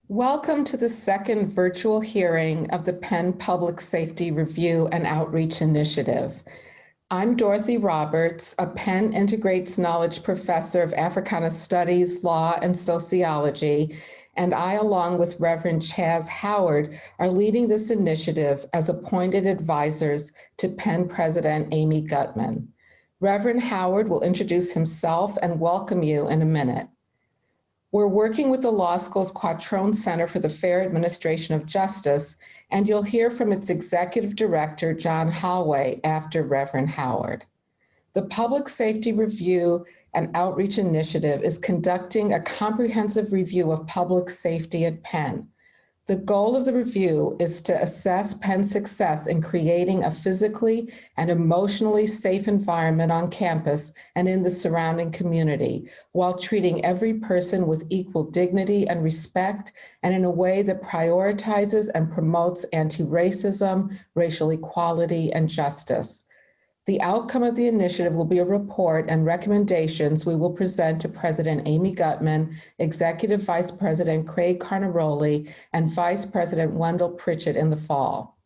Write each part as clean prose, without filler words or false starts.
Welcome to the second virtual hearing of the Penn Public Safety Review and Outreach Initiative. I'm Dorothy Roberts, a Penn Integrates Knowledge Professor of Africana Studies, Law, and Sociology, and I, along with Reverend Chaz Howard, are leading this initiative as appointed advisors to Penn President Amy Gutmann. Reverend Howard will introduce himself and welcome you in a minute. We're working with the law school's Quattrone Center for the Fair Administration of Justice, and you'll hear from its executive director, John Holloway, after Reverend Howard. The Public Safety Review and Outreach Initiative is conducting a comprehensive review of public safety at Penn. The goal of the review is to assess Penn's success in creating a physically and emotionally safe environment on campus and in the surrounding community, while treating every person with equal dignity and respect, and in a way that prioritizes and promotes anti-racism, racial equality, and justice. The outcome of the initiative will be a report and recommendations we will present to President Amy Gutmann, Executive Vice President Craig Carnaroli, and Vice President Wendell Pritchett in the fall.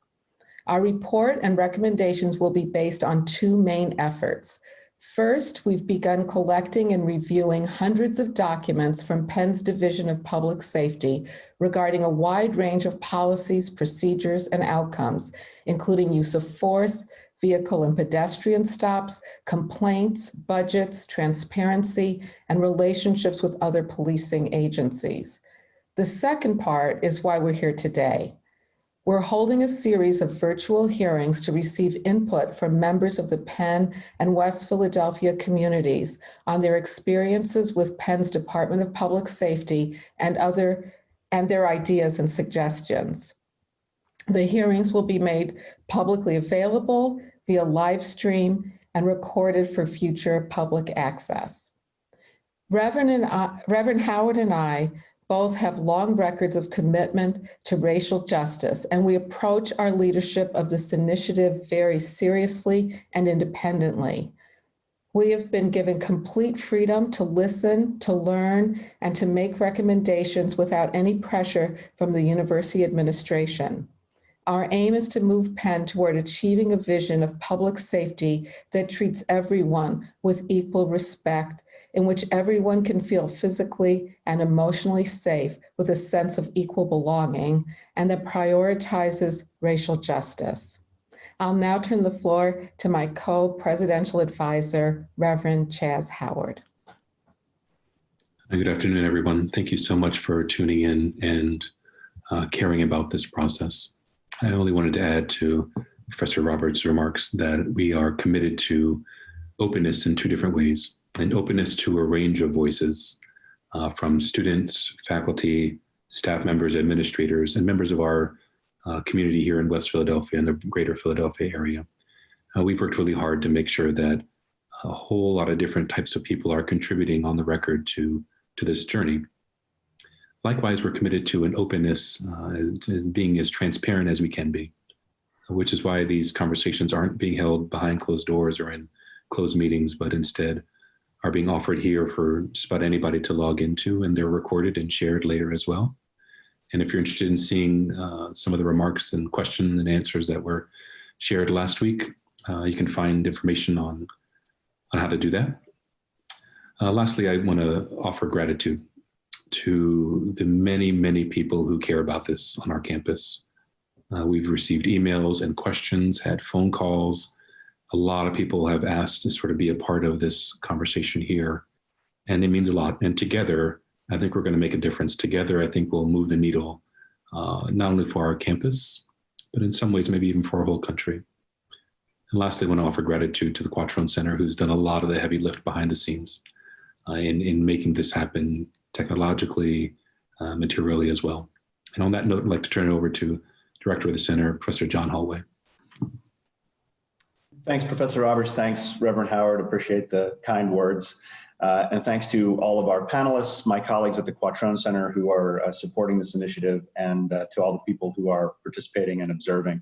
Our report and recommendations will be based on two main efforts. First, we've begun collecting and reviewing hundreds of documents from Penn's Division of Public Safety regarding a wide range of policies, procedures, and outcomes, including use of force, vehicle and pedestrian stops, complaints, budgets, transparency, and relationships with other policing agencies. The second part is why we're here today. We're holding a series of virtual hearings to receive input from members of the Penn and West Philadelphia communities on their experiences with Penn's Department of Public Safety and their ideas and suggestions. The hearings will be made publicly available via live stream and recorded for future public access. Reverend Howard and I both have long records of commitment to racial justice, and we approach our leadership of this initiative very seriously and independently. We have been given complete freedom to listen, to learn, and to make recommendations without any pressure from the university administration. Our aim is to move Penn toward achieving a vision of public safety that treats everyone with equal respect, in which everyone can feel physically and emotionally safe with a sense of equal belonging, and that prioritizes racial justice. I'll now turn the floor to my co-presidential advisor, Reverend Chaz Howard. Good afternoon, everyone. Thank you so much for tuning in and caring about this process. I only wanted to add to Professor Roberts' remarks that we are committed to openness in two different ways, and openness to a range of voices from students, faculty, staff members, administrators, and members of our community here in West Philadelphia and the greater Philadelphia area. We've worked really hard to make sure that a whole lot of different types of people are contributing on the record to this journey. Likewise, we're committed to an openness, to being as transparent as we can be, which is why these conversations aren't being held behind closed doors or in closed meetings, but instead are being offered here for just about anybody to log into, and they're recorded and shared later as well. And if you're interested in seeing some of the remarks and questions and answers that were shared last week, you can find information on how to do that. Lastly, I want to offer gratitude to the many, many people who care about this on our campus. We've received emails and questions, had phone calls. A lot of people have asked to sort of be a part of this conversation here, and it means a lot. And together, I think we're going to make a difference. Together, I think we'll move the needle, not only for our campus, but in some ways, maybe even for our whole country. And lastly, I want to offer gratitude to the Quattrone Center, who's done a lot of the heavy lift behind the scenes in making this happen technologically, materially as well. And on that note, I'd like to turn it over to Director of the Center, Professor John Holloway. Thanks, Professor Roberts. Thanks, Reverend Howard. Appreciate the kind words. And thanks to all of our panelists, my colleagues at the Quattrone Center who are supporting this initiative, and to all the people who are participating and observing.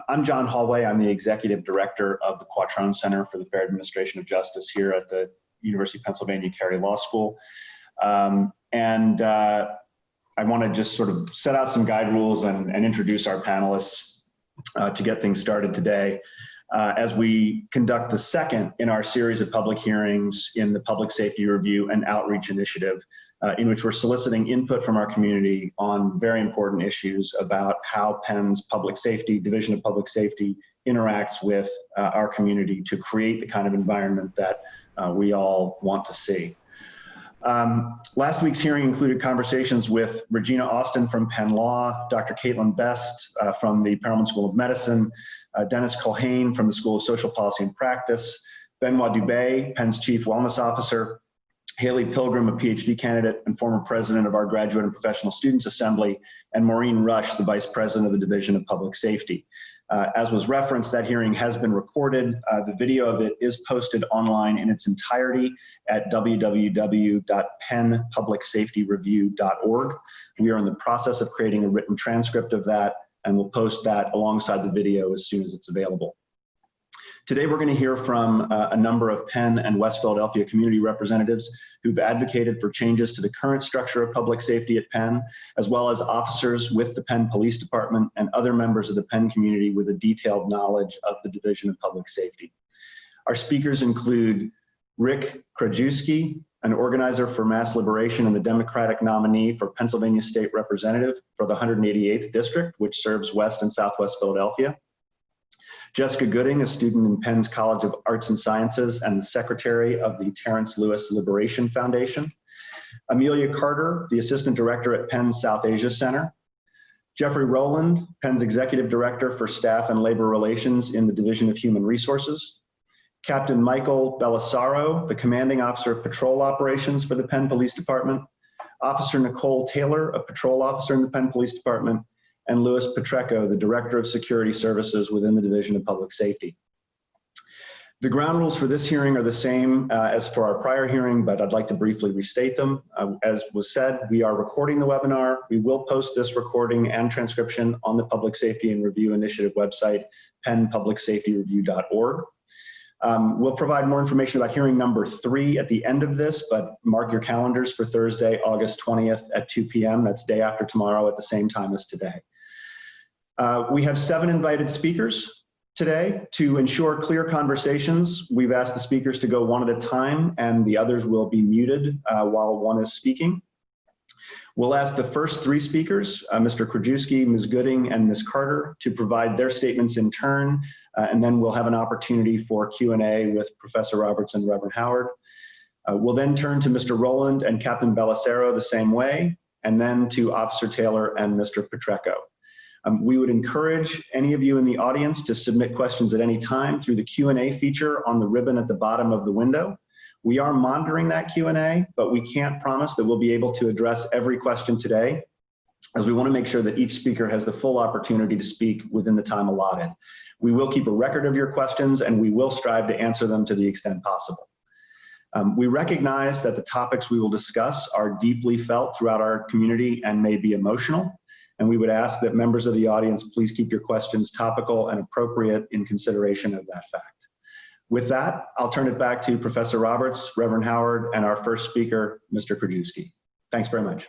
I'm John Holloway. I'm the Executive Director of the Quattrone Center for the Fair Administration of Justice here at the University of Pennsylvania Carey Law School. I want to just sort of set out some guide rules and introduce our panelists to get things started today. As we conduct the second in our series of public hearings in the Public Safety Review and Outreach Initiative, in which we're soliciting input from our community on very important issues about how Penn's public safety, Division of Public Safety, interacts with our community to create the kind of environment that we all want to see. Last week's hearing included conversations with Regina Austin from Penn Law, Dr. Caitlin Best from the Perelman School of Medicine, Dennis Culhane from the School of Social Policy and Practice, Benoit Dubé, Penn's Chief Wellness Officer, Haley Pilgrim, a PhD candidate and former president of our Graduate and Professional Students Assembly, and Maureen Rush, the Vice President of the Division of Public Safety. As was referenced, that hearing has been recorded. The video of it is posted online in its entirety at www.pennpublicsafetyreview.org. We are in the process of creating a written transcript of that, and we'll post that alongside the video as soon as it's available. Today, we're going to hear from a number of Penn and West Philadelphia community representatives who've advocated for changes to the current structure of public safety at Penn, as well as officers with the Penn Police Department and other members of the Penn community with a detailed knowledge of the Division of Public Safety. Our speakers include Rick Krajewski, an organizer for mass liberation and the Democratic nominee for Pennsylvania State Representative for the 188th District, which serves West and Southwest Philadelphia. Jessica Gooding, a student in Penn's College of Arts and Sciences and the secretary of the Terrance Lewis Liberation Foundation. Amelia Carter, the assistant director at Penn's South Asia Center. Jeffrey Rowland, Penn's executive director for staff and labor relations in the Division of Human Resources. Captain Nickol Belisairo, the commanding officer of patrol operations for the Penn Police Department. Officer Nickol Taylor, a patrol officer in the Penn Police Department, and Louis Petrecco, the Director of Security Services within the Division of Public Safety. The ground rules for this hearing are the same as for our prior hearing, but I'd like to briefly restate them. As was said, we are recording the webinar. We will post this recording and transcription on the Public Safety and Review Initiative website, pennpublicsafetyreview.org. We'll provide more information about hearing number 3 at the end of this, but mark your calendars for Thursday, August 20th at 2 p.m. That's day after tomorrow at the same time as today. We have 7 invited speakers today. To ensure clear conversations, we've asked the speakers to go one at a time, and the others will be muted while one is speaking. We'll ask the first 3 speakers, Mr. Krajewski, Ms. Gooding, and Ms. Carter, to provide their statements in turn, and then we'll have an opportunity for Q&A with Professor Roberts and Reverend Howard. We'll then turn to Mr. Rowland and Captain Belisairo the same way, and then to Officer Taylor and Mr. Petrecco. We would encourage any of you in the audience to submit questions at any time through the Q&A feature on the ribbon at the bottom of the window. We are monitoring that Q&A, but we can't promise that we'll be able to address every question today, as we want to make sure that each speaker has the full opportunity to speak within the time allotted. We will keep a record of your questions, and we will strive to answer them to the extent possible. We recognize that the topics we will discuss are deeply felt throughout our community and may be emotional. And we would ask that members of the audience please keep your questions topical and appropriate in consideration of that fact. With that, I'll turn it back to Professor Roberts, Reverend Howard, and our first speaker, Mr. Krajewski. Thanks very much.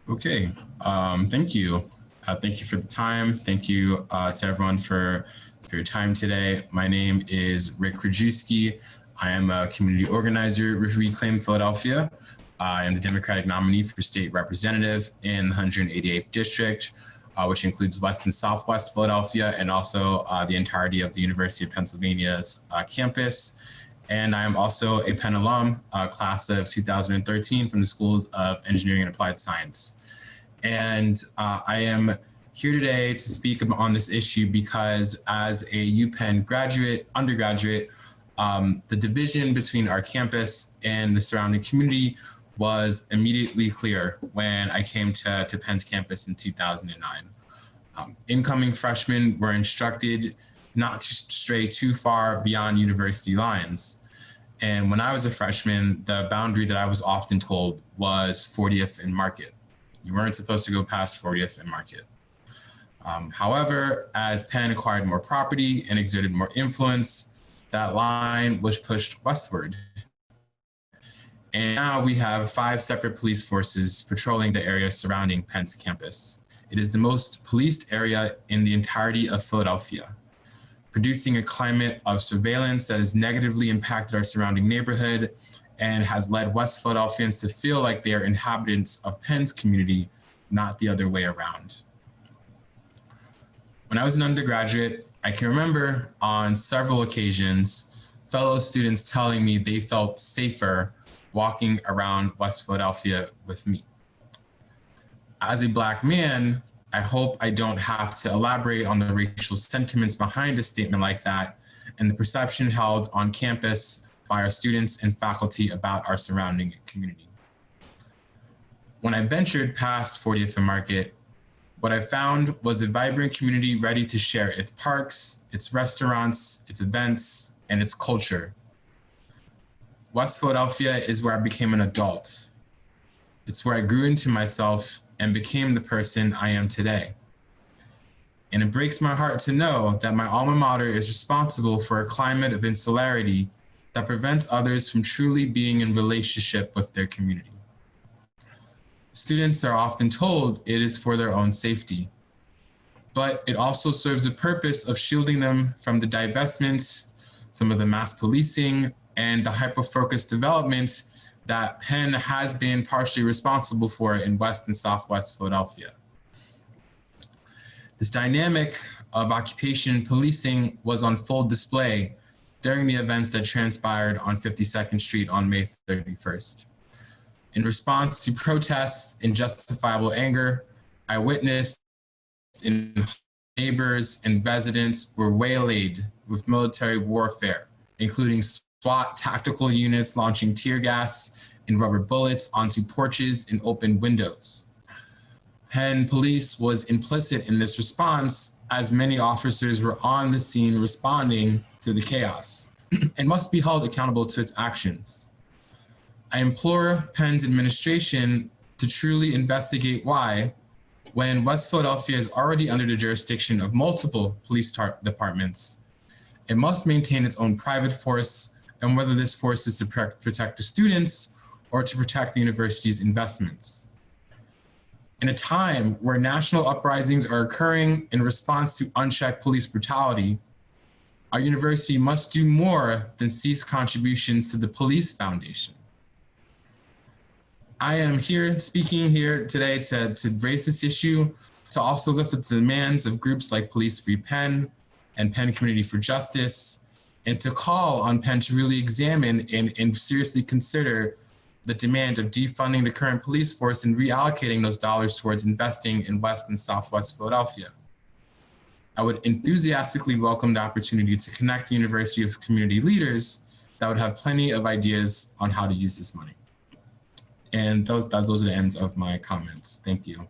Okay, thank you. Thank you for the time. Thank you to everyone for your time today. My name is Rick Krajewski. I am a community organizer with Reclaim Philadelphia. I am the Democratic nominee for state representative in the 188th District, which includes West and Southwest Philadelphia, and also the entirety of the University of Pennsylvania's campus. And I am also a Penn alum, class of 2013 from the School of Engineering and Applied Science. And I am here today to speak on this issue because as a UPenn undergraduate, the division between our campus and the surrounding community was immediately clear when I came to Penn's campus in 2009. Incoming freshmen were instructed not to stray too far beyond university lines. And when I was a freshman, the boundary that I was often told was 40th and Market. You weren't supposed to go past 40th and Market. However, as Penn acquired more property and exerted more influence, that line was pushed westward. And now we have 5 separate police forces patrolling the area surrounding Penn's campus. It is the most policed area in the entirety of Philadelphia, producing a climate of surveillance that has negatively impacted our surrounding neighborhood and has led West Philadelphians to feel like they are inhabitants of Penn's community, not the other way around. When I was an undergraduate, I can remember on several occasions, fellow students telling me they felt safer walking around West Philadelphia with me. As a Black man, I hope I don't have to elaborate on the racial sentiments behind a statement like that and the perception held on campus by our students and faculty about our surrounding community. When I ventured past 40th and Market, what I found was a vibrant community ready to share its parks, its restaurants, its events, and its culture. West Philadelphia is where I became an adult. It's where I grew into myself and became the person I am today. And it breaks my heart to know that my alma mater is responsible for a climate of insularity that prevents others from truly being in relationship with their community. Students are often told it is for their own safety, but it also serves a purpose of shielding them from the divestments, some of the mass policing, and the hyper-focused development that Penn has been partially responsible for in West and Southwest Philadelphia. This dynamic of occupation policing was on full display during the events that transpired on 52nd Street on May 31st. In response to protests and justifiable anger, I witnessed neighbors and residents were waylaid with military warfare, including SWAT tactical units launching tear gas and rubber bullets onto porches and open windows. Penn police was implicit in this response as many officers were on the scene responding to the chaos and must be held accountable to its actions. I implore Penn's administration to truly investigate why, when West Philadelphia is already under the jurisdiction of multiple police departments, it must maintain its own private force, and whether this force is to protect the students or to protect the university's investments. In a time where national uprisings are occurring in response to unchecked police brutality, our university must do more than cease contributions to the police foundation. I am speaking here today to raise this issue, to also lift up the demands of groups like Police Free Penn and Penn Community for Justice, and to call on Penn to really examine and seriously consider the demand of defunding the current police force and reallocating those dollars towards investing in West and Southwest Philadelphia. I would enthusiastically welcome the opportunity to connect the University with community leaders that would have plenty of ideas on how to use this money. And those are the ends of my comments. Thank you.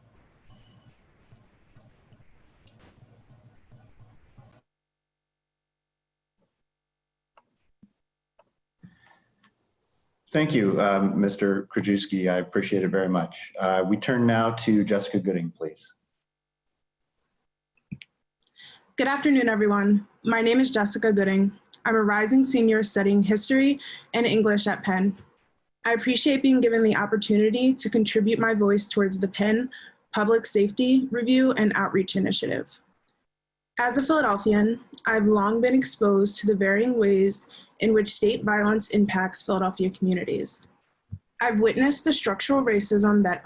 Thank you, Mr. Krajewski. I appreciate it very much. We turn now to Jessica Gooding, please. Good afternoon, everyone. My name is Jessica Gooding. I'm a rising senior studying history and English at Penn. I appreciate being given the opportunity to contribute my voice towards the Penn Public Safety Review and Outreach Initiative. As a Philadelphian, I've long been exposed to the varying ways in which state violence impacts Philadelphia communities. I've witnessed the structural racism that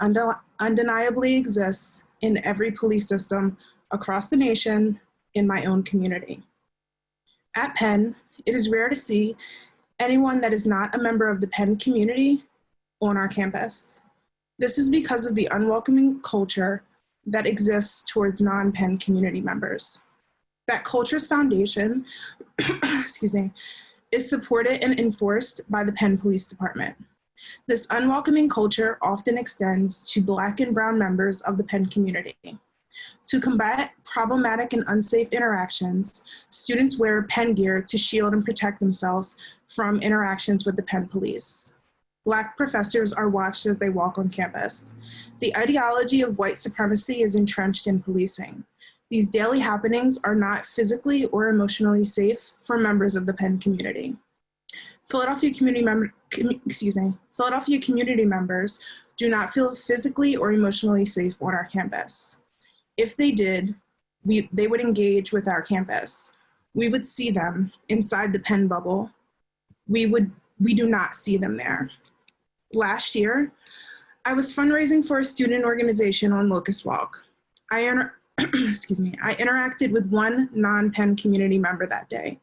undeniably exists in every police system across the nation in my own community. At Penn, it is rare to see anyone that is not a member of the Penn community on our campus. This is because of the unwelcoming culture that exists towards non-Penn community members. That culture's foundation, is supported and enforced by the Penn Police Department. This unwelcoming culture often extends to Black and brown members of the Penn community. To combat problematic and unsafe interactions, students wear Penn gear to shield and protect themselves from interactions with the Penn police. Black professors are watched as they walk on campus. The ideology of white supremacy is entrenched in policing. These daily happenings are not physically or emotionally safe for members of the Penn community. Philadelphia Philadelphia community members do not feel physically or emotionally safe on our campus. If they did, they would engage with our campus. We would see them inside the Penn bubble. We do not see them there. Last year, I was fundraising for a student organization on Locust Walk. I interacted with one non-Penn community member that day.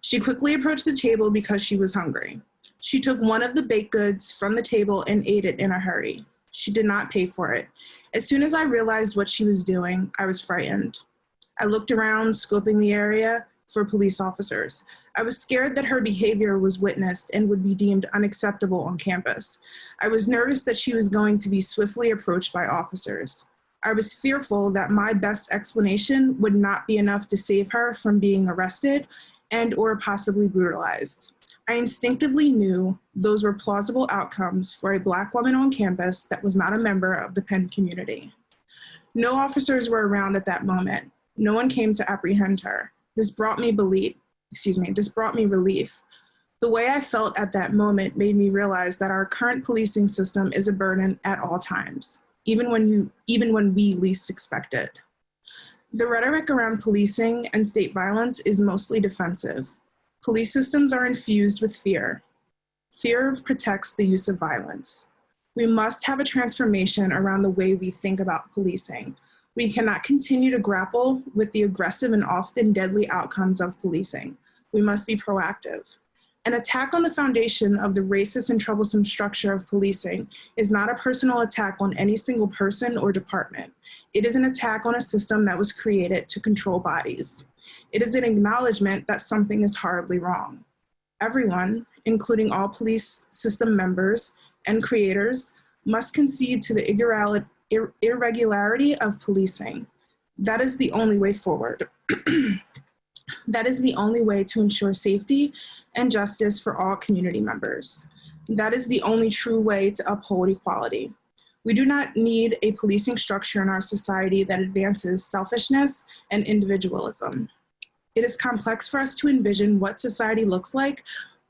She quickly approached the table because she was hungry. She took one of the baked goods from the table and ate it in a hurry. She did not pay for it. As soon as I realized what she was doing, I was frightened. I looked around, scoping the area for police officers. I was scared that her behavior was witnessed and would be deemed unacceptable on campus. I was nervous that she was going to be swiftly approached by officers. I was fearful that my best explanation would not be enough to save her from being arrested and or possibly brutalized. I instinctively knew those were plausible outcomes for a Black woman on campus that was not a member of the Penn community. No officers were around at that moment. No one came to apprehend her. This brought me relief. The way I felt at that moment made me realize that our current policing system is a burden at all times, even when we least expect it. The rhetoric around policing and state violence is mostly defensive. Police systems are infused with fear. Fear protects the use of violence. We must have a transformation around the way we think about policing. We cannot continue to grapple with the aggressive and often deadly outcomes of policing. We must be proactive. An attack on the foundation of the racist and troublesome structure of policing is not a personal attack on any single person or department. It is an attack on a system that was created to control bodies. It is an acknowledgement that something is horribly wrong. Everyone, including all police system members and creators, must concede to the irregularity of policing. That is the only way forward. That is the only way to ensure safety and justice for all community members. That is the only true way to uphold equality. We do not need a policing structure in our society that advances selfishness and individualism. It is complex for us to envision what society looks like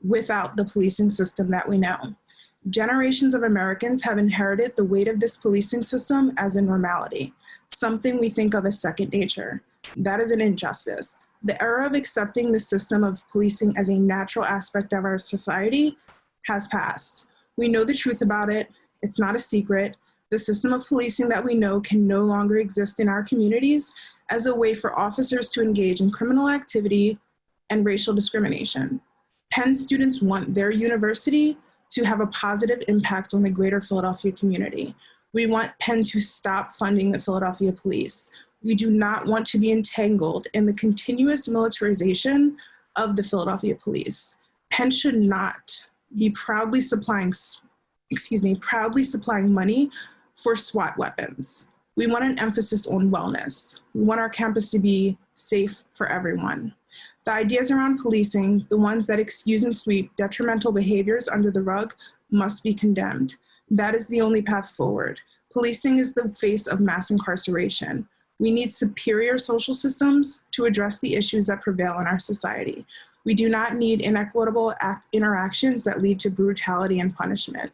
without the policing system that we know. Generations of Americans have inherited the weight of this policing system as a normality, something we think of as second nature. That is an injustice. The era of accepting the system of policing as a natural aspect of our society has passed. We know the truth about it. It's not a secret. The system of policing that we know can no longer exist in our communities as a way for officers to engage in criminal activity and racial discrimination. Penn students want their university to have a positive impact on the greater Philadelphia community. We want Penn to stop funding the Philadelphia police. We do not want to be entangled in the continuous militarization of the Philadelphia police. Penn should not be proudly supplying money for SWAT weapons. We want an emphasis on wellness. We want our campus to be safe for everyone. The ideas around policing, the ones that excuse and sweep detrimental behaviors under the rug, must be condemned. That is the only path forward. Policing is the face of mass incarceration. We need superior social systems to address the issues that prevail in our society. We do not need inequitable interactions that lead to brutality and punishment.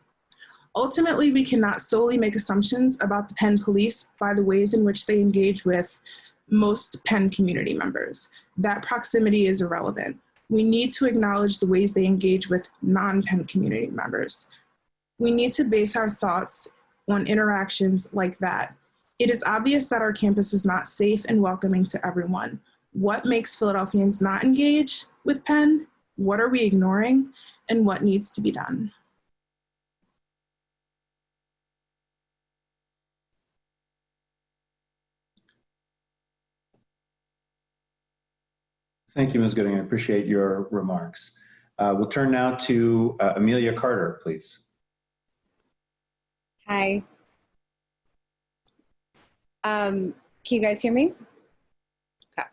Ultimately, we cannot solely make assumptions about the Penn police by the ways in which they engage with most Penn community members. That proximity is irrelevant. We need to acknowledge the ways they engage with non-Penn community members. We need to base our thoughts on interactions like that. It is obvious that our campus is not safe and welcoming to everyone. What makes Philadelphians not engage with Penn? What are we ignoring? And what needs to be done? Thank you, Ms. Gooding. I appreciate your remarks. We'll turn now to Amelia Carter, please. Hi. Can you guys hear me? Okay.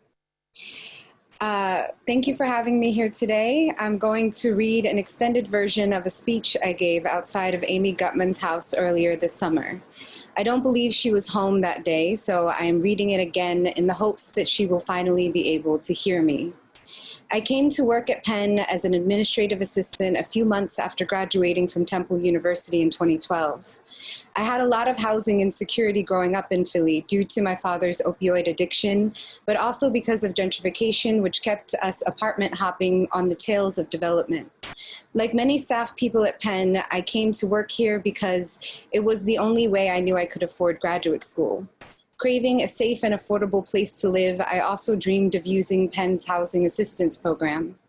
Thank you for having me here today. I'm going to read an extended version of a speech I gave outside of Amy Gutman's house earlier this summer. I don't believe she was home that day, so I'm reading it again in the hopes that she will finally be able to hear me. I came to work at Penn as an administrative assistant a few months after graduating from Temple University in 2012. I had a lot of housing insecurity growing up in Philly due to my father's opioid addiction, but also because of gentrification, which kept us apartment hopping on the tails of development. Like many staff people at Penn, I came to work here because it was the only way I knew I could afford graduate school. Craving a safe and affordable place to live, I also dreamed of using Penn's housing assistance program.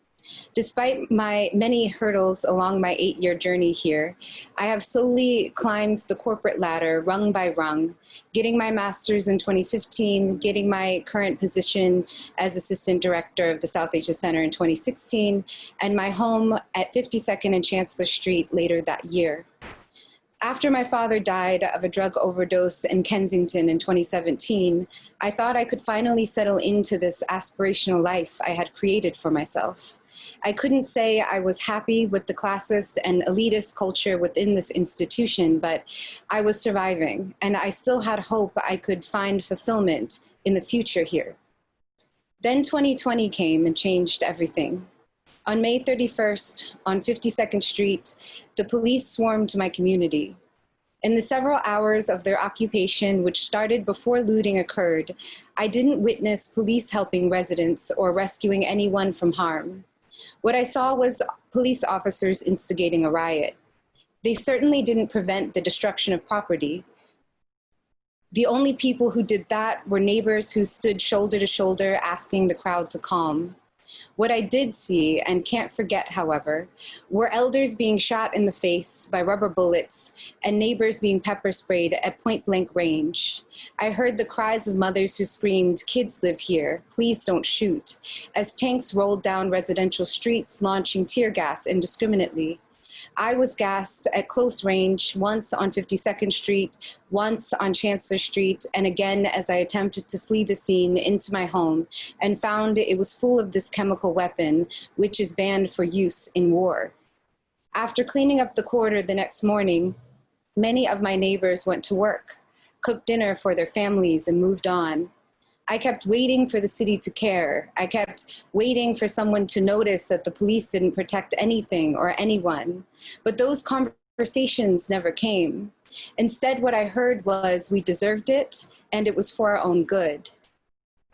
Despite my many hurdles along my 8-year journey here, I have slowly climbed the corporate ladder rung by rung, getting my master's in 2015, getting my current position as assistant director of the South Asia Center in 2016, and my home at 52nd and Chancellor Street later that year. After my father died of a drug overdose in Kensington in 2017, I thought I could finally settle into this aspirational life I had created for myself. I couldn't say I was happy with the classist and elitist culture within this institution, but I was surviving, and I still had hope I could find fulfillment in the future here. Then 2020 came and changed everything. On May 31st, on 52nd Street, the police swarmed my community. In the several hours of their occupation, which started before looting occurred, I didn't witness police helping residents or rescuing anyone from harm. What I saw was police officers instigating a riot. They certainly didn't prevent the destruction of property. The only people who did that were neighbors who stood shoulder to shoulder asking the crowd to calm. What I did see, and can't forget, however, were elders being shot in the face by rubber bullets and neighbors being pepper sprayed at point-blank range. I heard the cries of mothers who screamed, "Kids live here, please don't shoot," as tanks rolled down residential streets, launching tear gas indiscriminately. I was gassed at close range, once on 52nd Street, once on Chancellor Street, and again as I attempted to flee the scene into my home and found it was full of this chemical weapon, which is banned for use in war. After cleaning up the quarter the next morning, many of my neighbors went to work, cooked dinner for their families, and moved on. I kept waiting for the city to care. I kept waiting for someone to notice that the police didn't protect anything or anyone. But those conversations never came. Instead, what I heard was we deserved it and it was for our own good.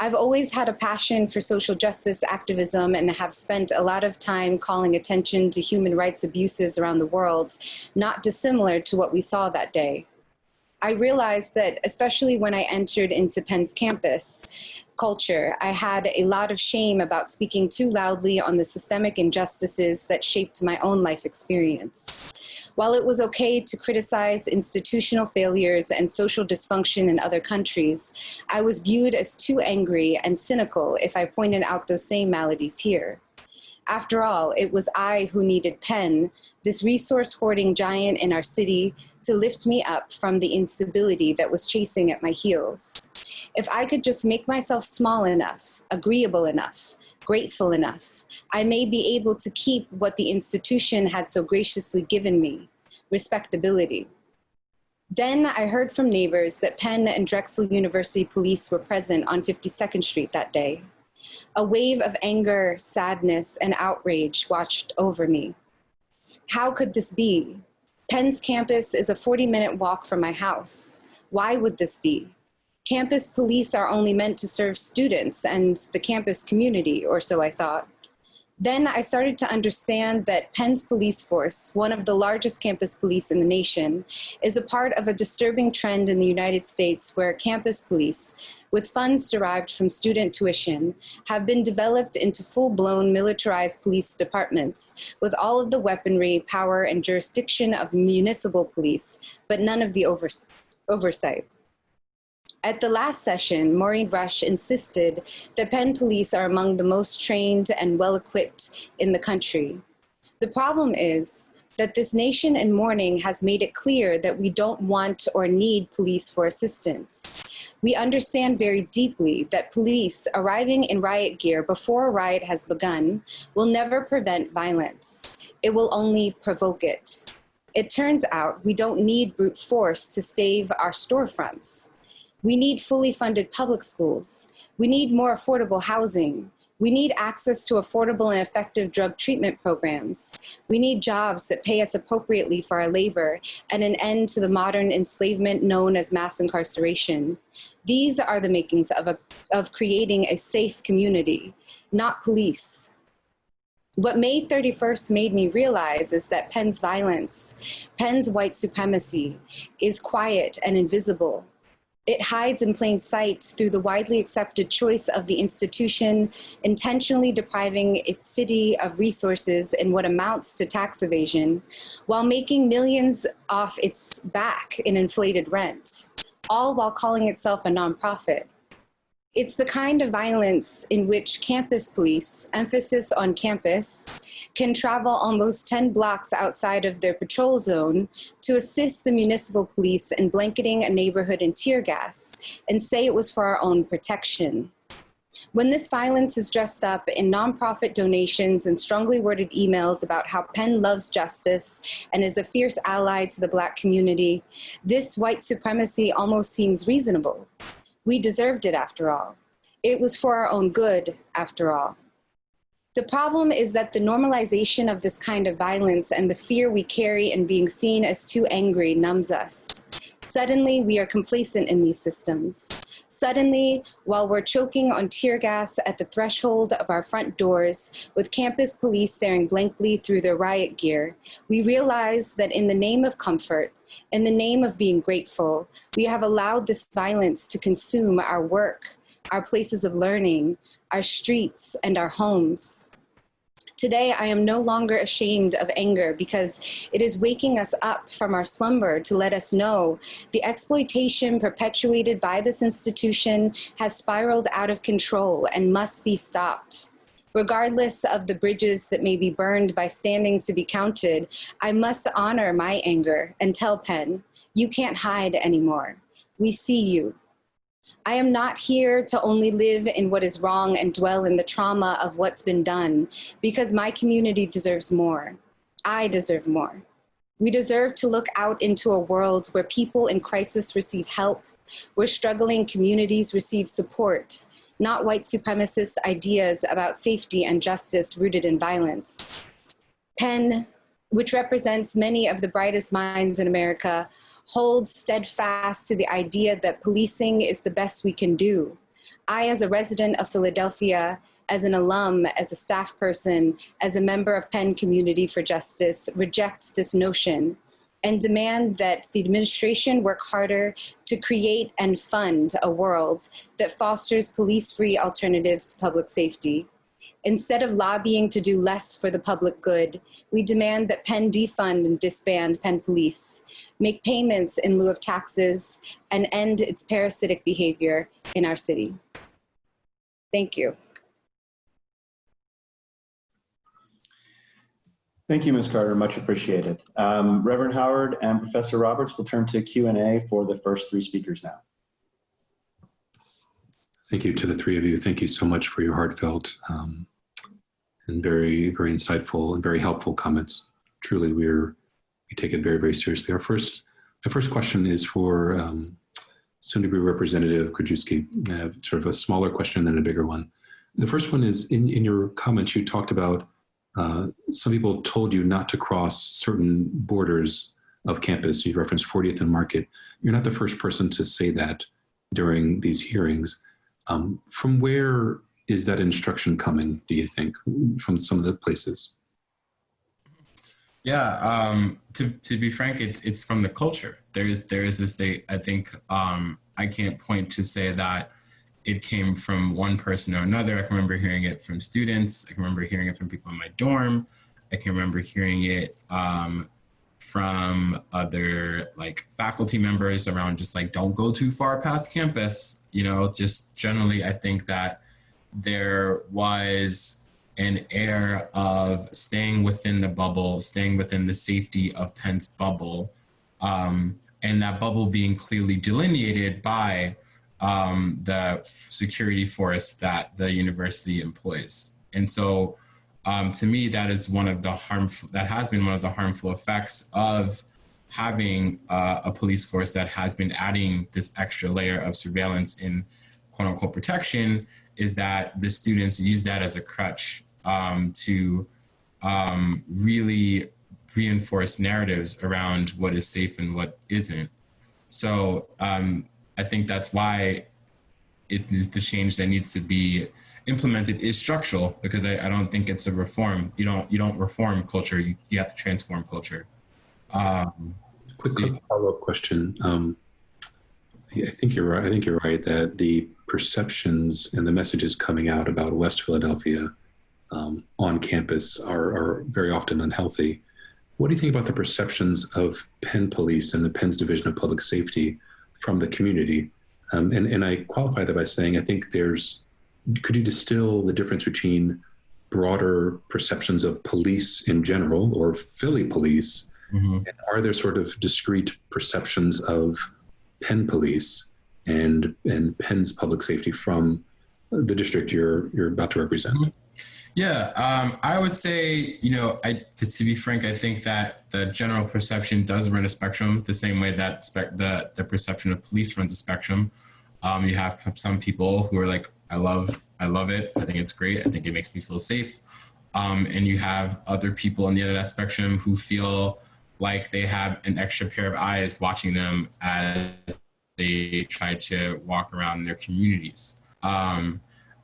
I've always had a passion for social justice activism and have spent a lot of time calling attention to human rights abuses around the world, not dissimilar to what we saw that day. I realized that, especially when I entered into Penn's campus culture, I had a lot of shame about speaking too loudly on the systemic injustices that shaped my own life experience. While it was okay to criticize institutional failures and social dysfunction in other countries, I was viewed as too angry and cynical if I pointed out those same maladies here. After all, it was I who needed Penn, this resource-hoarding giant in our city, to lift me up from the instability that was chasing at my heels. If I could just make myself small enough, agreeable enough, grateful enough, I may be able to keep what the institution had so graciously given me, respectability. Then I heard from neighbors that Penn and Drexel University police were present on 52nd Street that day. A wave of anger, sadness, and outrage washed over me. How could this be? Penn's campus is a 40-minute walk from my house. Why would this be? Campus police are only meant to serve students and the campus community, or so I thought. Then I started to understand that Penn's police force, one of the largest campus police in the nation, is a part of a disturbing trend in the United States where campus police, with funds derived from student tuition, have been developed into full-blown militarized police departments with all of the weaponry, power, and jurisdiction of municipal police, but none of the oversight. At the last session, Maureen Rush insisted that Penn police are among the most trained and well-equipped in the country. The problem is that this nation in mourning has made it clear that we don't want or need police for assistance. We understand very deeply that police arriving in riot gear before a riot has begun will never prevent violence. It will only provoke it. It turns out we don't need brute force to stave our storefronts. We need fully funded public schools. We need more affordable housing. We need access to affordable and effective drug treatment programs. We need jobs that pay us appropriately for our labor and an end to the modern enslavement known as mass incarceration. These are the makings of creating a safe community, not police. What May 31st made me realize is that Penn's violence, Penn's white supremacy, is quiet and invisible. It hides in plain sight through the widely accepted choice of the institution, intentionally depriving its city of resources in what amounts to tax evasion, while making millions off its back in inflated rent, all while calling itself a nonprofit. It's the kind of violence in which campus police, emphasis on campus, can travel almost 10 blocks outside of their patrol zone to assist the municipal police in blanketing a neighborhood in tear gas and say it was for our own protection. When this violence is dressed up in nonprofit donations and strongly worded emails about how Penn loves justice and is a fierce ally to the Black community, this white supremacy almost seems reasonable. We deserved it after all. It was for our own good after all. The problem is that the normalization of this kind of violence and the fear we carry in being seen as too angry numbs us. Suddenly, we are complacent in these systems. Suddenly, while we're choking on tear gas at the threshold of our front doors, with campus police staring blankly through their riot gear, we realize that in the name of comfort, in the name of being grateful, we have allowed this violence to consume our work, our places of learning, our streets, and our homes. Today, I am no longer ashamed of anger because it is waking us up from our slumber to let us know the exploitation perpetuated by this institution has spiraled out of control and must be stopped. Regardless of the bridges that may be burned by standing to be counted, I must honor my anger and tell Penn, you can't hide anymore. We see you. I am not here to only live in what is wrong and dwell in the trauma of what's been done, because my community deserves more. I deserve more. We deserve to look out into a world where people in crisis receive help, where struggling communities receive support, not white supremacist ideas about safety and justice rooted in violence. Penn, which represents many of the brightest minds in America, holds steadfast to the idea that policing is the best we can do. I, as a resident of Philadelphia, as an alum, as a staff person, as a member of Penn Community for Justice, reject this notion and demand that the administration work harder to create and fund a world that fosters police-free alternatives to public safety. Instead of lobbying to do less for the public good, we demand that Penn defund and disband Penn Police, make payments in lieu of taxes, and end its parasitic behavior in our city. Thank you. Thank you, Ms. Carter, much appreciated. Reverend Howard and Professor Roberts will turn to Q&A for the first three speakers now. Thank you to the three of you. Thank you so much for your heartfelt and very, very insightful and very helpful comments. Truly, we take it very, very seriously. My first question is for soon-to-be Representative Krajewski. Sort of a smaller question than a bigger one. The first one is, in your comments, you talked about some people told you not to cross certain borders of campus. You referenced 40th and Market. You're not the first person to say that during these hearings. From where is that instruction coming, do you think, from some of the places? Yeah, to be frank, it's from the culture. There is this, I think I can't point to say that it came from one person or another. I can remember hearing it from students. I can remember hearing it from people in my dorm. I can remember hearing it from other faculty members around just don't go too far past campus. Just generally, I think that there was an air of staying within the bubble, staying within the safety of Penn's bubble, and that bubble being clearly delineated by the security force that the university employs. And so to me, that is that has been one of the harmful effects of having a police force that has been adding this extra layer of surveillance in quote unquote protection is that the students use that as a crutch to really reinforce narratives around what is safe and what isn't. So I think that's why the change that needs to be implemented is structural, because I don't think it's a reform. You don't reform culture. You have to transform culture. Quick follow-up question. I think you're right. I think you're right that the perceptions and the messages coming out about West Philadelphia on campus are very often unhealthy. What do you think about the perceptions of Penn Police and the Penn's Division of Public Safety from the community? And I qualify that by saying I think could you distill the difference between broader perceptions of police in general, or Philly police, and are there sort of discrete perceptions of Penn Police and Penn's public safety from the district you're about to represent? Yeah, I would say, to be frank, I think that the general perception does run a spectrum the same way that the perception of police runs a spectrum. You have some people who are like, I love it. I think it's great. I think it makes me feel safe. And you have other people on the other end of that spectrum who feel like they have an extra pair of eyes watching them as they try to walk around in their communities.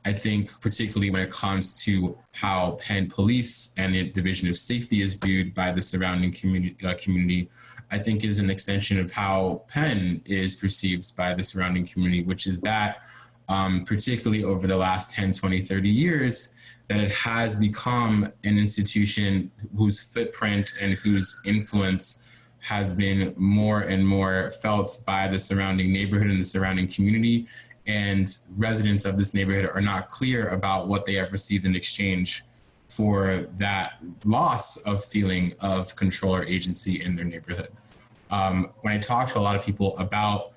I think particularly when it comes to how Penn Police and the Division of Safety is viewed by the surrounding community, I think is an extension of how Penn is perceived by the surrounding community, which is that particularly over the last 10, 20, 30 years, that it has become an institution whose footprint and whose influence has been more and more felt by the surrounding neighborhood and the surrounding community. And residents of this neighborhood are not clear about what they have received in exchange for that loss of feeling of control or agency in their neighborhood. When I talk to a lot of people about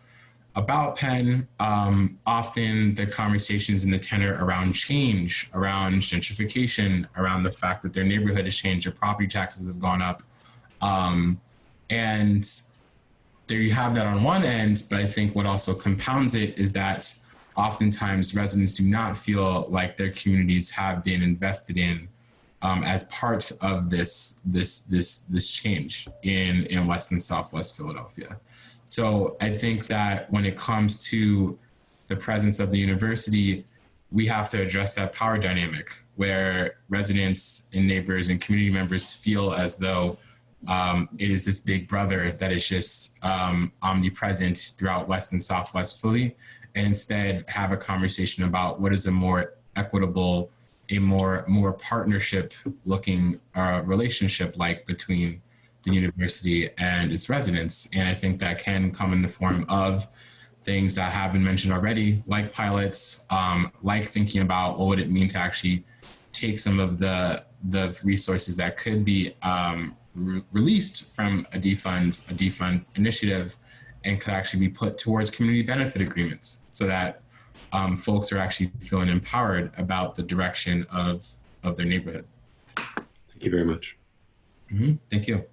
Penn, often the conversations in the tenor around change, around gentrification, around the fact that their neighborhood has changed, their property taxes have gone up. And there you have that on one end, but I think what also compounds it is that oftentimes residents do not feel like their communities have been invested in as part of this change in West and Southwest Philadelphia. So I think that when it comes to the presence of the university, we have to address that power dynamic where residents and neighbors and community members feel as though it is this big brother that is just omnipresent throughout West and Southwest Philly, and instead have a conversation about what is a more equitable, a more partnership looking relationship like between the university and its residents. And I think that can come in the form of things that have been mentioned already, like pilots, like thinking about what would it mean to actually take some of the resources that could be released from a defund initiative and could actually be put towards community benefit agreements so that folks are actually feeling empowered about the direction of their neighborhood. Thank you very much. Thank you.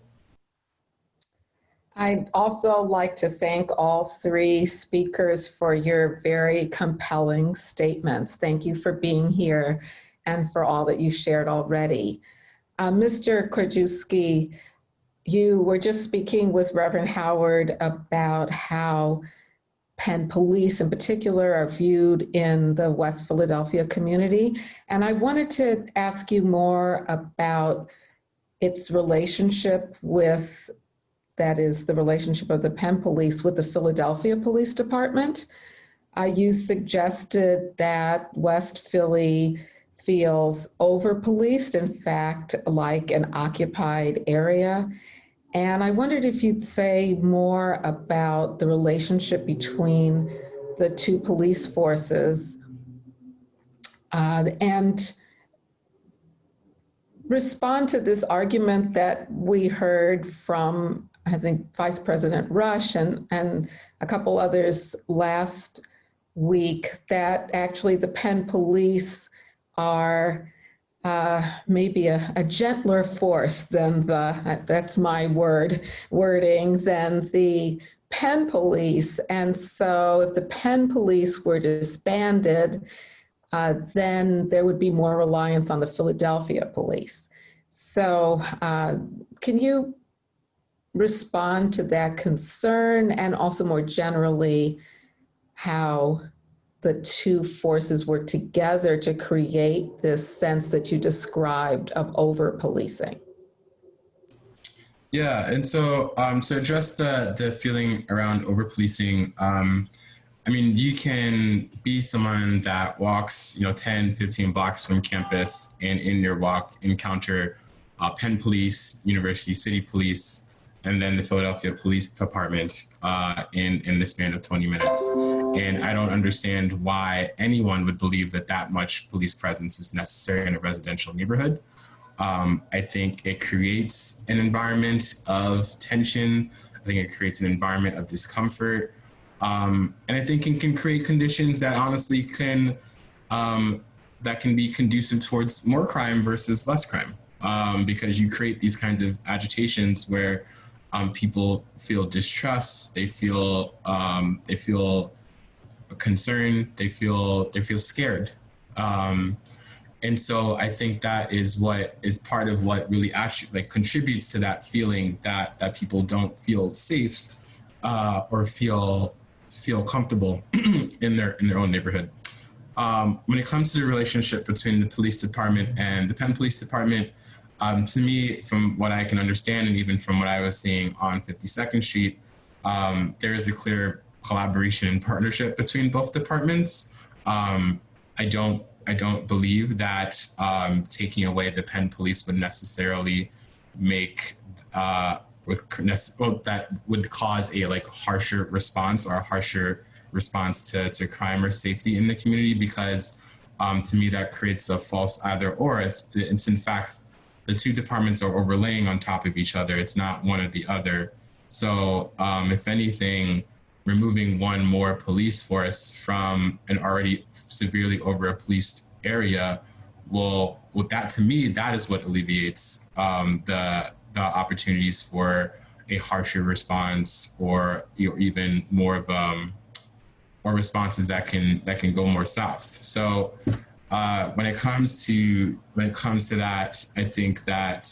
I'd also like to thank all three speakers for your very compelling statements. Thank you for being here and for all that you shared already. Mr. Krajewski, you were just speaking with Reverend Howard about how Penn Police in particular are viewed in the West Philadelphia community. And I wanted to ask you more about its relationship with, that is the relationship of the Penn Police with the Philadelphia Police Department. You suggested that West Philly feels over-policed, in fact, like an occupied area. And I wondered if you'd say more about the relationship between the two police forces and respond to this argument that we heard from, I think, Vice President Rush and a couple others last week, that actually the Penn Police are maybe a gentler force than that's my wording, than the Penn Police. And so if the Penn Police were disbanded, then there would be more reliance on the Philadelphia police. So can you respond to that concern, and also more generally how the two forces work together to create this sense that you described of over-policing? Yeah, and so to address the feeling around over-policing, I mean, you can be someone that walks, 10, 15 blocks from campus, and in your walk encounter Penn Police, University City Police, and then the Philadelphia Police Department in the span of 20 minutes. And I don't understand why anyone would believe that that much police presence is necessary in a residential neighborhood. I think it creates an environment of tension. I think it creates an environment of discomfort. And I think it can create conditions that honestly can be conducive towards more crime versus less crime. Because you create these kinds of agitations where people feel distrust, they feel concerned, they feel scared. And so I think that is what is part of what really actually contributes to that feeling that people don't feel safe or feel comfortable in their own neighborhood. When it comes to the relationship between the police department and the Penn Police Department, to me, from what I can understand, and even from what I was seeing on 52nd Street, there is a clear collaboration and partnership between both departments. I don't believe that taking away the Penn Police would necessarily make that would cause a harsher response or a harsher response to crime or safety in the community, because to me that creates a false either or. It's in fact the two departments are overlaying on top of each other. It's not one or the other. So if anything, removing one more police force from an already severely over-policed area that to me, that is what alleviates the opportunities for a harsher response or even more of or responses that can go more south. So when it comes to that, I think that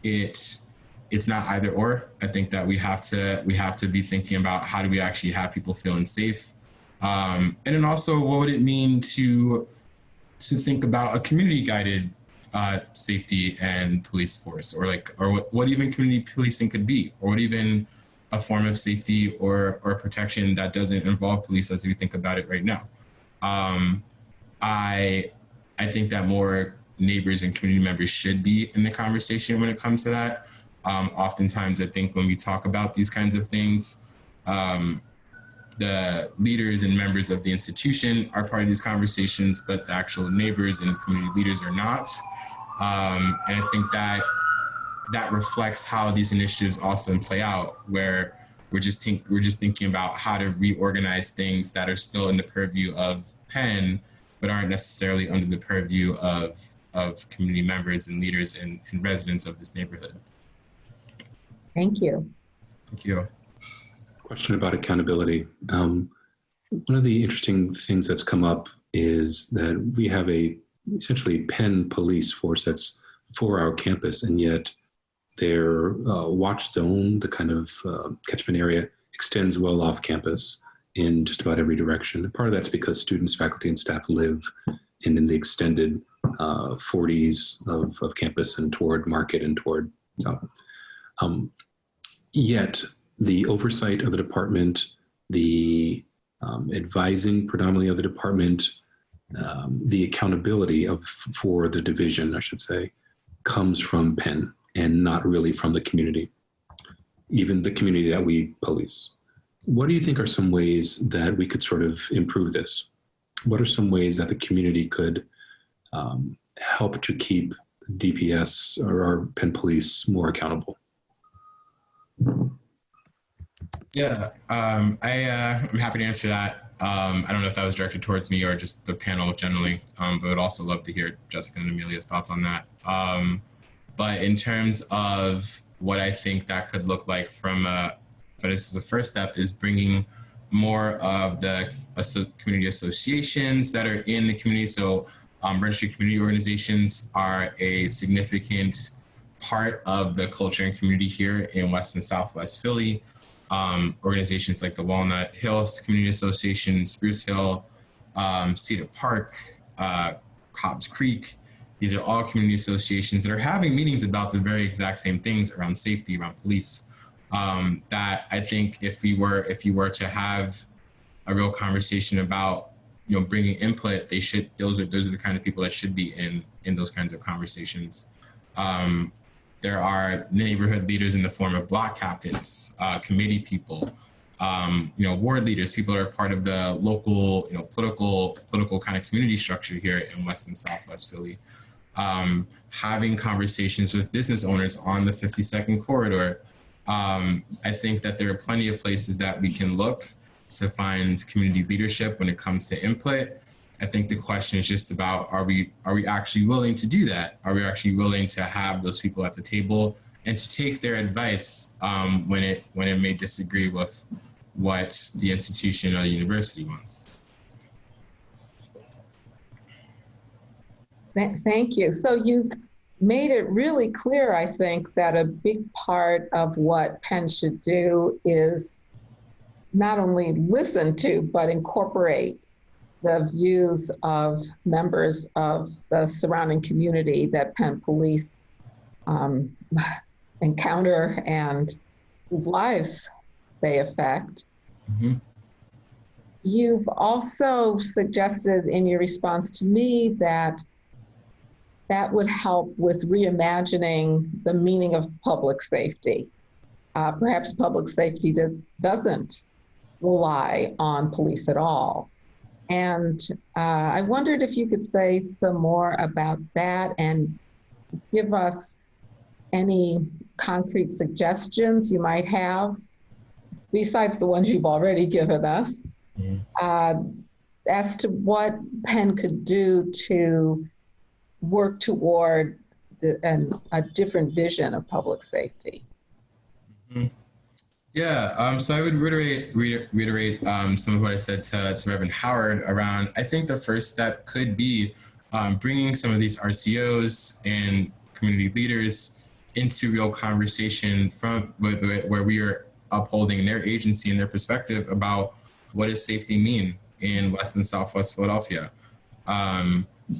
it's not either or. I think that we have to be thinking about how do we actually have people feeling safe, and then also what would it mean to think about a community guided safety and police force, or what even community policing could be, or what even a form of safety or protection that doesn't involve police as we think about it right now. I think that more neighbors and community members should be in the conversation when it comes to that. Oftentimes, I think when we talk about these kinds of things, the leaders and members of the institution are part of these conversations, but the actual neighbors and community leaders are not. And I think that reflects how these initiatives also play out, where we're just thinking about how to reorganize things that are still in the purview of Penn, but aren't necessarily under the purview of community members and leaders and residents of this neighborhood. Thank you. Thank you. Question about accountability. One of the interesting things that's come up is that we have a essentially Penn police force that's for our campus, and yet their watch zone, the kind of catchment area, extends well off campus in just about every direction. Part of that's because students, faculty, and staff live in the extended 40s of campus and toward Market and toward South. Yet the oversight of the department, the advising predominantly of the department, the accountability for the division, I should say, comes from Penn and not really from the community, even the community that we police. What do you think are some ways that we could sort of improve this? What are some ways that the community could help to keep DPS or our Penn Police more accountable? Yeah, I'm happy to answer that. I don't know if that was directed towards me or just the panel generally, but I'd also love to hear Jessica and Amelia's thoughts on that. But in terms of what I think that could look like but this is the first step, is bringing more of the community associations that are in the community. So registered community organizations are a significant part of the culture and community here in West and Southwest Philly. Organizations like the Walnut Hills Community Association, Spruce Hill, Cedar Park, Cobbs Creek. These are all community associations that are having meetings about the very exact same things around safety, around police. That I think if you were to have a real conversation about, bringing input, those are the kind of people that should be in those kinds of conversations. There are neighborhood leaders in the form of block captains, committee people, ward leaders, people that are part of the local, political kind of community structure here in West and Southwest Philly. Having conversations with business owners on the 52nd corridor. I think that there are plenty of places that we can look to find community leadership when it comes to input. I think the question is just about, are we actually willing to do that? Are we actually willing to have those people at the table and to take their advice when it may disagree with what the institution or the university wants? Thank you. So you've made it really clear, I think, that a big part of what Penn should do is not only listen to, but incorporate the views of members of the surrounding community that Penn police encounter and whose lives they affect. Mm-hmm. You've also suggested in your response to me that would help with reimagining the meaning of public safety. Perhaps public safety doesn't rely on police at all. And I wondered if you could say some more about that and give us any concrete suggestions you might have, besides the ones you've already given us, as to what Penn could do to work toward a different vision of public safety. Mm-hmm. Yeah, so I would reiterate some of what I said to Reverend Howard around, I think the first step could be bringing some of these RCOs and community leaders into real conversation from where we are upholding their agency and their perspective about what does safety mean in West and Southwest Philadelphia.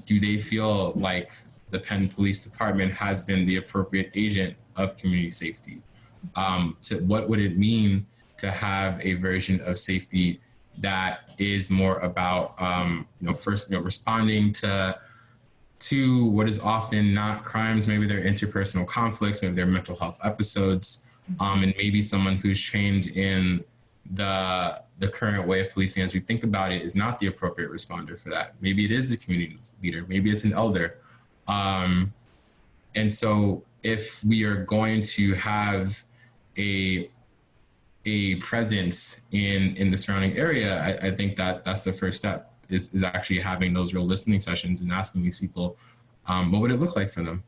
Do they feel like the Penn Police Department has been the appropriate agent of community safety? What would it mean to have a version of safety that is more about, responding to what is often not crimes, maybe they're interpersonal conflicts, maybe they're mental health episodes, and maybe someone who's trained in the current way of policing as we think about it is not the appropriate responder for that. Maybe it is a community leader, maybe it's an elder. And so if we are going to have a presence in the surrounding area, I think that's the first step is actually having those real listening sessions and asking these people, what would it look like for them?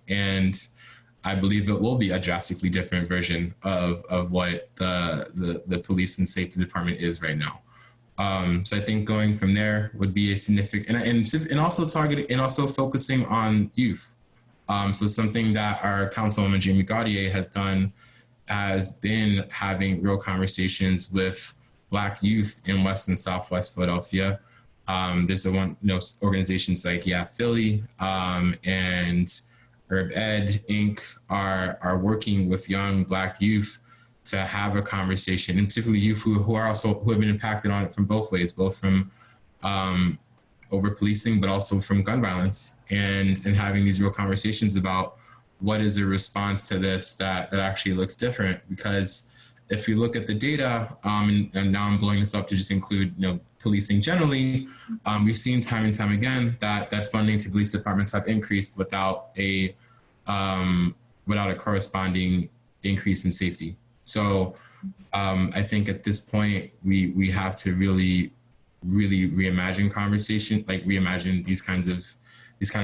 And I believe it will be a drastically different version of what the police and safety department is right now. So I think going from there would be a significant, and also targeting and also focusing on youth. So something that our Councilwoman Jamie Gaudier has done has been having real conversations with Black youth in West and Southwest Philadelphia. There's organizations like Yeah Philly and Herb Ed Inc. are working with young Black youth to have a conversation, and particularly youth who have been impacted on it from both ways, both from over policing, but also from gun violence, and having these real conversations about what is a response to this that actually looks different. Because if you look at the data, and now I'm blowing this up to just include policing generally, we've seen time and time again that funding to police departments have increased without a corresponding increase in safety. So I think at this point we have to really reimagine conversation, like reimagine these kinds of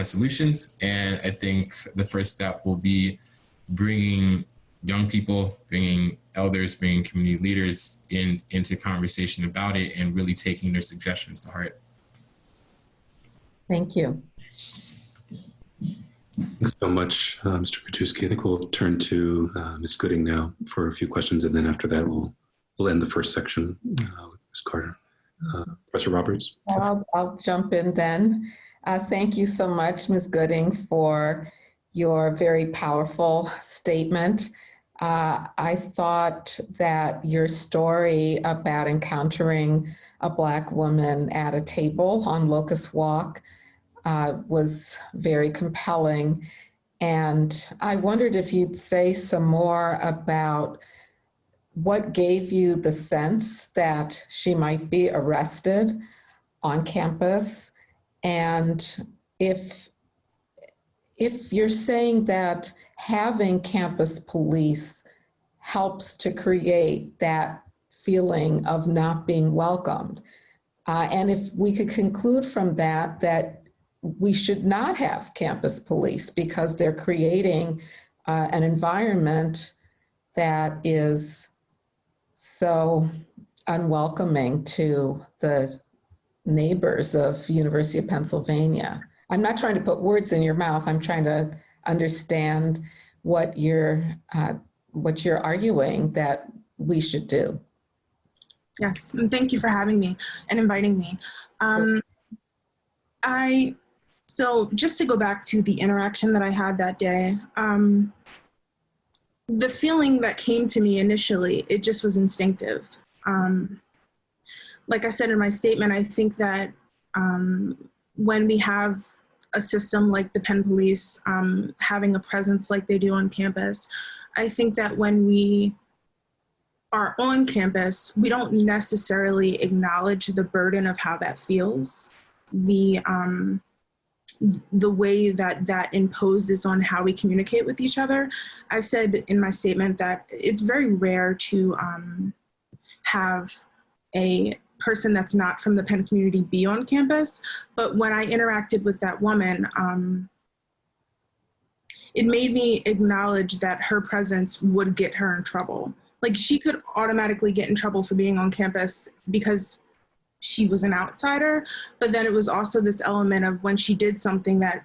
solutions. And I think the first step will be bringing young people, bringing elders, bringing community leaders into conversation about it, and really taking their suggestions to heart. Thank you. Thanks so much, Mr. Krajewski. I think we'll turn to Ms. Gooding now for a few questions, and then after that, we'll end the first section with Ms. Carter. Professor Roberts. I'll jump in then. Thank you so much, Ms. Gooding, for your very powerful statement. I thought that your story about encountering a Black woman at a table on Locust Walk was very compelling. And I wondered if you'd say some more about what gave you the sense that she might be arrested on campus, and if you're saying that having campus police helps to create that feeling of not being welcomed. And if we could conclude from that we should not have campus police because they're creating an environment that is so unwelcoming to the neighbors of University of Pennsylvania. I'm not trying to put words in your mouth. I'm trying to understand what you're arguing that we should do. Yes, and thank you for having me and inviting me. So just to go back to the interaction that I had that day, the feeling that came to me initially, it just was instinctive. Like I said in my statement, I think that when we have a system like the Penn Police having a presence like they do on campus, I think that when we are on campus, we don't necessarily acknowledge the burden of how that feels, the way that imposes on how we communicate with each other. I've said in my statement that it's very rare to have a person that's not from the Penn community be on campus, but when I interacted with that woman, it made me acknowledge that her presence would get her in trouble. Like, she could automatically get in trouble for being on campus because she was an outsider, but then it was also this element of when she did something that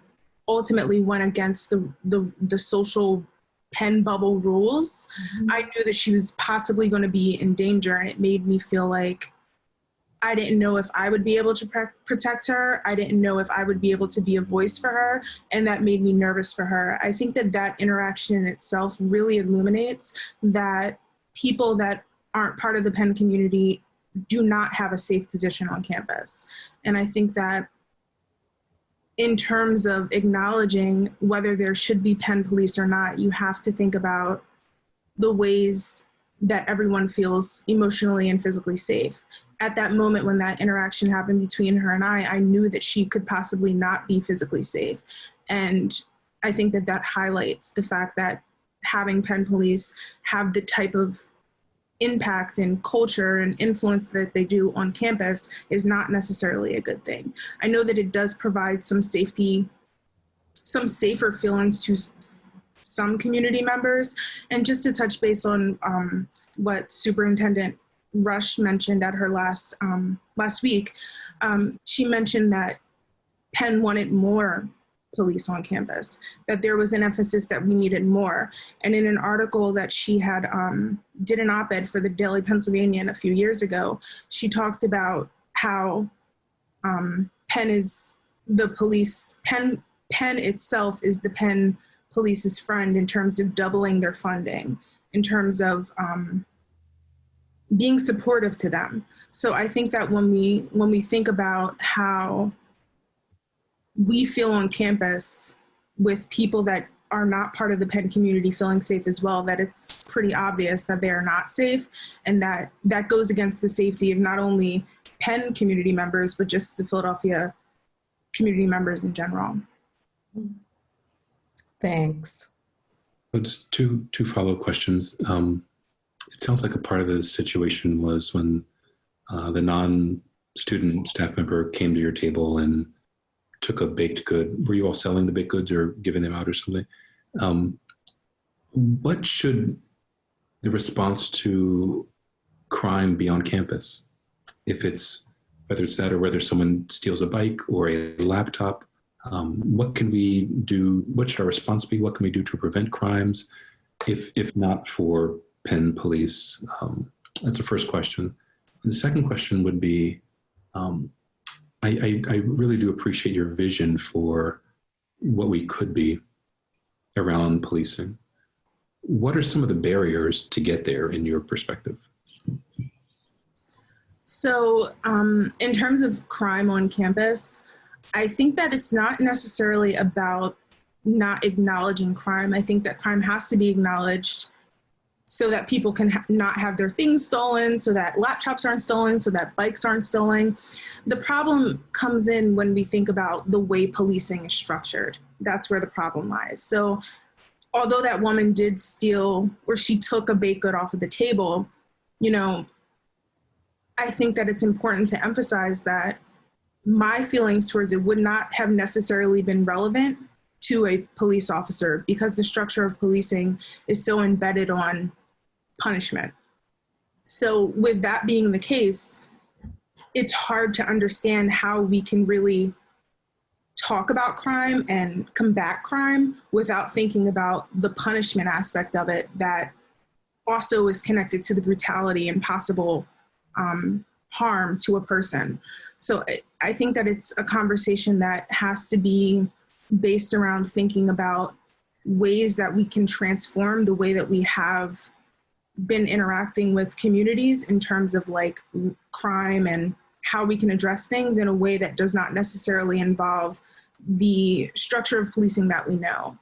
ultimately went against the social Penn bubble rules, I knew that she was possibly going to be in danger, and it made me feel like I didn't know if I would be able to protect her. I didn't know if I would be able to be a voice for her, and that made me nervous for her. I think that interaction in itself really illuminates that people that aren't part of the Penn community do not have a safe position on campus. And I think that in terms of acknowledging whether there should be Penn police or not, you have to think about the ways that everyone feels emotionally and physically safe. At that moment when that interaction happened between her and I knew that she could possibly not be physically safe. And I think that highlights the fact that having Penn police have the type of impact and culture and influence that they do on campus is not necessarily a good thing. I know that it does provide some safety, some safer feelings to some community members. And just to touch base on what Superintendent Rush mentioned at her last week, she mentioned that Penn wanted more police on campus, that there was an emphasis that we needed more. And in an article that she had did an op-ed for the Daily Pennsylvanian a few years ago, she talked about how Penn is the police, Penn itself is the Penn police's friend in terms of doubling their funding, in terms of being supportive to them. So I think that when we think about how we feel on campus with people that are not part of the Penn community feeling safe as well, that it's pretty obvious that they are not safe, and that goes against the safety of not only Penn community members, but just the Philadelphia community members in general. Thanks. Just two follow-up questions. It sounds like a part of the situation was when the non-student staff member came to your table and took a baked good. Were you all selling the baked goods or giving them out or something? What should the response to crime be on campus? If it's, whether it's that or whether someone steals a bike or a laptop, what can we do? What should our response be? What can we do to prevent crimes? If not for Penn police? That's the first question. And the second question would be, I really do appreciate your vision for what we could be around policing. What are some of the barriers to get there in your perspective? So in terms of crime on campus, I think that it's not necessarily about not acknowledging crime. I think that crime has to be acknowledged so that people can not have their things stolen, so that laptops aren't stolen, so that bikes aren't stolen. The problem comes in when we think about the way policing is structured. That's where the problem lies. So although that woman did steal, or she took a baked good off of the table, you know, I think that it's important to emphasize that my feelings towards it would not have necessarily been relevant to a police officer because the structure of policing is so embedded on punishment. So with that being the case, it's hard to understand how we can really talk about crime and combat crime without thinking about the punishment aspect of it that also is connected to the brutality and possible harm to a person. So I think that it's a conversation that has to be based around thinking about ways that we can transform the way that we have been interacting with communities in terms of like crime and how we can address things in a way that does not necessarily involve the structure of policing that we know.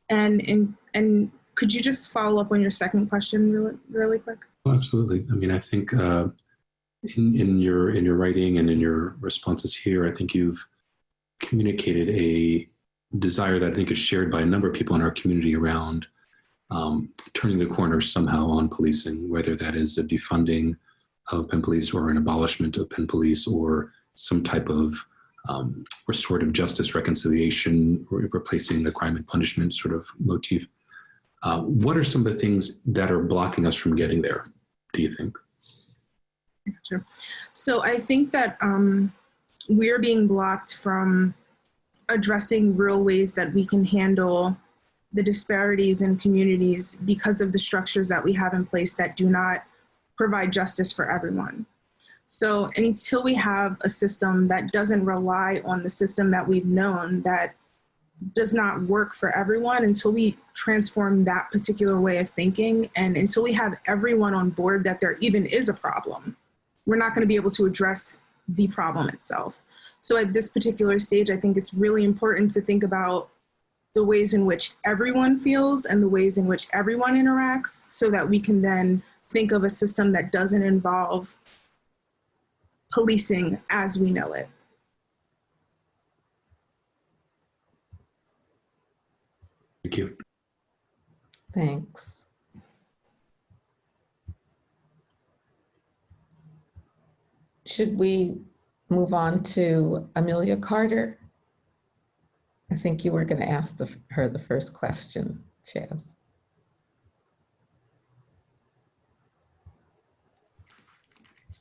And could you just follow up on your second question really quick? Oh, absolutely. I mean, I think in your writing and in your responses here, I think you've communicated a desire that I think is shared by a number of people in our community around turning the corner somehow on policing, whether that is a defunding of Penn Police or an abolishment of Penn Police or some type of restorative justice reconciliation, or replacing the crime and punishment sort of motif. What are some of the things that are blocking us from getting there, do you think? Gotcha. So I think that we're being blocked from addressing real ways that we can handle the disparities in communities because of the structures that we have in place that do not provide justice for everyone. So until we have a system that doesn't rely on the system that we've known that does not work for everyone, until we transform that particular way of thinking, and until we have everyone on board that there even is a problem, we're not going to be able to address the problem itself. So at this particular stage, I think it's really important to think about the ways in which everyone feels and the ways in which everyone interacts so that we can then think of a system that doesn't involve policing as we know it. Thank you. Thanks. Should we move on to Amelia Carter? I think you were going to ask her the first question, Chaz.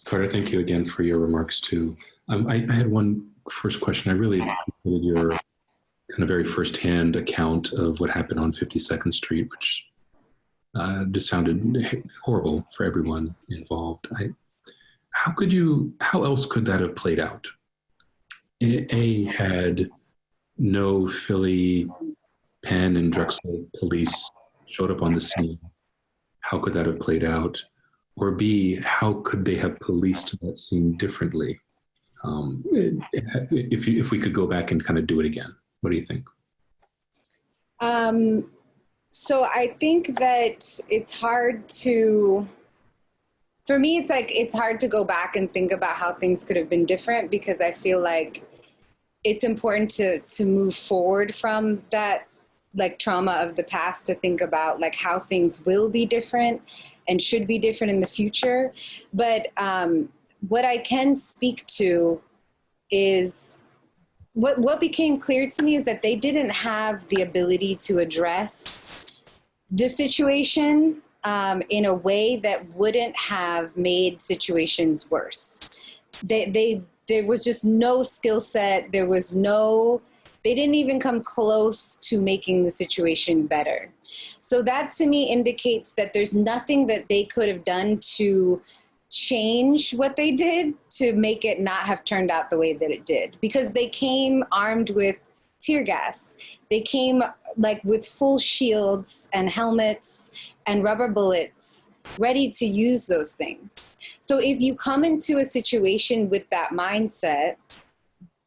Carter, thank you again for your remarks too. I had one first question. I really appreciated your kind of very firsthand account of what happened on 52nd Street, which just sounded horrible for everyone involved. How else could that have played out? Had no Philly, Penn, and Drexel police showed up on the scene, how could that have played out? Or B, how could they have policed that scene differently? If we could go back and kind of do it again, what do you think? So I think that it's hard to, for me, it's hard to go back and think about how things could have been different, because I feel like it's important to move forward from that like trauma of the past to think about like how things will be different and should be different in the future. But what I can speak to is what became clear to me is that they didn't have the ability to address the situation in a way that wouldn't have made situations worse. There was just no skill set. They didn't even come close to making the situation better. So that to me indicates that there's nothing that they could have done to change what they did to make it not have turned out the way that it did, because they came armed with tear gas. They came like with full shields and helmets and rubber bullets, ready to use those things. So if you come into a situation with that mindset,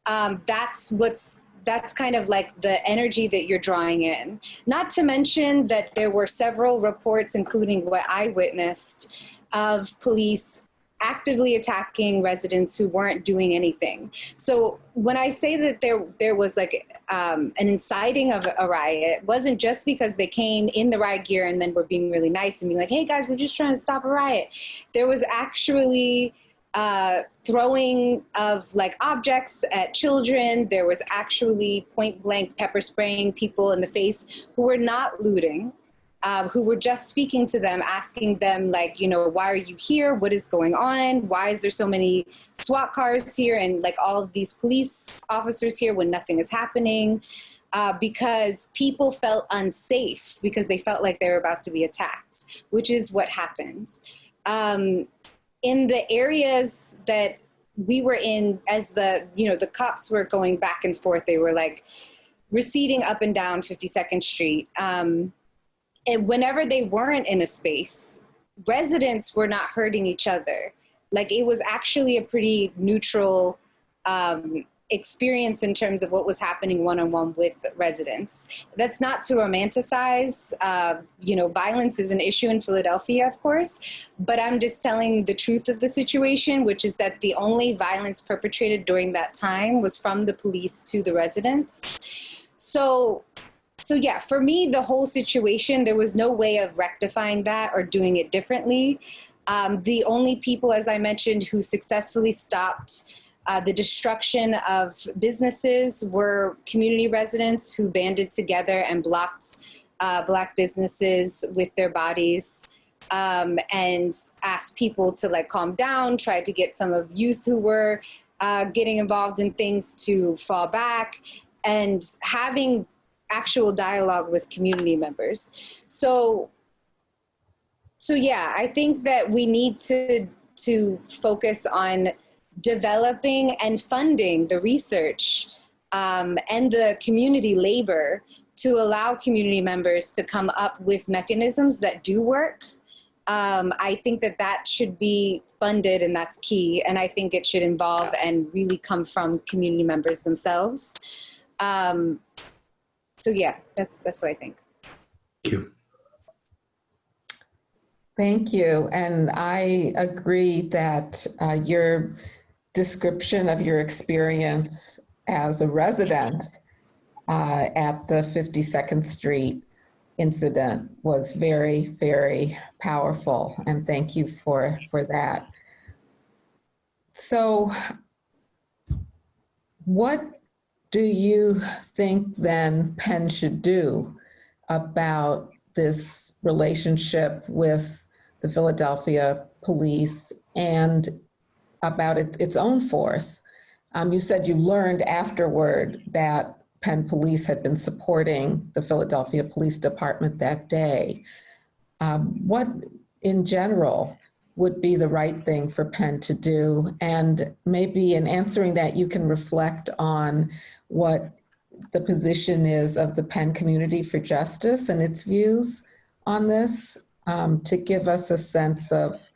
that's kind of like the energy that you're drawing in. Not to mention that there were several reports, including what I witnessed, of police actively attacking residents who weren't doing anything. So when I say that there was like an inciting of a riot, it wasn't just because they came in the riot gear and then were being really nice and being like, hey guys, we're just trying to stop a riot. There was actually throwing of like objects at children. There was actually point blank pepper spraying people in the face who were not looting. Who were just speaking to them, asking them like, why are you here? What is going on? Why is there so many SWAT cars here and like all of these police officers here when nothing is happening? Because people felt unsafe because they felt like they were about to be attacked, which is what happened. In the areas that we were in, as the cops were going back and forth, they were like receding up and down 52nd Street. And whenever they weren't in a space, residents were not hurting each other. Like it was actually a pretty neutral experience in terms of what was happening one-on-one with residents. That's not to romanticize, violence is an issue in Philadelphia, of course, but I'm just telling the truth of the situation, which is that the only violence perpetrated during that time was from the police to the residents. So yeah, for me, the whole situation, there was no way of rectifying that or doing it differently. The only people, as I mentioned, who successfully stopped the destruction of businesses were community residents who banded together and blocked Black businesses with their bodies and asked people to like calm down, tried to get some of youth who were getting involved in things to fall back, and having actual dialogue with community members. So yeah, I think that we need to focus on developing and funding the research and the community labor to allow community members to come up with mechanisms that do work. I think that should be funded, and that's key. And I think it should involve and really come from community members themselves. So yeah, that's what I think. Thank you. Thank you. And I agree that your description of your experience as a resident at the 52nd Street incident was very, very powerful. And thank you for that. So what do you think then Penn should do about this relationship with the Philadelphia police and about its own force? You said you learned afterward that Penn Police had been supporting the Philadelphia Police Department that day. What in general would be the right thing for Penn to do? And maybe in answering that, you can reflect on what the position is of the Penn Community for Justice and its views on this, to give us a sense of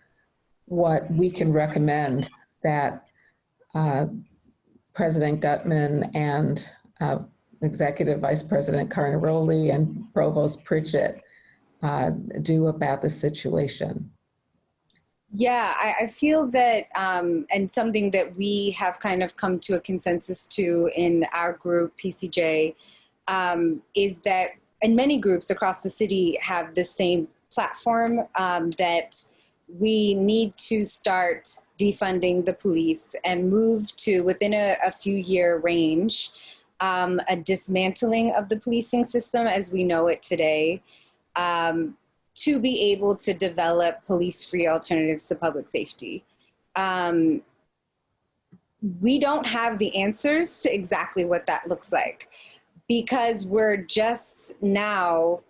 what we can recommend that President Gutman and Executive Vice President Carnaroli and Provost Pritchett do about the situation. Yeah, I feel that, and something that we have kind of come to a consensus to in our group, PCJ, is that, and many groups across the city have the same platform, that we need to start defunding the police and move to, within a few year range, a dismantling of the policing system as we know it today. to be able to develop police-free alternatives to public safety. We don't have the answers to exactly what that looks like, because we're just now,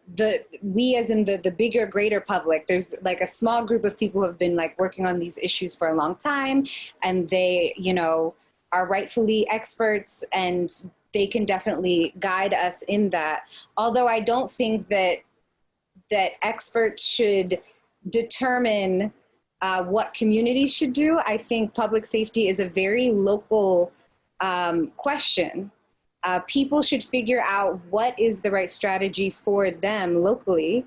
we as in the bigger, greater public, there's like a small group of people who have been like working on these issues for a long time, and they, you know, are rightfully experts, and they can definitely guide us in that. Although I don't think that experts should determine what communities should do. I think public safety is a very local question. People should figure out what is the right strategy for them locally.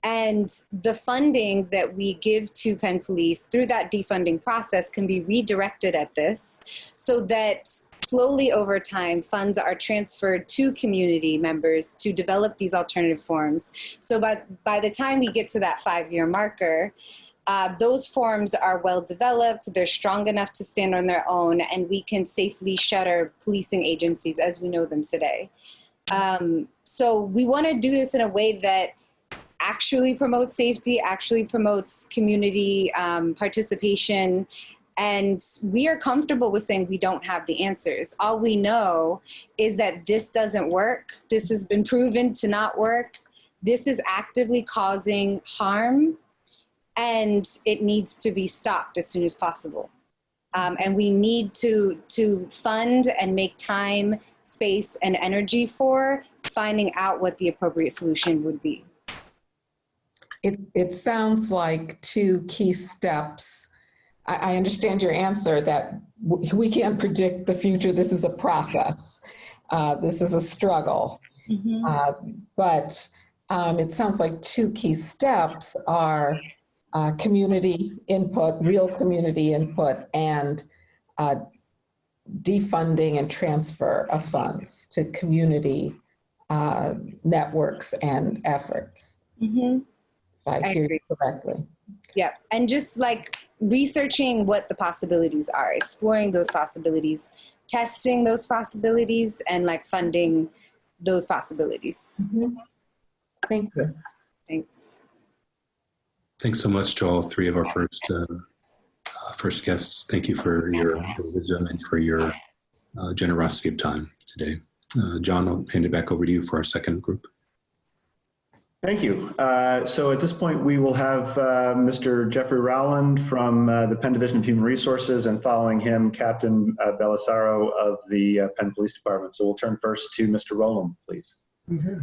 And the funding that we give to Penn Police through that defunding process can be redirected at this, so that slowly over time, funds are transferred to community members to develop these alternative forms. So by the time we get to that 5-year marker, those forms are well developed, they're strong enough to stand on their own, and we can safely shutter policing agencies as we know them today. So we want to do this in a way that actually promotes safety, actually promotes community participation. And we are comfortable with saying we don't have the answers. All we know is that this doesn't work. This has been proven to not work. This is actively causing harm, and it needs to be stopped as soon as possible. And we need to fund and make time, space, and energy for finding out what the appropriate solution would be. It sounds like 2 key steps. I understand your answer that we can't predict the future. This is a process. This is a struggle. But it sounds like 2 key steps are community input, real community input, and defunding and transfer of funds to community networks and efforts. If I hear you correctly. Yeah, and just like researching what the possibilities are, exploring those possibilities, testing those possibilities, and like funding those possibilities. Thank you. Thanks. Thanks so much to all 3 of our first guests. Thank you for your wisdom and for your generosity of time today. John, I'll hand it back over to you for our second group. Thank you. So at this point, we will have Mr. Jeffrey Rowland from the Penn Division of Human Resources, and following him, Captain Belisairo of the Penn Police Department. So we'll turn first to Mr. Rowland, please. Okay.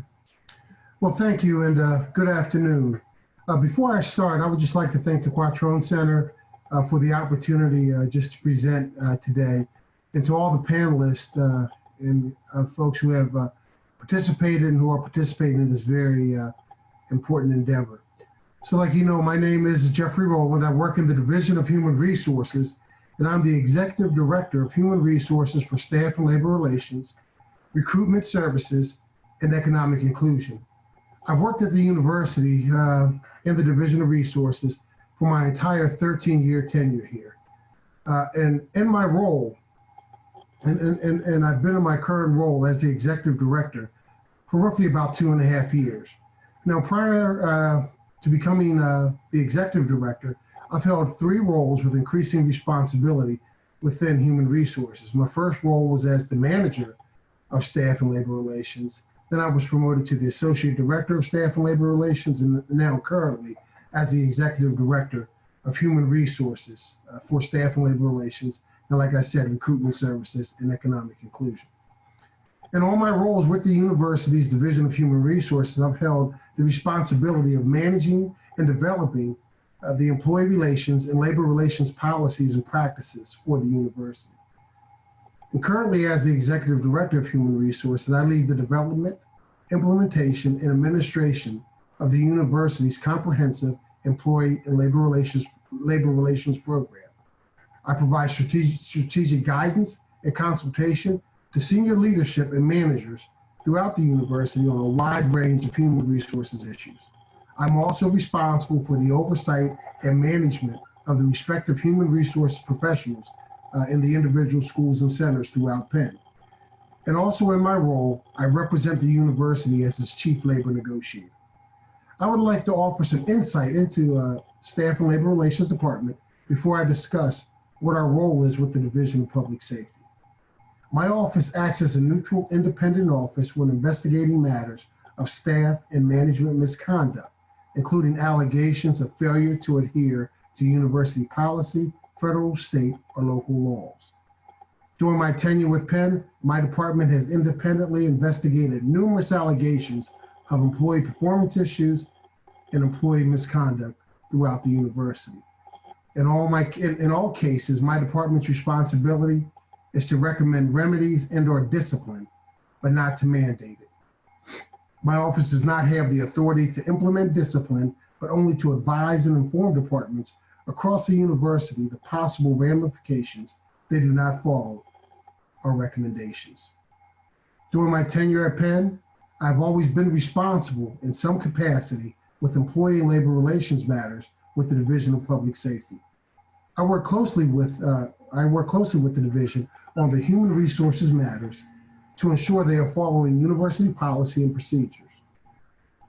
Well, thank you, and good afternoon. Before I start, I would just like to thank the Quattrone Center for the opportunity just to present today, and to all the panelists and folks who have participated and who are participating in this very important endeavor. So like you know, my name is Jeffrey Rowland. I work in the Division of Human Resources, and I'm the Executive Director of Human Resources for Staff and Labor Relations, Recruitment Services, and Economic Inclusion. I've worked at the university in the Division of Resources for my entire 13-year tenure here. And in my role, and I've been in my current role as the Executive Director for roughly about 2.5 years. Now, prior to becoming the Executive Director, I've held 3 roles with increasing responsibility within Human Resources. My first role was as the Manager of Staff and Labor Relations. Then I was promoted to the Associate Director of Staff and Labor Relations, and now currently as the Executive Director of Human Resources for Staff and Labor Relations, and like I said, Recruitment Services and Economic Inclusion. In all my roles with the university's Division of Human Resources, I've held the responsibility of managing and developing the employee relations and labor relations policies and practices for the university. And currently, as the Executive Director of Human Resources, I lead the development, implementation, and administration of the university's comprehensive employee and labor relations program. I provide strategic guidance and consultation to senior leadership and managers throughout the university on a wide range of human resources issues. I'm also responsible for the oversight and management of the respective human resources professionals in the individual schools and centers throughout Penn. And also in my role, I represent the university as its chief labor negotiator. I would like to offer some insight into Staff and Labor Relations Department before I discuss what our role is with the Division of Public Safety. My office acts as a neutral, independent office when investigating matters of staff and management misconduct, including allegations of failure to adhere to university policy, federal, state, or local laws. During my tenure with Penn, my department has independently investigated numerous allegations of employee performance issues and employee misconduct throughout the university. In all cases, my department's responsibility is to recommend remedies and/or discipline, but not to mandate it. My office does not have the authority to implement discipline, but only to advise and inform departments across the university the possible ramifications they do not follow our recommendations. During my tenure at Penn, I've always been responsible in some capacity with employee and labor relations matters with the Division of Public Safety. I work closely with the division on the human resources matters to ensure they are following university policy and procedures.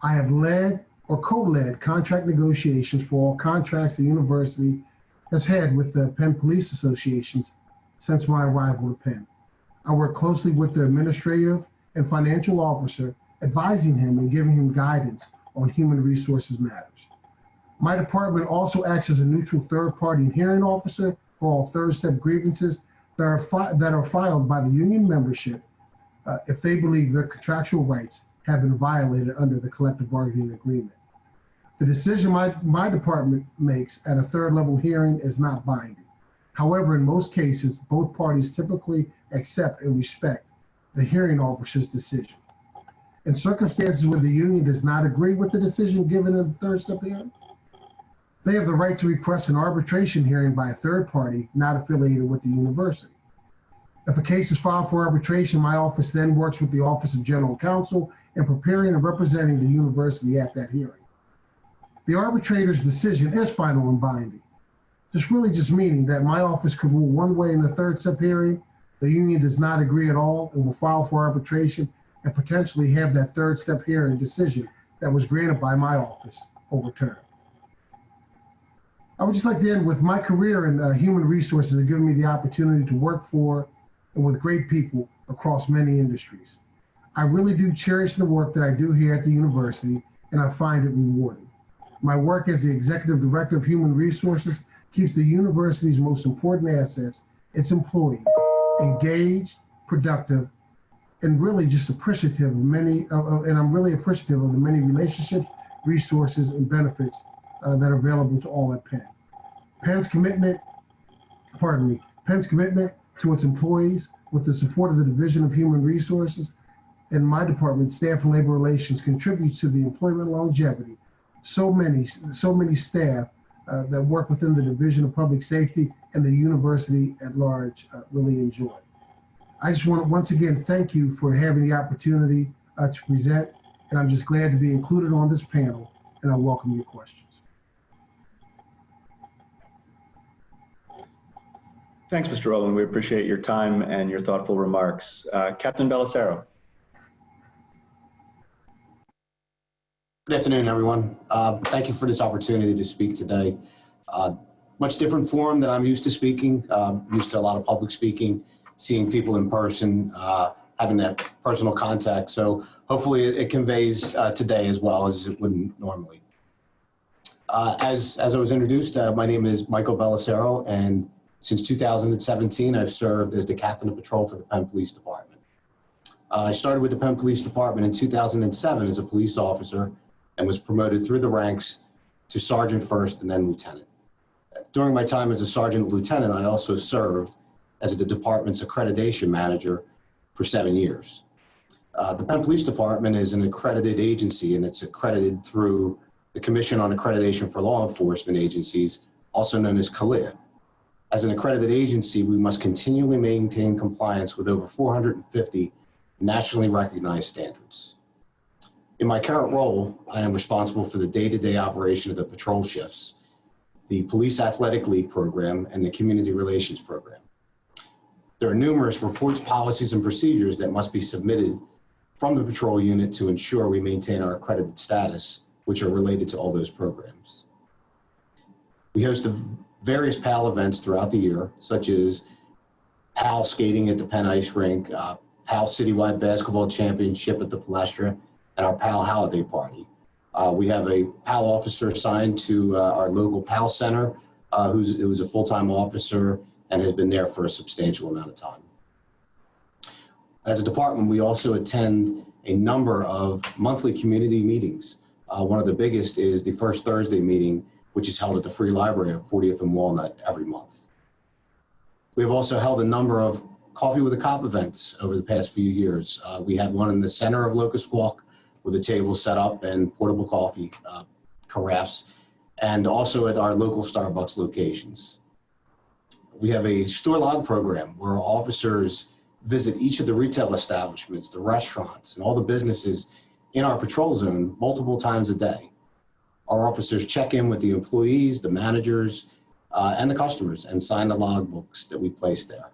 I have led or co-led contract negotiations for all contracts the university has had with the Penn Police Associations since my arrival to Penn. I work closely with the administrative and financial officer, advising him and giving him guidance on human resources matters. My department also acts as a neutral third-party hearing officer for all third-step grievances that are filed by the union membership if they believe their contractual rights have been violated under the collective bargaining agreement. The decision my department makes at a third-level hearing is not binding. However, in most cases, both parties typically accept and respect the hearing officer's decision. In circumstances where the union does not agree with the decision given in the third-step hearing, they have the right to request an arbitration hearing by a third party not affiliated with the university. If a case is filed for arbitration, my office then works with the Office of General Counsel in preparing and representing the university at that hearing. The arbitrator's decision is final and binding. This really just meaning that my office could rule one way in the third-step hearing, the union does not agree at all and will file for arbitration and potentially have that third-step hearing decision that was granted by my office overturned. I would just like to end with my career in human resources has given me the opportunity to work for and with great people across many industries. I really do cherish the work that I do here at the university, and I find it rewarding. My work as the Executive Director of Human Resources keeps the university's most important assets, its employees, engaged, productive, and really just appreciative of and I'm really appreciative of the many relationships, resources, and benefits that are available to all at Penn. Penn's commitment to its employees with the support of the Division of Human Resources and my department, Staff and Labor Relations, contributes to the employment longevity so many staff that work within the Division of Public Safety and the university at large really enjoy. I just want to once again thank you for having the opportunity to present, and I'm just glad to be included on this panel, and I welcome your questions. Thanks, Mr. Rowland. We appreciate your time and your thoughtful remarks. Captain Belisairo. Good afternoon, everyone. Thank you for this opportunity to speak today. Much different forum than I'm used to speaking. Used to a lot of public speaking, seeing people in person, having that personal contact. So hopefully it conveys today as well as it wouldn't normally. As I was introduced, my name is Nickol Taylor, and since 2017, I've served as the captain of patrol for the Penn Police Department. I started with the Penn Police Department in 2007 as a police officer and was promoted through the ranks to sergeant first and then lieutenant. During my time as a sergeant lieutenant, I also served as the department's accreditation manager for 7 years. The Penn Police Department is an accredited agency, and it's accredited through the Commission on Accreditation for Law Enforcement Agencies, also known as CALEA. As an accredited agency, we must continually maintain compliance with over 450 nationally recognized standards. In my current role, I am responsible for the day-to-day operation of the patrol shifts, the Police Athletic League program, and the Community Relations program. There are numerous reports, policies, and procedures that must be submitted from the patrol unit to ensure we maintain our accredited status which are related to all those programs. We host various PAL events throughout the year, such as PAL skating at the Penn Ice Rink, PAL Citywide Basketball Championship at the Palestra, and our PAL Holiday Party. We have a PAL officer assigned to our local PAL Center, who's a full-time officer and has been there for a substantial amount of time. As a department, we also attend a number of monthly community meetings. One of the biggest is the first Thursday meeting, which is held at the Free Library at 40th and Walnut every month. We have also held a number of Coffee with a Cop events over the past few years. We had one in the center of Locust Walk with a table set up and portable coffee carafes, and also at our local Starbucks locations. We have a store log program where officers visit each of the retail establishments, the restaurants, and all the businesses in our patrol zone multiple times a day. Our officers check in with the employees, the managers, and the customers and sign the logbooks that we place there.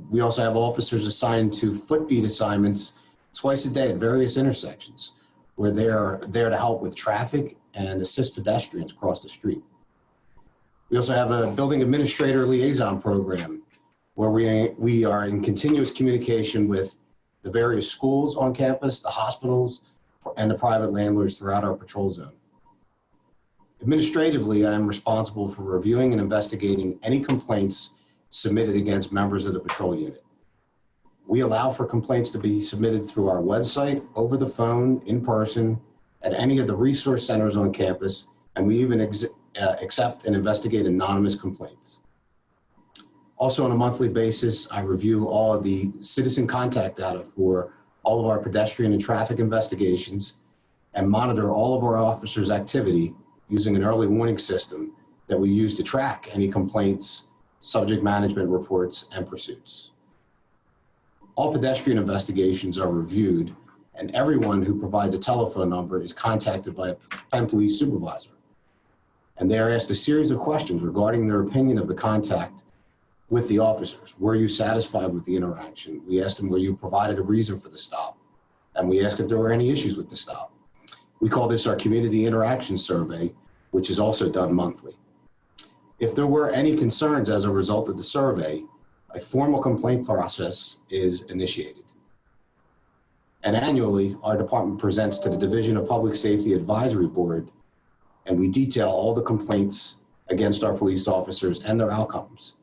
We also have officers assigned to footbeat assignments twice a day at various intersections where they're there to help with traffic and assist pedestrians across the street. We also have a building administrator liaison program where we are in continuous communication with the various schools on campus, the hospitals, and the private landlords throughout our patrol zone. Administratively, I am responsible for reviewing and investigating any complaints submitted against members of the patrol unit. We allow for complaints to be submitted through our website, over the phone, in person, at any of the resource centers on campus, and we even accept and investigate anonymous complaints. Also on a monthly basis, I review all of the citizen contact data for all of our pedestrian and traffic investigations and monitor all of our officers' activity using an early warning system that we use to track any complaints, subject management reports, and pursuits. All pedestrian investigations are reviewed, and everyone who provides a telephone number is contacted by a Penn police supervisor. And they are asked a series of questions regarding their opinion of the contact with the officers. Were you satisfied with the interaction? We asked them, were you provided a reason for the stop? And we asked if there were any issues with the stop. We call this our community interaction survey, which is also done monthly. If there were any concerns as a result of the survey, a formal complaint process is initiated. And annually, our department presents to the Division of Public Safety Advisory Board, and we detail all the complaints against our police officers and their outcomes.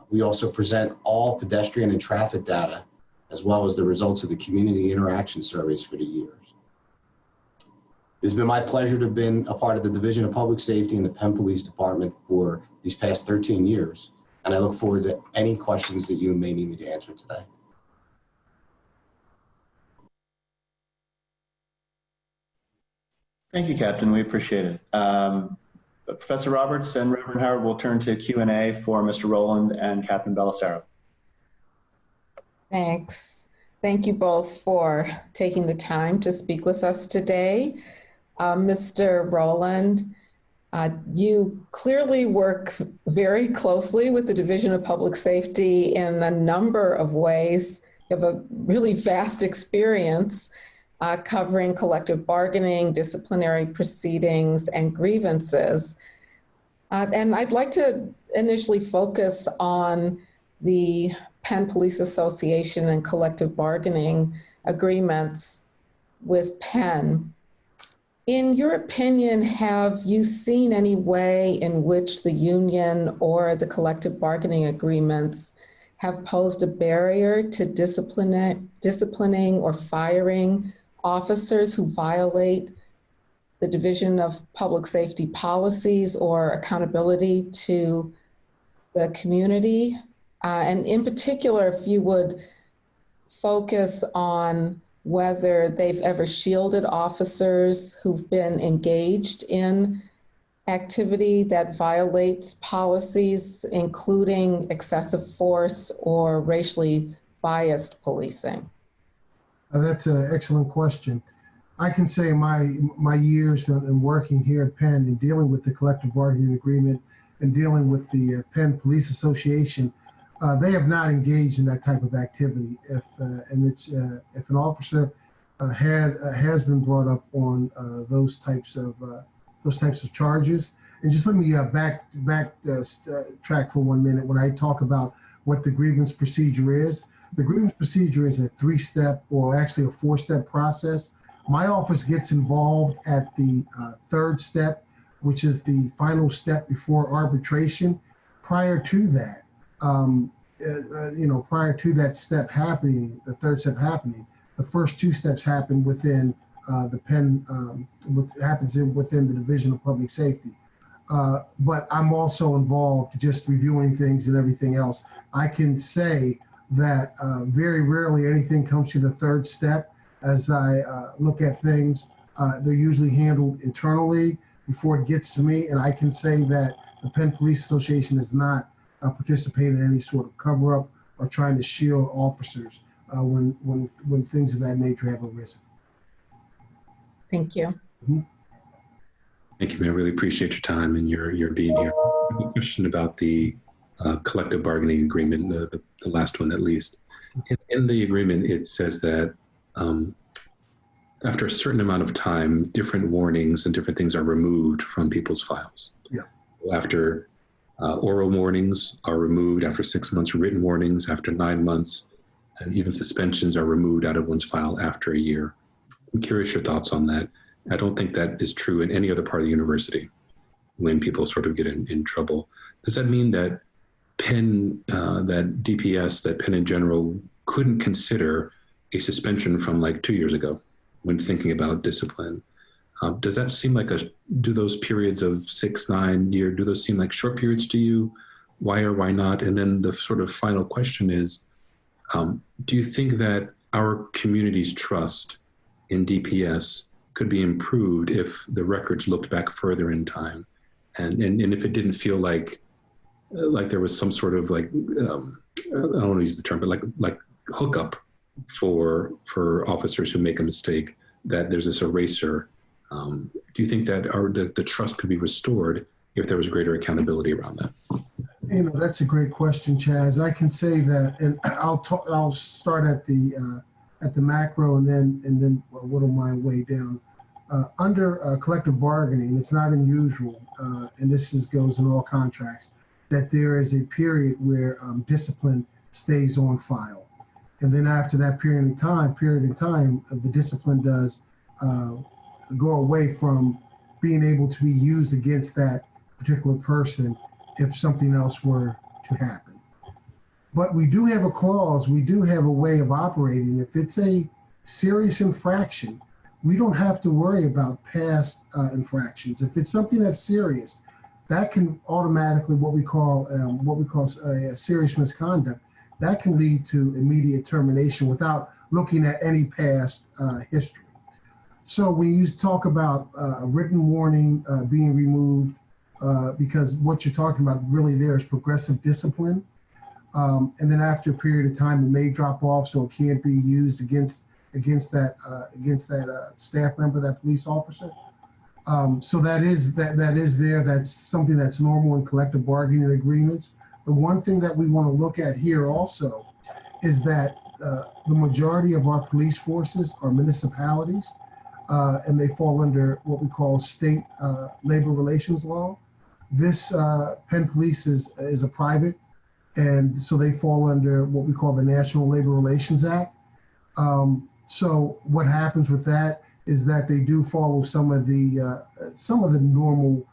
We also present all pedestrian and traffic data, as well as the results of the community interaction surveys for the years. It's been my pleasure to have been a part of the Division of Public Safety in the Penn Police Department for these past 13 years, and I look forward to any questions that you may need me to answer today. Thank you, Captain. We appreciate it. Professor Roberts and Reverend Howard will turn to Q&A for Mr. Rowland and Captain Belisairo. Thanks. Thank you both for taking the time to speak with us today. Mr. Rowland, you clearly work very closely with the Division of Public Safety in a number of ways. You have a really vast experience covering collective bargaining, disciplinary proceedings, and grievances. And I'd like to initially focus on the Penn Police Association and collective bargaining agreements with Penn. In your opinion, have you seen any way in which the union or the collective bargaining agreements have posed a barrier to disciplining or firing officers who violate the Division of Public Safety policies or accountability to the community? And in particular, if you would focus on whether they've ever shielded officers who've been engaged in activity that violates policies, including excessive force or racially biased policing. That's an excellent question. I can say my years in working here at Penn and dealing with the collective bargaining agreement and dealing with the Penn Police Association, they have not engaged in that type of activity. If an officer has been brought up on those types of charges. And just let me track for 1 minute when I talk about what the grievance procedure is. The grievance procedure is a 3-step, or actually a 4-step process. My office gets involved at the 3rd step, which is the final step before arbitration. Prior to that, prior to that step happening, the 3rd step happening, the first 2 steps happen within the Penn, within the Division of Public Safety. But I'm also involved just reviewing things and everything else. I can say that very rarely anything comes to the 3rd step. As I look at things, they're usually handled internally before it gets to me. And I can say that the Penn Police Association has not participated in any sort of cover-up or trying to shield officers when things of that nature have arisen. Thank you. Mm-hmm. Thank you, man. I really appreciate your time and your being here. I have a question about the collective bargaining agreement, the last one at least. In the agreement, it says that after a certain amount of time, different warnings and different things are removed from people's files. Yeah. After oral warnings are removed, after 6 months, written warnings after 9 months, and even suspensions are removed out of one's file after a year. I'm curious your thoughts on that. I don't think that is true in any other part of the university when people sort of get in trouble. Does that mean that Penn, that DPS, that Penn in general couldn't consider a suspension from like 2 years ago when thinking about discipline? Does that seem like do those periods of 6, 9 years, do those seem like short periods to you? Why or why not? And then the sort of final question is, do you think that our community's trust in DPS could be improved if the records looked back further in time, and if it didn't feel like there was some sort of I don't want to use the term, but like hookup for officers who make a mistake, that there's this eraser? Do you think that the trust could be restored if there was greater accountability around that? That's a great question, Chaz. I can say that, and I'll start at the macro and then whittle my way down. Under collective bargaining, it's not unusual, and this goes in all contracts, that there is a period where discipline stays on file. And then after that period in time, the discipline does go away from being able to be used against that particular person if something else were to happen. But we do have a clause, we do have a way of operating. If it's a serious infraction, we don't have to worry about past infractions. If it's something that's serious, that can automatically, what we call a serious misconduct, that can lead to immediate termination without looking at any past history. So when you talk about a written warning being removed, because what you're talking about really there is progressive discipline. And then after a period of time, it may drop off, so it can't be used against that staff member, that police officer. So that is there. That's something that's normal in collective bargaining agreements. The one thing that we want to look at here also is that the majority of our police forces are municipalities, and they fall under what we call state labor relations law. This Penn Police is a private, and so they fall under what we call the National Labor Relations Act. So what happens with that is that they do follow some of the normal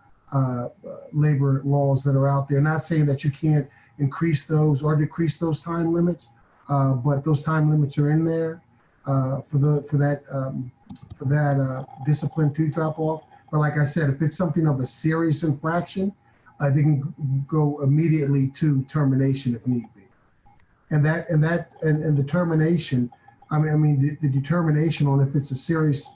labor laws that are out there. Not saying that you can't increase those or decrease those time limits, but those time limits are in there for that discipline to drop off. But like I said, if it's something of a serious infraction, they can go immediately to termination if need be. And the termination, the determination on if it's a serious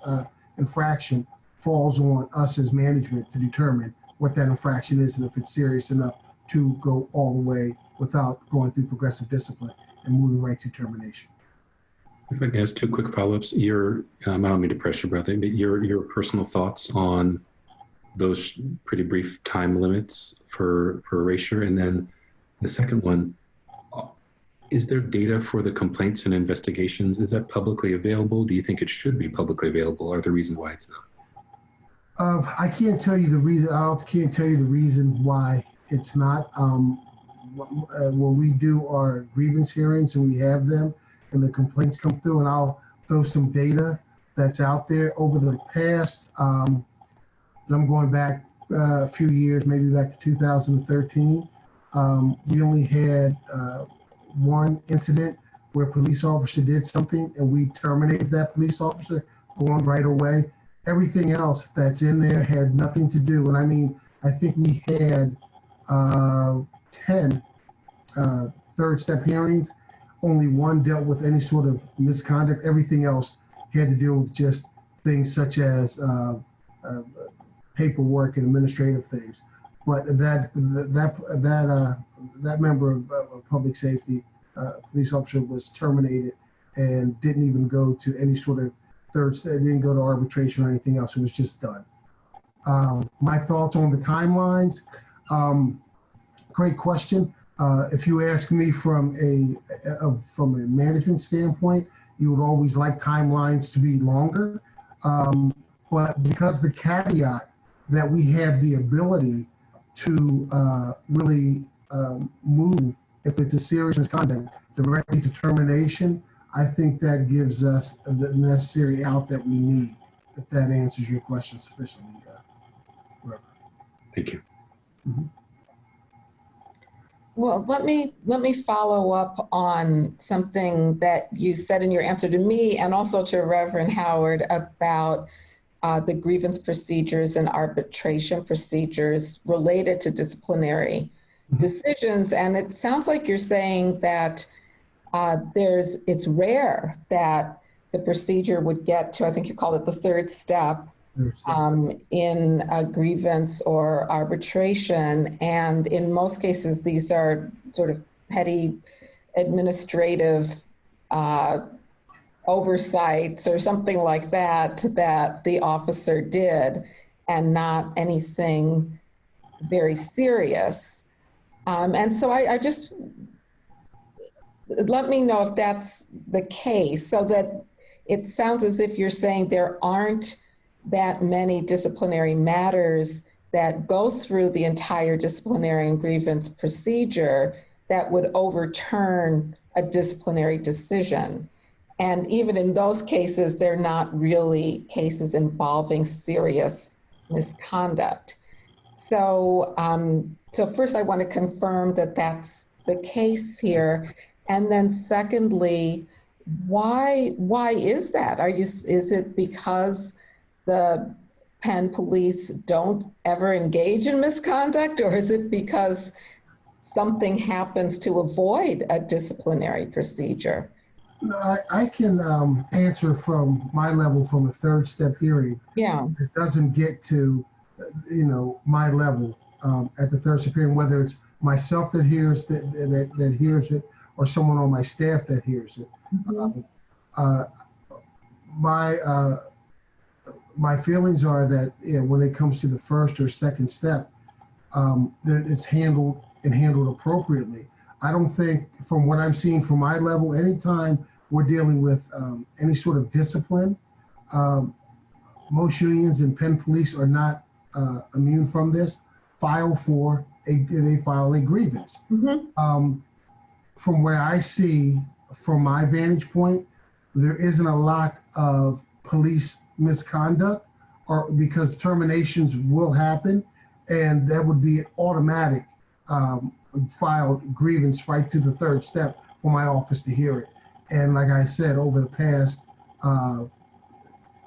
infraction falls on us as management to determine what that infraction is and if it's serious enough to go all the way without going through progressive discipline and moving right to termination. If I can ask 2 quick follow-ups, I don't mean to press you, brother, but your personal thoughts on those pretty brief time limits for erasure, and then the second one, Is there data for the complaints and investigations? Is that publicly available? Do you think it should be publicly available? Or the reason why it's not? I can't tell you the reason. I can't tell you the reason why it's not. When we do our grievance hearings and we have them, and the complaints come through, and I'll throw some data that's out there over the past. And I'm going back a few years, maybe back to 2013. We only had one incident where a police officer did something and we terminated that police officer going right away. Everything else that's in there had nothing to do. And I mean, I think we had 10 third step hearings. Only one dealt with any sort of misconduct. Everything else had to deal with just things such as paperwork and administrative things. But that member of public safety, police officer, was terminated and didn't even go to any sort of third step, didn't go to arbitration or anything else. It was just done. My thoughts on the timelines, great question. If you ask me from a management standpoint, you would always like timelines to be longer. But because the caveat that we have the ability to really move, if it's a serious misconduct, directly to termination, I think that gives us the necessary out that we need, if that answers your question sufficiently. Thank you. Mm-hmm. Well, let me follow up on something that you said in your answer to me and also to Reverend Howard about the grievance procedures and arbitration procedures related to disciplinary decisions. And it sounds like you're saying that it's rare that the procedure would get to, I think you called it the third step, in a grievance or arbitration. And in most cases, these are sort of petty administrative oversights or something like that the officer did, and not anything very serious. And so I just, let me know if that's the case, so that it sounds as if you're saying there aren't that many disciplinary matters that go through the entire disciplinary and grievance procedure that would overturn a disciplinary decision. And even in those cases, they're not really cases involving serious misconduct. So, so first I want to confirm that that's the case here. And then secondly, why is that? Is it because the Penn police don't ever engage in misconduct, or is it because something happens to avoid a disciplinary procedure? No, I can answer from my level from a third step hearing. Yeah. It doesn't get to, my level at the third step hearing, whether it's myself that hears that hears it, or someone on my staff that hears it. Mm-hmm. My feelings are that when it comes to the first or second step, that it's handled appropriately. I don't think, from what I'm seeing from my level, anytime we're dealing with any sort of discipline, most unions and Penn police are not immune from this. They file a grievance. Mm-hmm. From where I see, from my vantage point, there isn't a lot of police misconduct, or because terminations will happen, and that would be automatic. Filed grievance right to the third step for my office to hear it. And like I said, over the past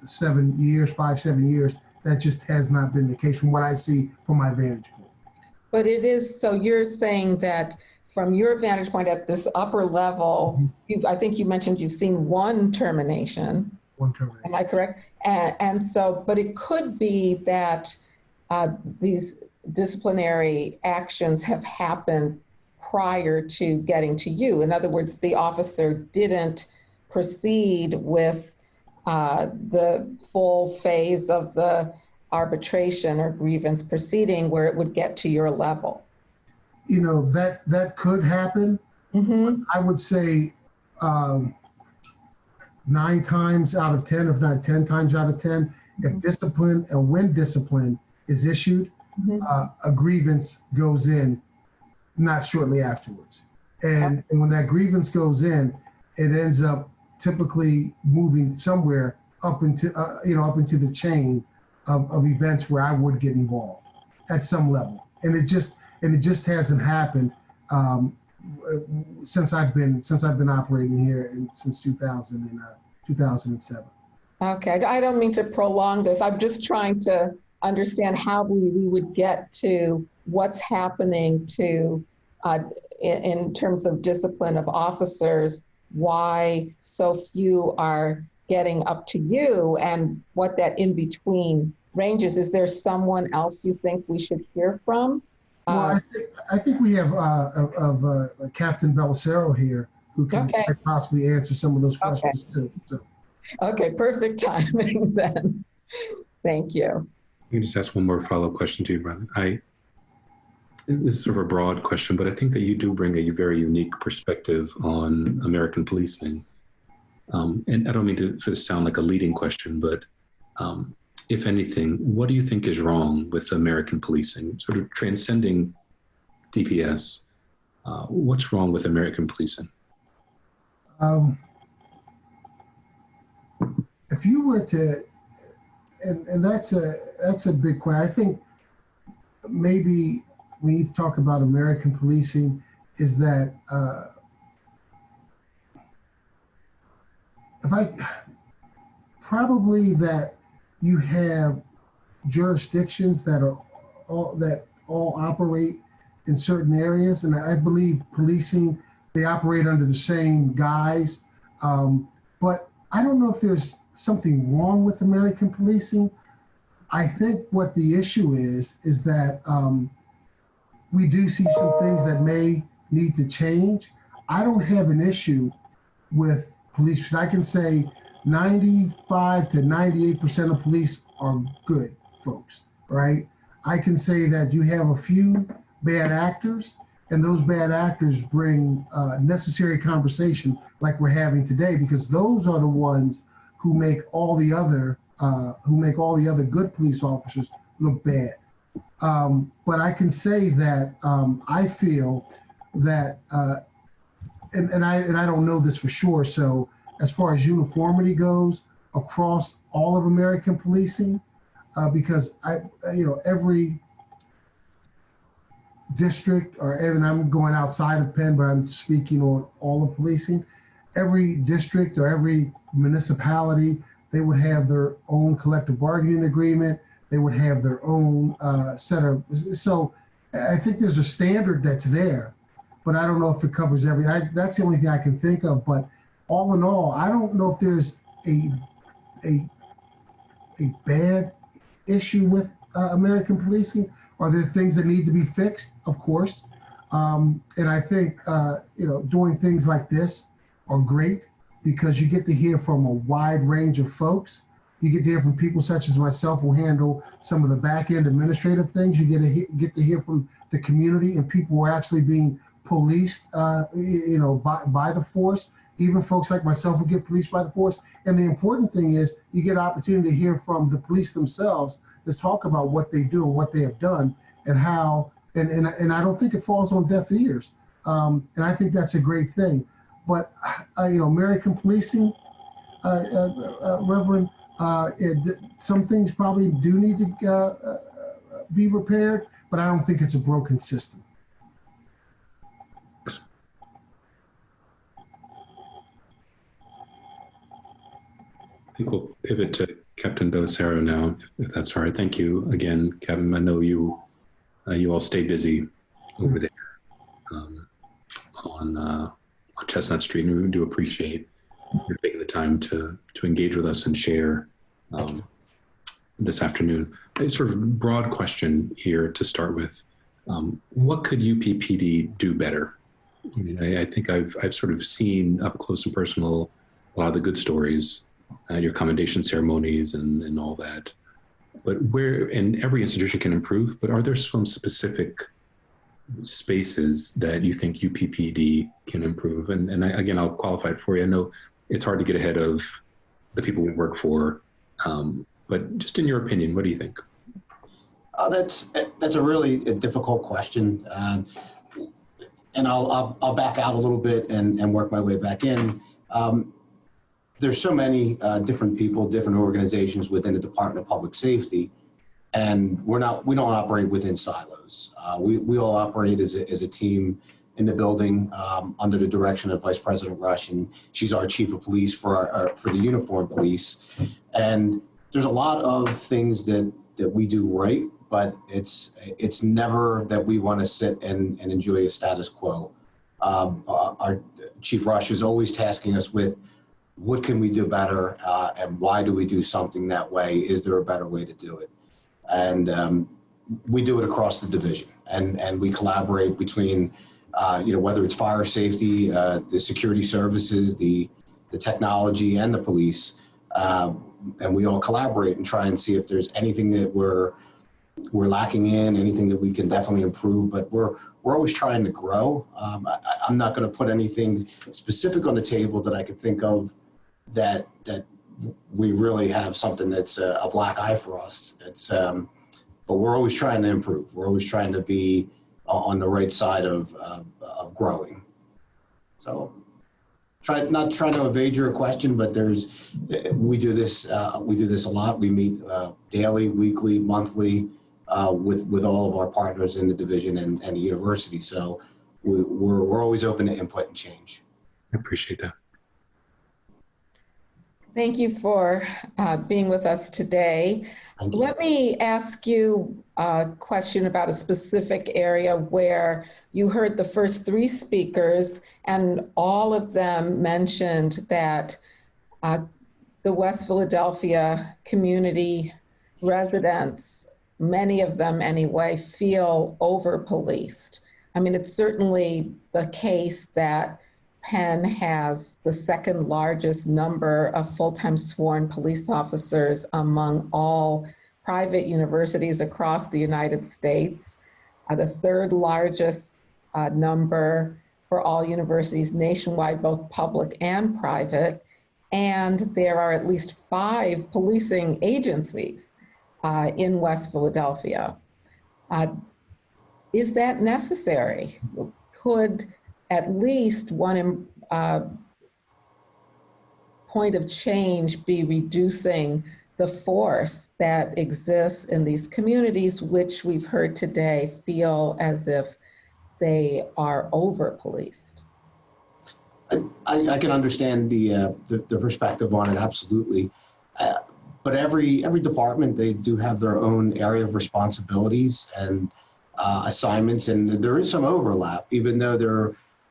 7 years, that just has not been the case from what I see from my vantage point. But it is, so you're saying that from your vantage point at this upper level, mm-hmm. I think you mentioned you've seen one termination. Am I correct? And so, but it could be that these disciplinary actions have happened prior to getting to you. In other words, the officer didn't proceed with the full phase of the arbitration or grievance proceeding where it would get to your level. That could happen. I would say 9 times out of 10, if not 10 times out of 10, if discipline and when discipline is issued, a grievance goes in not shortly afterwards. And when that grievance goes in, it ends up typically moving somewhere up into the chain of events where I would get involved at some level. And it just hasn't happened since I've been operating here since 2007. Okay, I don't mean to prolong this. I'm just trying to understand how we would get to what's happening to in terms of discipline of officers, why so few are getting up to you, and what that in between ranges. Is there someone else you think we should hear from? Well, I think we have Captain Belisairo here who can possibly answer some of those questions too. So. Okay, perfect timing then. Thank you. Let me just ask one more follow-up question to you, Brother. This is sort of a broad question, but I think that you do bring a very unique perspective on American policing. And I don't mean to sound like a leading question, but if anything, what do you think is wrong with American policing? Sort of transcending DPS, what's wrong with American policing? If you were to, and that's a big question. I think maybe when you talk about American policing, is that probably that you have jurisdictions that all operate in certain areas, and I believe policing, they operate under the same guise, but I don't know if there's something wrong with American policing. I think what the issue is that we do see some things that may need to change. I don't have an issue with police because I can say 95 to 98% of police are good folks, right? I can say that you have a few bad actors, and those bad actors bring necessary conversation like we're having today, because those are the ones who make all the other good police officers look bad. But I can say that I feel that, and I don't know this for sure. So as far as uniformity goes across all of American policing, because every district, and I'm going outside of Penn, but I'm speaking on all of policing, every district or every municipality, they would have their own collective bargaining agreement. They would have their own set of, so I think there's a standard that's there, but I don't know if it covers that's the only thing I can think of. But all in all, I don't know if there's a bad issue with American policing. Are there things that need to be fixed? Of course. And I think, doing things like this are great because you get to hear from a wide range of folks. You get to hear from people such as myself who handle some of the back end administrative things. You get to hear from the community and people who are actually being policed, by the force. Even folks like myself who get policed by the force. And the important thing is you get an opportunity to hear from the police themselves to talk about what they do and what they have done and how, and I don't think it falls on deaf ears. And I think that's a great thing. But, American policing, Reverend, some things probably do need to be repaired, but I don't think it's a broken system. I think we'll pivot to Captain Belisairo now, if that's all right. Thank you again, Captain. I know you all stay busy over there on Chestnut Street, and we do appreciate you taking the time to engage with us and share this afternoon. A sort of broad question here to start with. What could UPPD do better? I mean, I think I've sort of seen up close and personal a lot of the good stories, your commendation ceremonies and all that. But and every institution can improve, but are there some specific spaces that you think UPPD can improve? And again, I'll qualify it for you. I know it's hard to get ahead of the people we work for, but just in your opinion, what do you think? That's a really difficult question, and I'll back out a little bit and work my way back in. There's so many different people, different organizations within the Department of Public Safety, and we don't operate within silos. We all operate as a team in the building under the direction of Vice President Rush, and she's our chief of police for the uniformed police. And there's a lot of things that we do right, but it's never that we want to sit and enjoy a status quo. Our Chief Rush is always tasking us with what can we do better, and why do we do something that way? Is there a better way to do it? And we do it across the division, and we collaborate between, whether it's fire safety, the security services, the technology, and the police, and we all collaborate and try and see if there's anything that we're lacking in, anything that we can definitely improve. But we're always trying to grow. I'm not going to put anything specific on the table that I could think of that we really have something that's a black eye for us. It's but we're always trying to improve. We're always trying to be on the right side of growing. So not trying to evade your question, but we do this a lot. We meet daily, weekly, monthly with all of our partners in the division and the university. So we're always open to input and change. I appreciate that. Thank you for being with us today. Let me ask you a question about a specific area where you heard the first three speakers, and all of them mentioned that the West Philadelphia community residents, many of them anyway, feel over-policed. I mean, it's certainly the case that Penn has the second largest number of full-time sworn police officers among all private universities across the United States, the third largest number for all universities nationwide, both public and private, and there are at least 5 policing agencies in West Philadelphia. Is that necessary? Could at least one point of change be reducing the force that exists in these communities, which we've heard today feel as if they are over-policed? I can understand the perspective on it, absolutely. But every department, they do have their own area of responsibilities and assignments, and there is some overlap, even though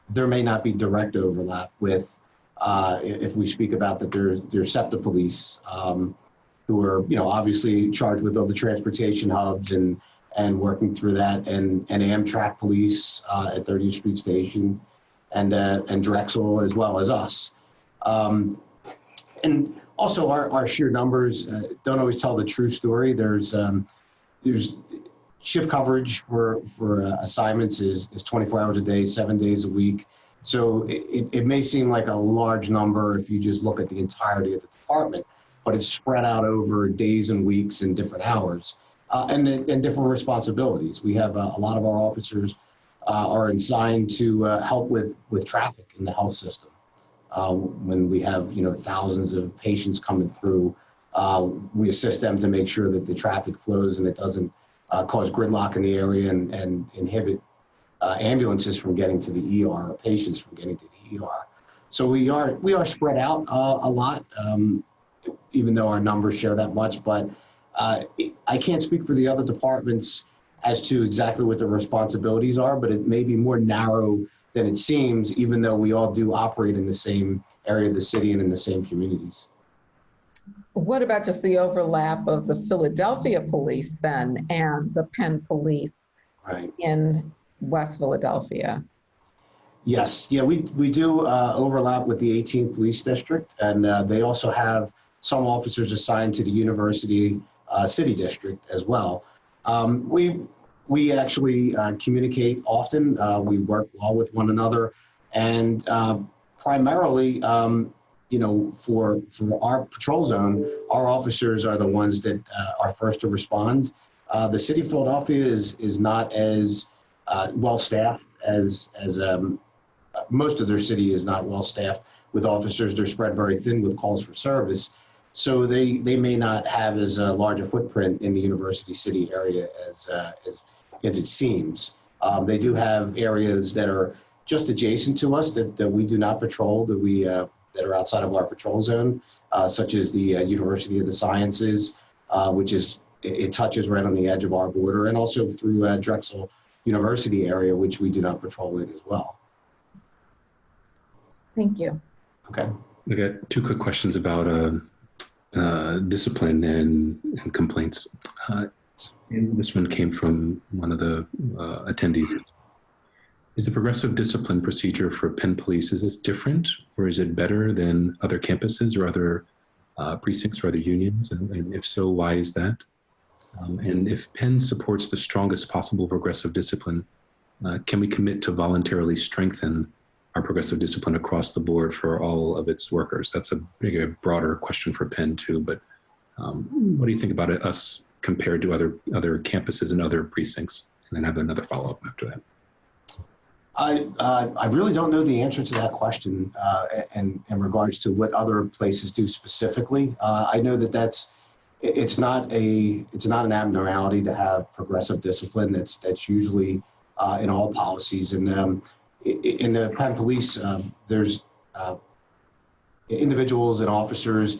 there may not be direct overlap with, if we speak about that, there's SEPTA police, who are, obviously charged with all the transportation hubs and working through that, and Amtrak police at 30th Street Station, and Drexel, as well as us. And also our sheer numbers don't always tell the true story. There's shift coverage for assignments is 24 hours a day, 7 days a week. So it may seem like a large number if you just look at the entirety of the department, but it's spread out over days and weeks and different hours and different responsibilities. We have a lot of our officers are assigned to help with traffic in the health system. When we have thousands of patients coming through, we assist them to make sure that the traffic flows and it doesn't cause gridlock in the area and inhibit ambulances from getting to the ER, or patients from getting to the ER. So we are spread out a lot, even though our numbers show that much. But I can't speak for the other departments as to exactly what their responsibilities are, but it may be more narrow than it seems, even though we all do operate in the same area of the city and in the same communities. What about just the overlap of the Philadelphia police then and the Penn police in West Philadelphia? Yes, yeah, we do overlap with the 18th Police District, and they also have some officers assigned to the University City District as well. We actually communicate often. We work well with one another, and primarily, for our patrol zone, our officers are the ones that are first to respond. The city of Philadelphia is not as well staffed as most of their city is not well staffed with officers. They're spread very thin with calls for service. So they may not have as large a footprint in the University City area as it seems. They do have areas that are just adjacent to us that we do not patrol, that are outside of our patrol zone, such as the University of the Sciences, which it touches right on the edge of our border, and also through Drexel University area, which we do not patrol in as well. Thank you. Okay. I got two quick questions about discipline and complaints. And this one came from one of the attendees. Is the progressive discipline procedure for Penn Police, is this different, or is it better than other campuses or other precincts or other unions? And if so, why is that? And if Penn supports the strongest possible progressive discipline, can we commit to voluntarily strengthen our progressive discipline across the board for all of its workers? That's a bigger, broader question for Penn too, but what do you think about us compared to other campuses and other precincts? And then I have another follow-up after that. I really don't know the answer to that question in regards to what other places do specifically. I know that it's not an abnormality to have progressive discipline. That's usually in all policies. And in the Penn Police, there's individuals and officers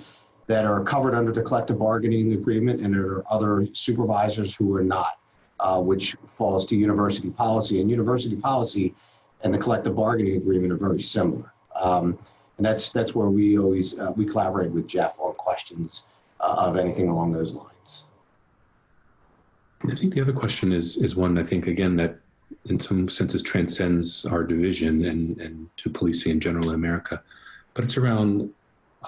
that are covered under the collective bargaining agreement, and there are other supervisors who are not, which falls to university policy. And university policy and the collective bargaining agreement are very similar. And that's where we always, we collaborate with Jeff on questions of anything along those lines. I think the other question is one, I think, again, that in some senses transcends our division and to policing in general in America, but it's around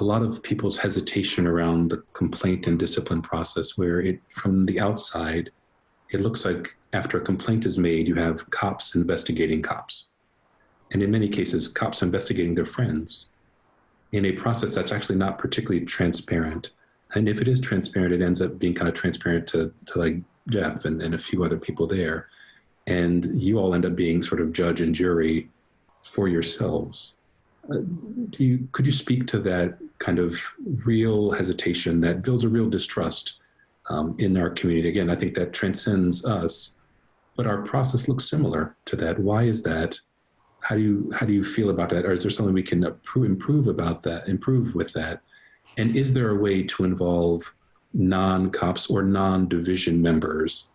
a lot of people's hesitation around the complaint and discipline process, where from the outside, it looks like after a complaint is made, you have cops investigating cops. And in many cases, cops investigating their friends in a process that's actually not particularly transparent. And if it is transparent, it ends up being kind of transparent to like Jeff and a few other people there. And you all end up being sort of judge and jury for yourselves. Could you speak to that kind of real hesitation that builds a real distrust in our community? Again, I think that transcends us, but our process looks similar to that. Why is that? How do you feel about that? Or is there something we can improve with that? And is there a way to involve non-cops or non-division members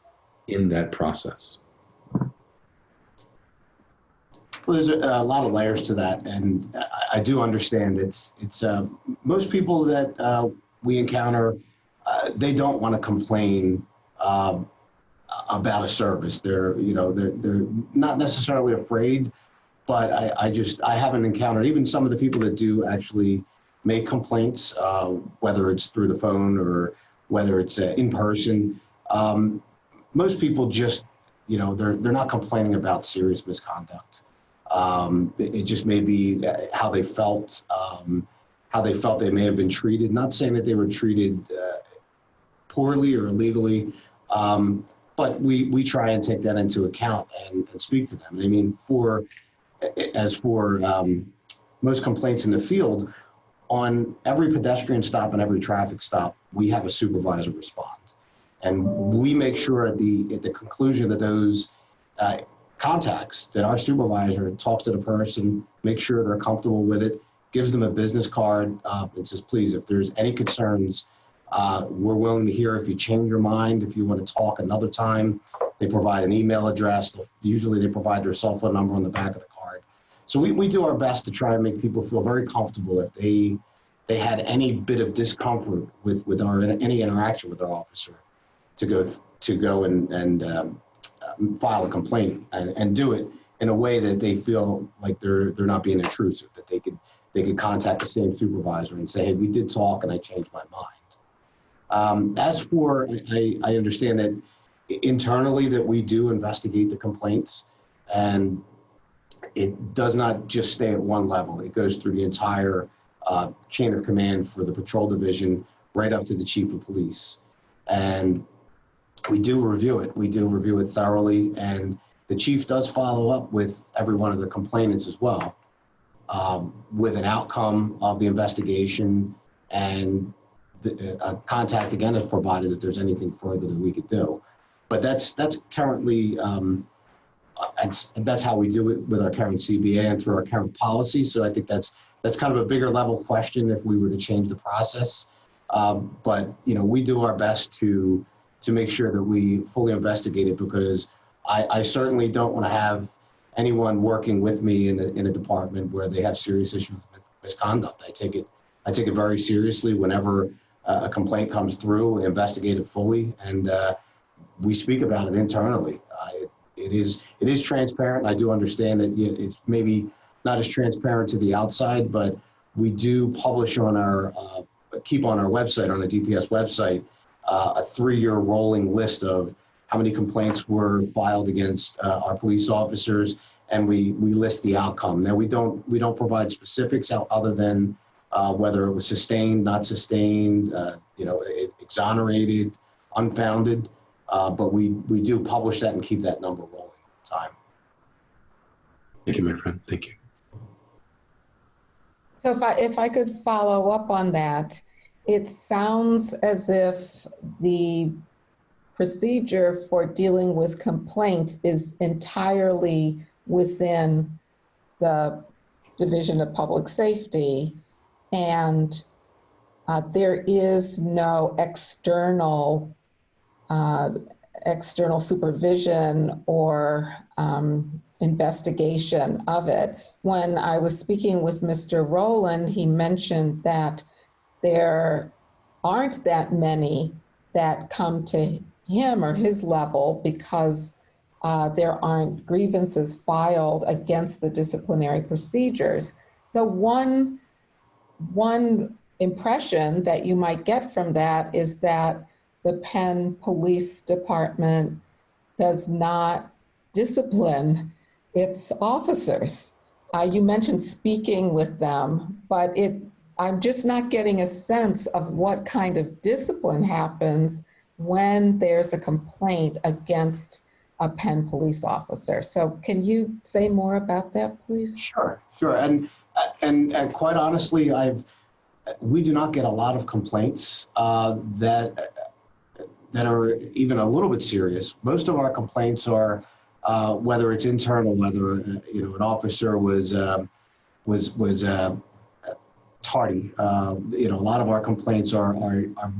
in that process? Well, there's a lot of layers to that, and I do understand it's most people that we encounter, they don't want to complain about a service. They're not necessarily afraid, but I haven't encountered even some of the people that do actually make complaints, whether it's through the phone or whether it's in person. Most people just, they're not complaining about serious misconduct. It just may be how they felt they may have been treated. Not saying that they were treated poorly or illegally, but we try and take that into account and speak to them. I mean, as for most complaints in the field, on every pedestrian stop and every traffic stop, we have a supervisor respond. And we make sure at the conclusion of those contacts that our supervisor talks to the person, makes sure they're comfortable with it, gives them a business card, and says, please, if there's any concerns, we're willing to hear if you change your mind, if you want to talk another time. They provide an email address. Usually they provide their cell phone number on the back of the card. So we do our best to try and make people feel very comfortable if they had any bit of discomfort with any interaction with our officer to go and file a complaint and do it in a way that they feel like they're not being intrusive, that they could contact the same supervisor and say, hey, we did talk and I changed my mind. As for, I understand that internally that we do investigate the complaints, and it does not just stay at one level. It goes through the entire chain of command for the patrol division, right up to the chief of police. And we do review it. We do review it thoroughly, and the chief does follow up with every one of the complainants as well, with an outcome of the investigation, and contact again is provided if there's anything further that we could do. But that's currently, that's how we do it with our current CBA and through our current policy. So I think that's kind of a bigger level question if we were to change the process. But we do our best to make sure that we fully investigate it, because I certainly don't want to have anyone working with me in a department where they have serious issues with misconduct. I take it very seriously whenever a complaint comes through. We investigate it fully, and we speak about it internally. It is transparent. I do understand that it's maybe not as transparent to the outside, but we do publish on our keep on our website, on the DPS website, a 3-year rolling list of how many complaints were filed against our police officers, and we list the outcome. Now we don't provide specifics other than whether it was sustained, not sustained, exonerated, unfounded, but we do publish that and keep that number rolling all the time. Thank you, my friend. Thank you. So if I could follow up on that, it sounds as if the procedure for dealing with complaints is entirely within the Division of Public Safety, and there is no external supervision or investigation of it. When I was speaking with Mr. Rowland, he mentioned that there aren't that many that come to him or his level because there aren't grievances filed against the disciplinary procedures. So one impression that you might get from that is that the Penn Police Department does not discipline its officers. You mentioned speaking with them, but I'm just not getting a sense of what kind of discipline happens when there's a complaint against a Penn police officer. So can you say more about that, please? Sure. And quite honestly, we do not get a lot of complaints that are even a little bit serious. Most of our complaints are whether it's internal, whether an officer was tardy. A lot of our complaints are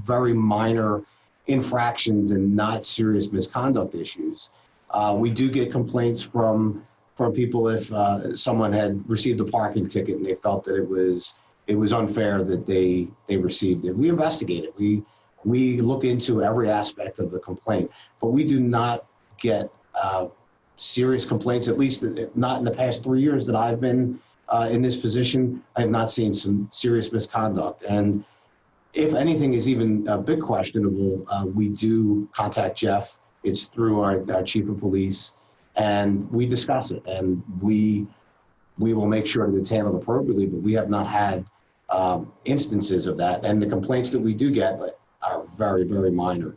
very minor infractions and not serious misconduct issues. We do get complaints from people if someone had received a parking ticket and they felt that it was unfair that they received it. We investigate it. We look into every aspect of the complaint, but we do not get serious complaints, at least not in the past 3 years that I've been in this position. I have not seen some serious misconduct. And if anything is even a bit questionable, we do contact Jeff. It's through our chief of police, and we discuss it, and we will make sure that it's handled appropriately, but we have not had instances of that. And the complaints that we do get are very, very minor.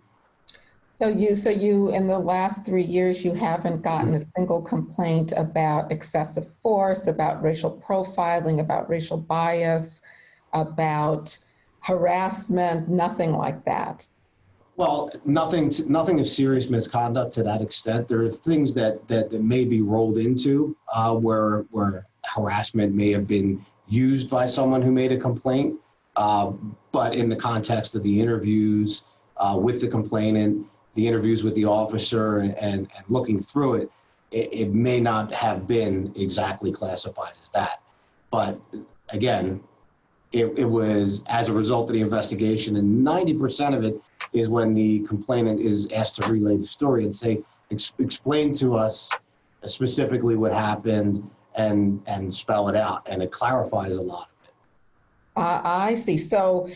So you in the last 3 years, you haven't gotten a single complaint about excessive force, about racial profiling, about racial bias, about harassment, nothing like that? Well, nothing of serious misconduct to that extent. There are things that may be rolled into where harassment may have been used by someone who made a complaint, but in the context of the interviews with the complainant, the interviews with the officer, and looking through it, it may not have been exactly classified as that. But again, it was as a result of the investigation, and 90% of it is when the complainant is asked to relay the story and say, explain to us specifically what happened and spell it out, and it clarifies a lot of it. I see. So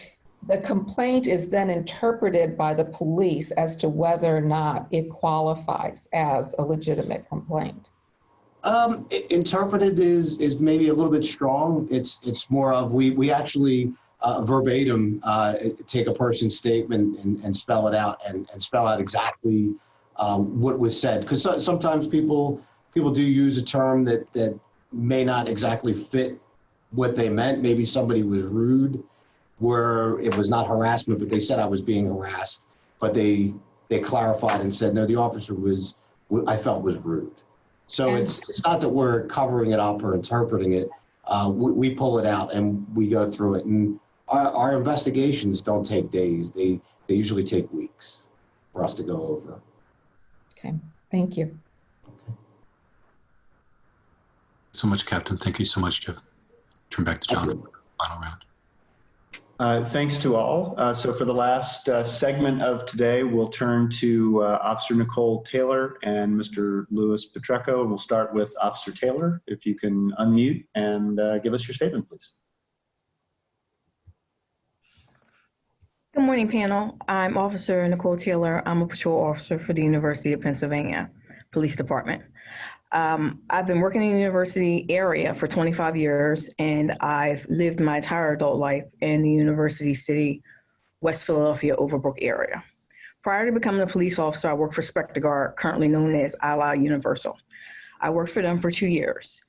the complaint is then interpreted by the police as to whether or not it qualifies as a legitimate complaint. Interpreted is maybe a little bit strong. It's more of we actually verbatim take a person's statement and spell it out and spell out exactly what was said. Because sometimes people do use a term that may not exactly fit what they meant. Maybe somebody was rude, where it was not harassment, but they said I was being harassed. But they clarified and said, no, the officer I felt was rude. So it's not that we're covering it up or interpreting it. We pull it out and we go through it. And our investigations don't take days. They usually take weeks for us to go over. Okay, thank you. So much, Captain. Thank you so much, Jeff. Turn back to John for the final round. Thanks to all. So for the last segment of today, we'll turn to Officer Nickol Taylor and Mr. Louis Petrecco. We'll start with Officer Taylor. If you can unmute and give us your statement, please. Good morning, panel. I'm Officer Nickol Taylor. I'm a patrol officer for the University of Pennsylvania Police Department. I've been working in the university area for 25 years, and I've lived my entire adult life in the University City, West Philadelphia, Overbrook area. Prior to becoming a police officer, I worked for Spectre Guard, currently known as Allied Universal. I worked for them for 2 years.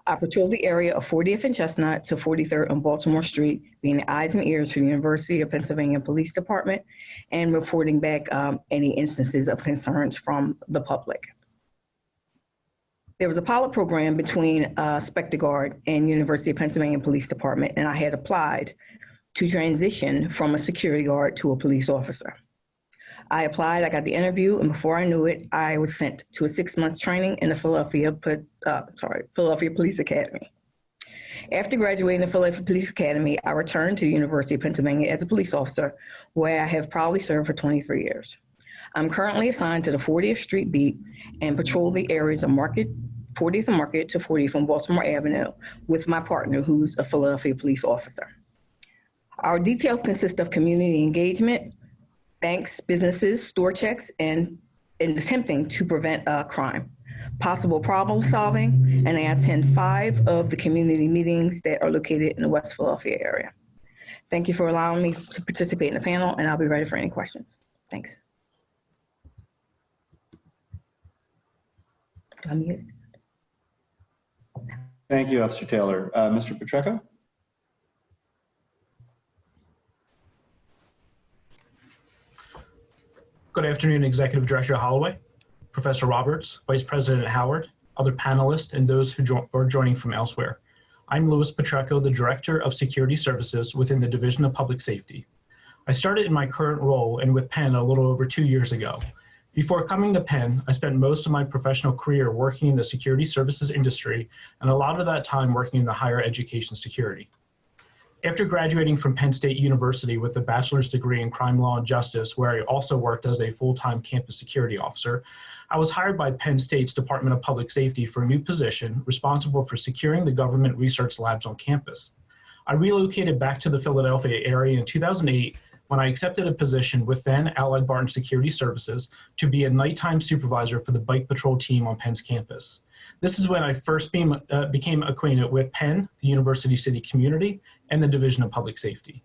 I patrolled the area of 40th and Chestnut to 43rd on Baltimore Street, being the eyes and ears for the University of Pennsylvania Police Department and reporting back any instances of concerns from the public. There was a pilot program between Spectre Guard and University of Pennsylvania Police Department, and I had applied to transition from a security guard to a police officer. I applied, I got the interview, and before I knew it, I was sent to a 6-month training in the Philadelphia Police Academy. After graduating the Philadelphia Police Academy, I returned to the University of Pennsylvania as a police officer, where I have proudly served for 23 years. I'm currently assigned to the 40th Street beat and patrol the areas of 40th and Market to 40th on Baltimore Avenue with my partner, who's a Philadelphia police officer. Our details consist of community engagement, banks, businesses, store checks, and attempting to prevent crime, possible problem solving, and I attend 5 of the community meetings that are located in the West Philadelphia area. Thank you for allowing me to participate in the panel, and I'll be ready for any questions. Thanks. Thank you, Officer Taylor. Mr. Petrecco? Good afternoon, Executive Director Holloway, Professor Roberts, Vice President Howard, other panelists, and those who are joining from elsewhere. I'm Louis Petrecco, the Director of Security Services within the Division of Public Safety. I started in my current role and with Penn a little over 2 years ago. Before coming to Penn, I spent most of my professional career working in the security services industry, and a lot of that time working in the higher education security. After graduating from Penn State University with a bachelor's degree in crime law and justice, where I also worked as a full-time campus security officer, I was hired by Penn State's Department of Public Safety for a new position responsible for securing the government research labs on campus. I relocated back to the Philadelphia area in 2008 when I accepted a position with then Allied Barton Security Services to be a nighttime supervisor for the bike patrol team on Penn's campus. This is when I first became acquainted with Penn, the University City community, and the Division of Public Safety.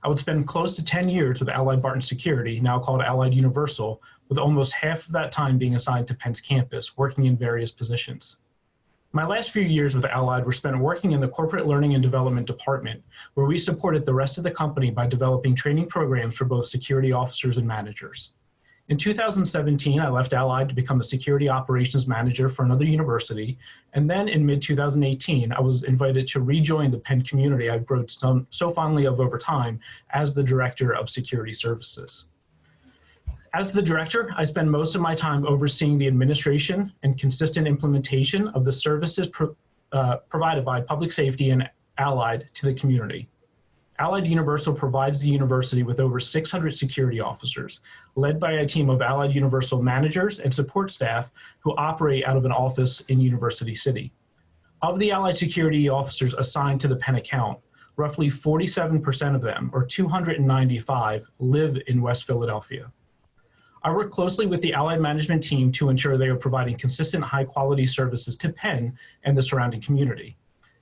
I would spend close to 10 years with Allied Barton Security, now called Allied Universal, with almost half of that time being assigned to Penn's campus, working in various positions. My last few years with Allied were spent working in the Corporate Learning and Development Department, where we supported the rest of the company by developing training programs for both security officers and managers. In 2017, I left Allied to become a security operations manager for another university, and then in mid-2018, I was invited to rejoin the Penn community I've grown so fondly of over time as the Director of Security Services. As the director, I spend most of my time overseeing the administration and consistent implementation of the services provided by Public Safety and Allied to the community. Allied Universal provides the university with over 600 security officers, led by a team of Allied Universal managers and support staff who operate out of an office in University City. Of the Allied security officers assigned to the Penn account, roughly 47% of them, or 295, live in West Philadelphia. I work closely with the Allied management team to ensure they are providing consistent high-quality services to Penn and the surrounding community.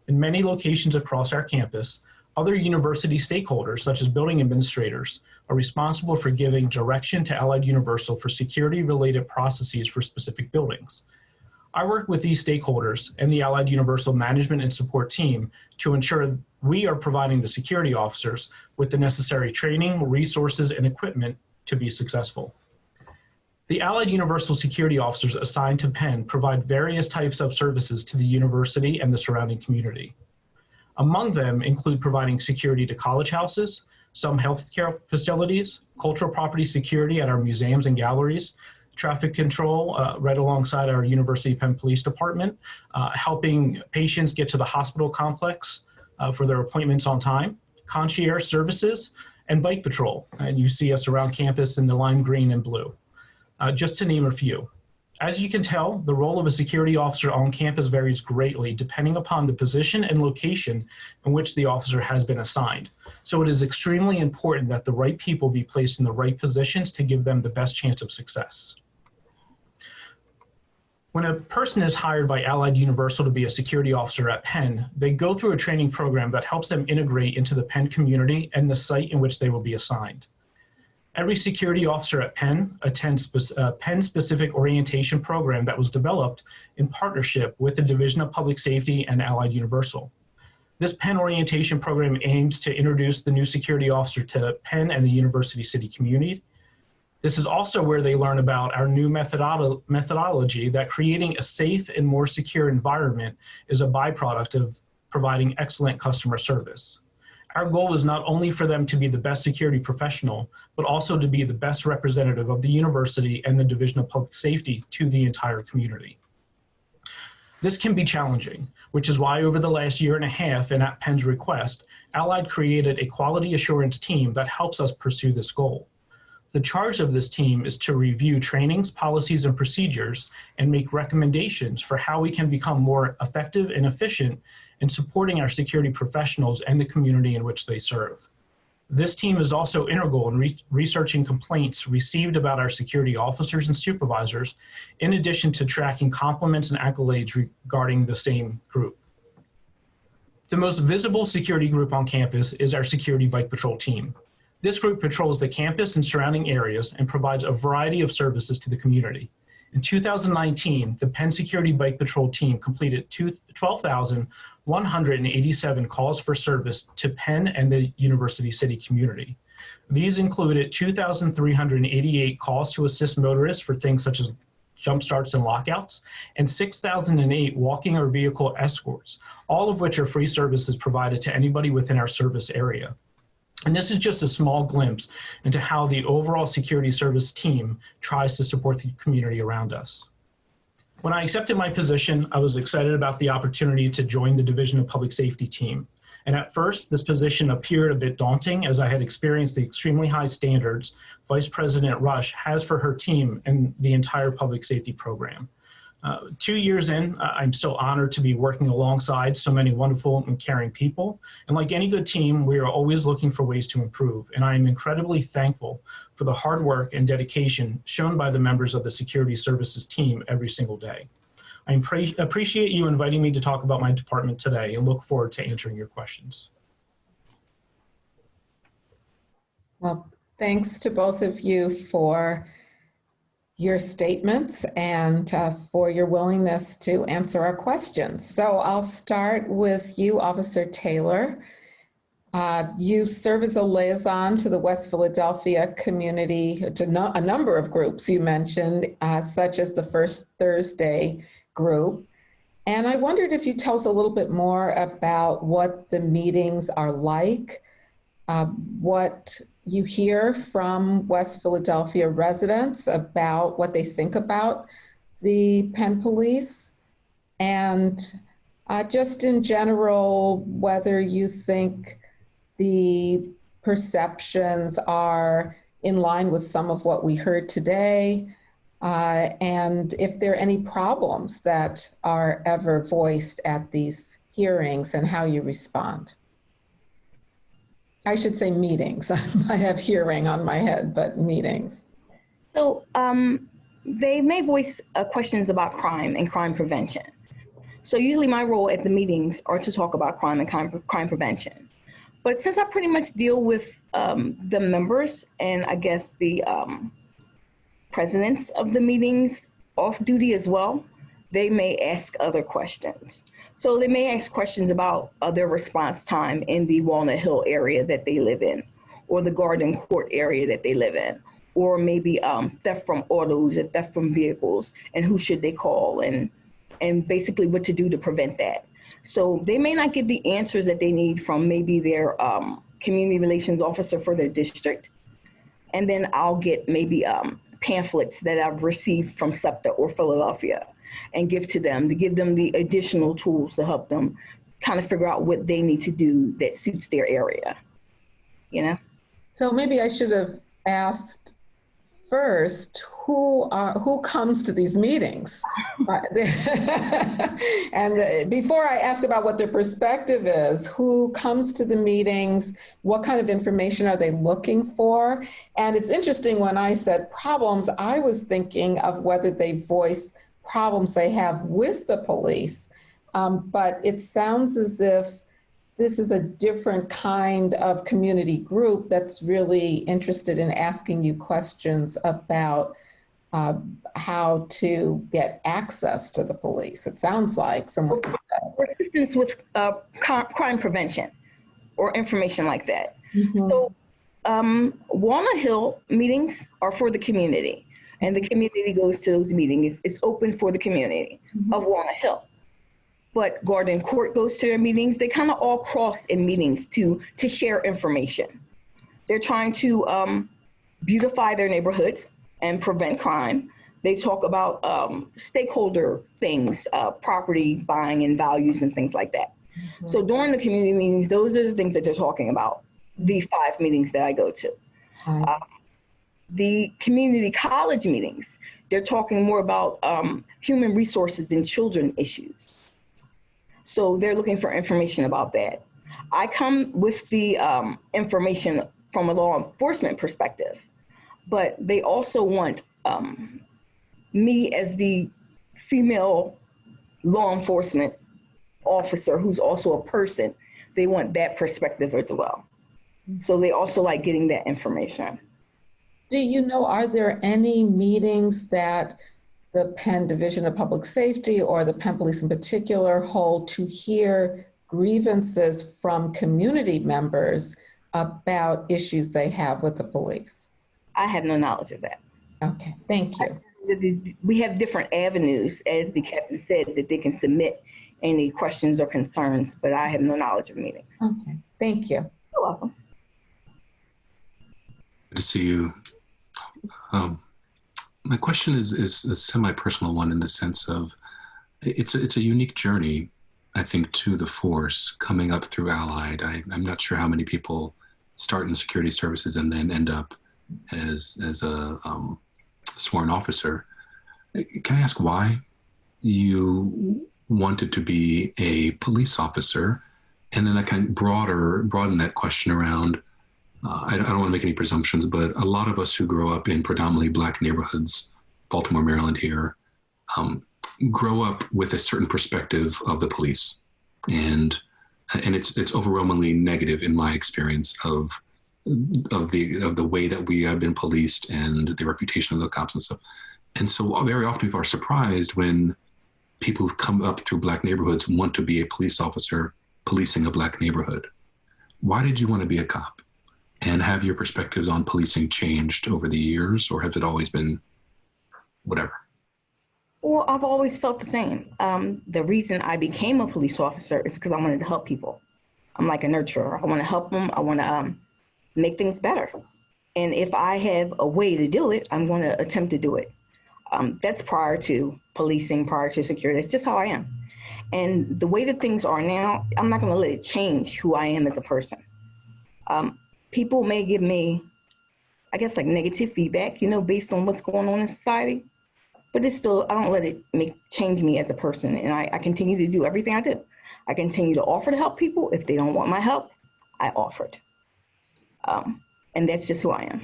In many locations across our campus, other university stakeholders, such as building administrators, are responsible for giving direction to Allied Universal for security-related processes for specific buildings. I work with these stakeholders and the Allied Universal management and support team to ensure we are providing the security officers with the necessary training, resources, and equipment to be successful. The Allied Universal security officers assigned to Penn provide various types of services to the university and the surrounding community. Among them include providing security to college houses, some healthcare facilities, cultural property security at our museums and galleries, traffic control right alongside our University of Penn Police Department, helping patients get to the hospital complex for their appointments on time, concierge services, and bike patrol. And you see us around campus in the lime green and blue, just to name a few. As you can tell, the role of a security officer on campus varies greatly depending upon the position and location in which the officer has been assigned. So it is extremely important that the right people be placed in the right positions to give them the best chance of success. When a person is hired by Allied Universal to be a security officer at Penn, they go through a training program that helps them integrate into the Penn community and the site in which they will be assigned. Every security officer at Penn attends a Penn-specific orientation program that was developed in partnership with the Division of Public Safety and Allied Universal. This Penn orientation program aims to introduce the new security officer to Penn and the University City community. This is also where they learn about our new methodology that creating a safe and more secure environment is a byproduct of providing excellent customer service. Our goal is not only for them to be the best security professional, but also to be the best representative of the university and the Division of Public Safety to the entire community. This can be challenging, which is why over the last year and a half, and at Penn's request, Allied created a quality assurance team that helps us pursue this goal. The charge of this team is to review trainings, policies, and procedures and make recommendations for how we can become more effective and efficient in supporting our security professionals and the community in which they serve. This team is also integral in researching complaints received about our security officers and supervisors, in addition to tracking compliments and accolades regarding the same group. The most visible security group on campus is our security bike patrol team. This group patrols the campus and surrounding areas and provides a variety of services to the community. In 2019, the Penn Security Bike Patrol team completed 12,187 calls for service to Penn and the University City community. These included 2,388 calls to assist motorists for things such as jump starts and lockouts, and 6,008 walking or vehicle escorts, all of which are free services provided to anybody within our service area. And this is just a small glimpse into how the overall security service team tries to support the community around us. When I accepted my position, I was excited about the opportunity to join the Division of Public Safety team. And at first, this position appeared a bit daunting as I had experienced the extremely high standards Vice President Rush has for her team and the entire public safety program. 2 years in, I'm still honored to be working alongside so many wonderful and caring people. And like any good team, we are always looking for ways to improve. And I am incredibly thankful for the hard work and dedication shown by the members of the security services team every single day. I appreciate you inviting me to talk about my department today and look forward to answering your questions. Well, thanks to both of you for your statements and for your willingness to answer our questions. So I'll start with you, Officer Taylor. You serve as a liaison to the West Philadelphia community, to a number of groups you mentioned, such as the First Thursday group. And I wondered if you'd tell us a little bit more about what the meetings are like, what you hear from West Philadelphia residents about what they think about the Penn Police, and just in general, whether you think the perceptions are in line with some of what we heard today, and if there are any problems that are ever voiced at these hearings and how you respond. I should say meetings. I have hearing on my head, but meetings. So they may voice questions about crime and crime prevention. So usually my role at the meetings are to talk about crime and crime prevention. But since I pretty much deal with the members and I guess the presidents of the meetings off duty as well, they may ask other questions. So they may ask questions about their response time in the Walnut Hill area that they live in, or the Garden Court area that they live in, or maybe theft from autos and theft from vehicles, and who should they call, and basically what to do to prevent that. So they may not get the answers that they need from maybe their community relations officer for their district. And then I'll get maybe pamphlets that I've received from SEPTA or Philadelphia and give to them to give them the additional tools to help them kind of figure out what they need to do that suits their area, you know? So maybe I should have asked first, who comes to these meetings? And before I ask about what their perspective is, who comes to the meetings? What kind of information are they looking for? And it's interesting, when I said problems, I was thinking of whether they voice problems they have with the police. But it sounds as if this is a different kind of community group that's really interested in asking you questions about how to get access to the police. It sounds like, from what you said. Assistance with crime prevention or information like that. Mm-hmm. So Walnut Hill meetings are for the community, and the community goes to those meetings. It's open for the community of Walnut Hill. But Garden Court goes to their meetings. They kind of all cross in meetings to share information. They're trying to beautify their neighborhoods and prevent crime. They talk about stakeholder things, property buying and values and things like that. Mm-hmm. So during the community meetings, those are the things that they're talking about, the 5 meetings that I go to. The community college meetings, they're talking more about human resources and children issues. So they're looking for information about that. I come with the information from a law enforcement perspective, but they also want me as the female law enforcement officer who's also a person. They want that perspective as well. So they also like getting that information. Do you know, are there any meetings that the Penn Division of Public Safety or the Penn Police in particular hold to hear grievances from community members about issues they have with the police? I have no knowledge of that. Okay, thank you. We have different avenues, as the captain said, that they can submit any questions or concerns, but I have no knowledge of meetings. Okay, thank you. You're welcome. Good to see you. My question is a semi-personal one, in the sense of it's a unique journey, I think, to the force coming up through Allied. I'm not sure how many people start in security services and then end up as a sworn officer. Can I ask why you wanted to be a police officer? And then I kind of broaden that question around, I don't want to make any presumptions, but a lot of us who grow up in predominantly Black neighborhoods, Baltimore, Maryland here, grow up with a certain perspective of the police. And it's overwhelmingly negative in my experience of the way that we have been policed and the reputation of the cops and stuff. And so very often people are surprised when people who come up through Black neighborhoods want to be a police officer policing a Black neighborhood. Why did you want to be a cop? And have your perspectives on policing changed over the years, or has it always been whatever? Well, I've always felt the same. The reason I became a police officer is because I wanted to help people. I'm like a nurturer. I want to help them. I want to make things better. And if I have a way to do it, I'm going to attempt to do it. That's prior to policing, prior to security. It's just how I am. And the way that things are now, I'm not going to let it change who I am as a person. People may give me, I guess, like negative feedback, based on what's going on in society. But it's still, I don't let it change me as a person. And I continue to do everything I do. I continue to offer to help people. If they don't want my help, I offered. And that's just who I am.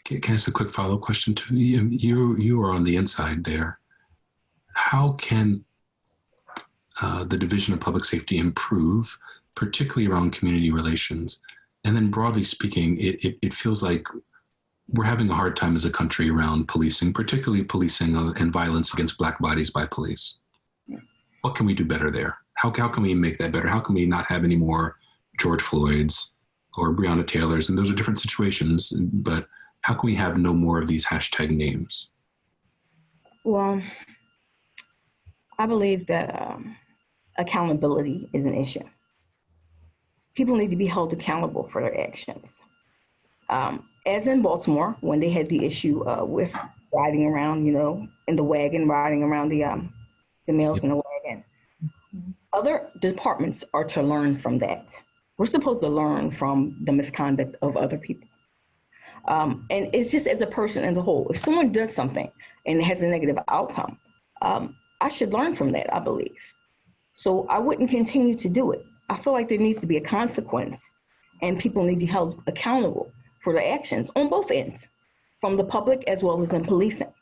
Can I ask a quick follow-up question to you? You are on the inside there. How can the Division of Public Safety improve, particularly around community relations? And then broadly speaking, it feels like we're having a hard time as a country around policing, particularly policing and violence against Black bodies by police. What can we do better there? How can we make that better? How can we not have any more George Floyds or Breonna Taylors? And those are different situations, but how can we have no more of these hashtag names? Well, I believe that accountability is an issue. People need to be held accountable for their actions. As in Baltimore, when they had the issue with riding around, in the wagon, riding around the males in the wagon. Other departments are to learn from that. We're supposed to learn from the misconduct of other people. And it's just as a person as a whole. If someone does something and it has a negative outcome, I should learn from that, I believe. So I wouldn't continue to do it. I feel like there needs to be a consequence and people need to be held accountable for their actions on both ends, from the public as well as in policing.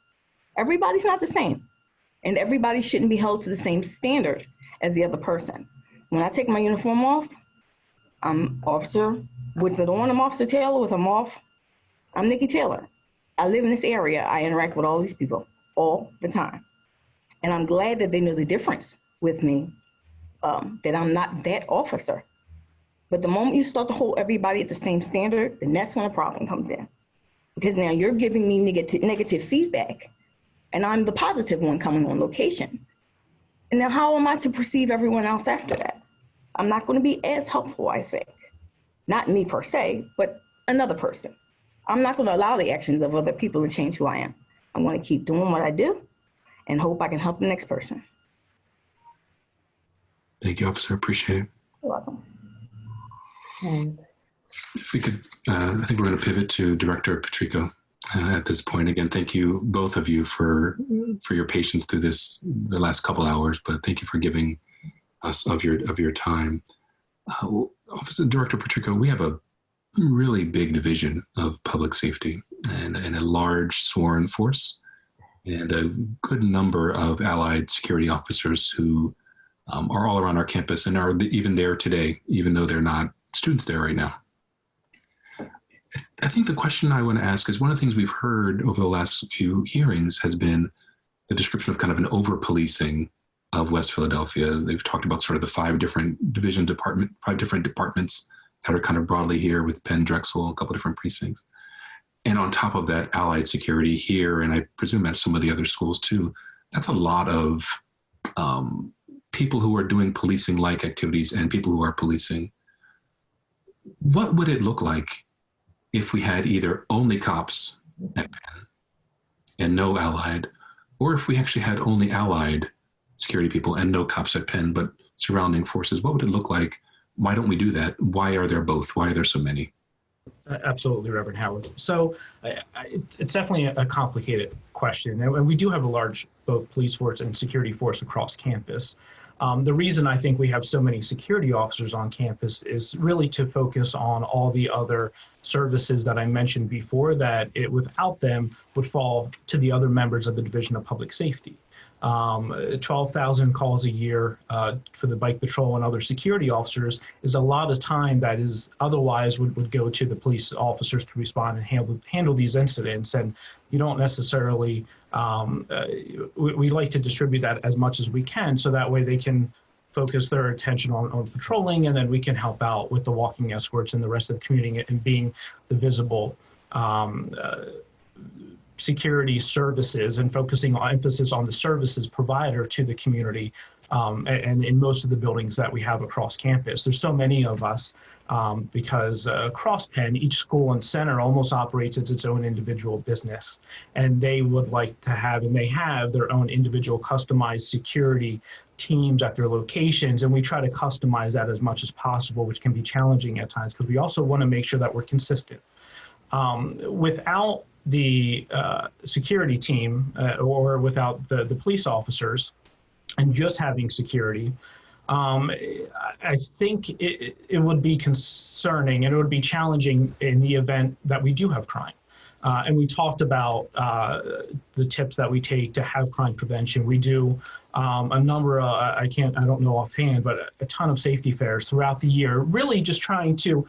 Everybody's not the same, and everybody shouldn't be held to the same standard as the other person. When I take my uniform off, I'm officer with it on, I'm Officer Taylor, with them off, I'm Nickol Taylor. I live in this area, I interact with all these people all the time. And I'm glad that they know the difference with me, that I'm not that officer. But the moment you start to hold everybody at the same standard, then that's when a problem comes in. Because now you're giving me negative feedback, and I'm the positive one coming on location. And now how am I to perceive everyone else after that? I'm not going to be as helpful, I think. Not me per se, but another person. I'm not going to allow the actions of other people to change who I am. I'm going to keep doing what I do and hope I can help the next person. Thank you, officer. Appreciate it. You're welcome. Thanks. If we could, I think we're going to pivot to Director Petrecco at this point. Again, thank you, both of you, for your patience through the last couple hours, but thank you for giving us of your time. Officer Director Petrecco, we have a really big division of public safety and a large sworn force and a good number of allied security officers who are all around our campus and are even there today, even though they're not students there right now. I think the question I want to ask is, one of the things we've heard over the last few hearings has been the description of kind of an over-policing of West Philadelphia. They've talked about sort of the five different departments that are kind of broadly here with Penn, Drexel, a couple different precincts. And on top of that, allied security here, and I presume at some of the other schools too. That's a lot of people who are doing policing-like activities and people who are policing. What would it look like if we had either only cops at Penn and no allied, or if we actually had only allied security people and no cops at Penn, but surrounding forces? What would it look like? Why don't we do that? Why are there both? Why are there so many? Absolutely, Reverend Howard. So it's definitely a complicated question. And we do have a large both police force and security force across campus. The reason I think we have so many security officers on campus is really to focus on all the other services that I mentioned before that without them would fall to the other members of the Division of Public Safety. 12,000 calls a year for the bike patrol and other security officers is a lot of time that is otherwise would go to the police officers to respond and handle these incidents. And you don't necessarily, we like to distribute that as much as we can so that way they can focus their attention on patrolling, and then we can help out with the walking escorts and the rest of the community and being the visible security services and focusing on emphasis on the services provider to the community and in most of the buildings that we have across campus. There's so many of us because across Penn, each school and center almost operates as its own individual business. And they would like to have, and they have their own individual customized security teams at their locations. And we try to customize that as much as possible, which can be challenging at times because we also want to make sure that we're consistent. Without the security team or without the police officers and just having security, I think it would be concerning and it would be challenging in the event that we do have crime. And we talked about the tips that we take to have crime prevention. We do a number of, I don't know offhand, but a ton of safety fairs throughout the year, really just trying to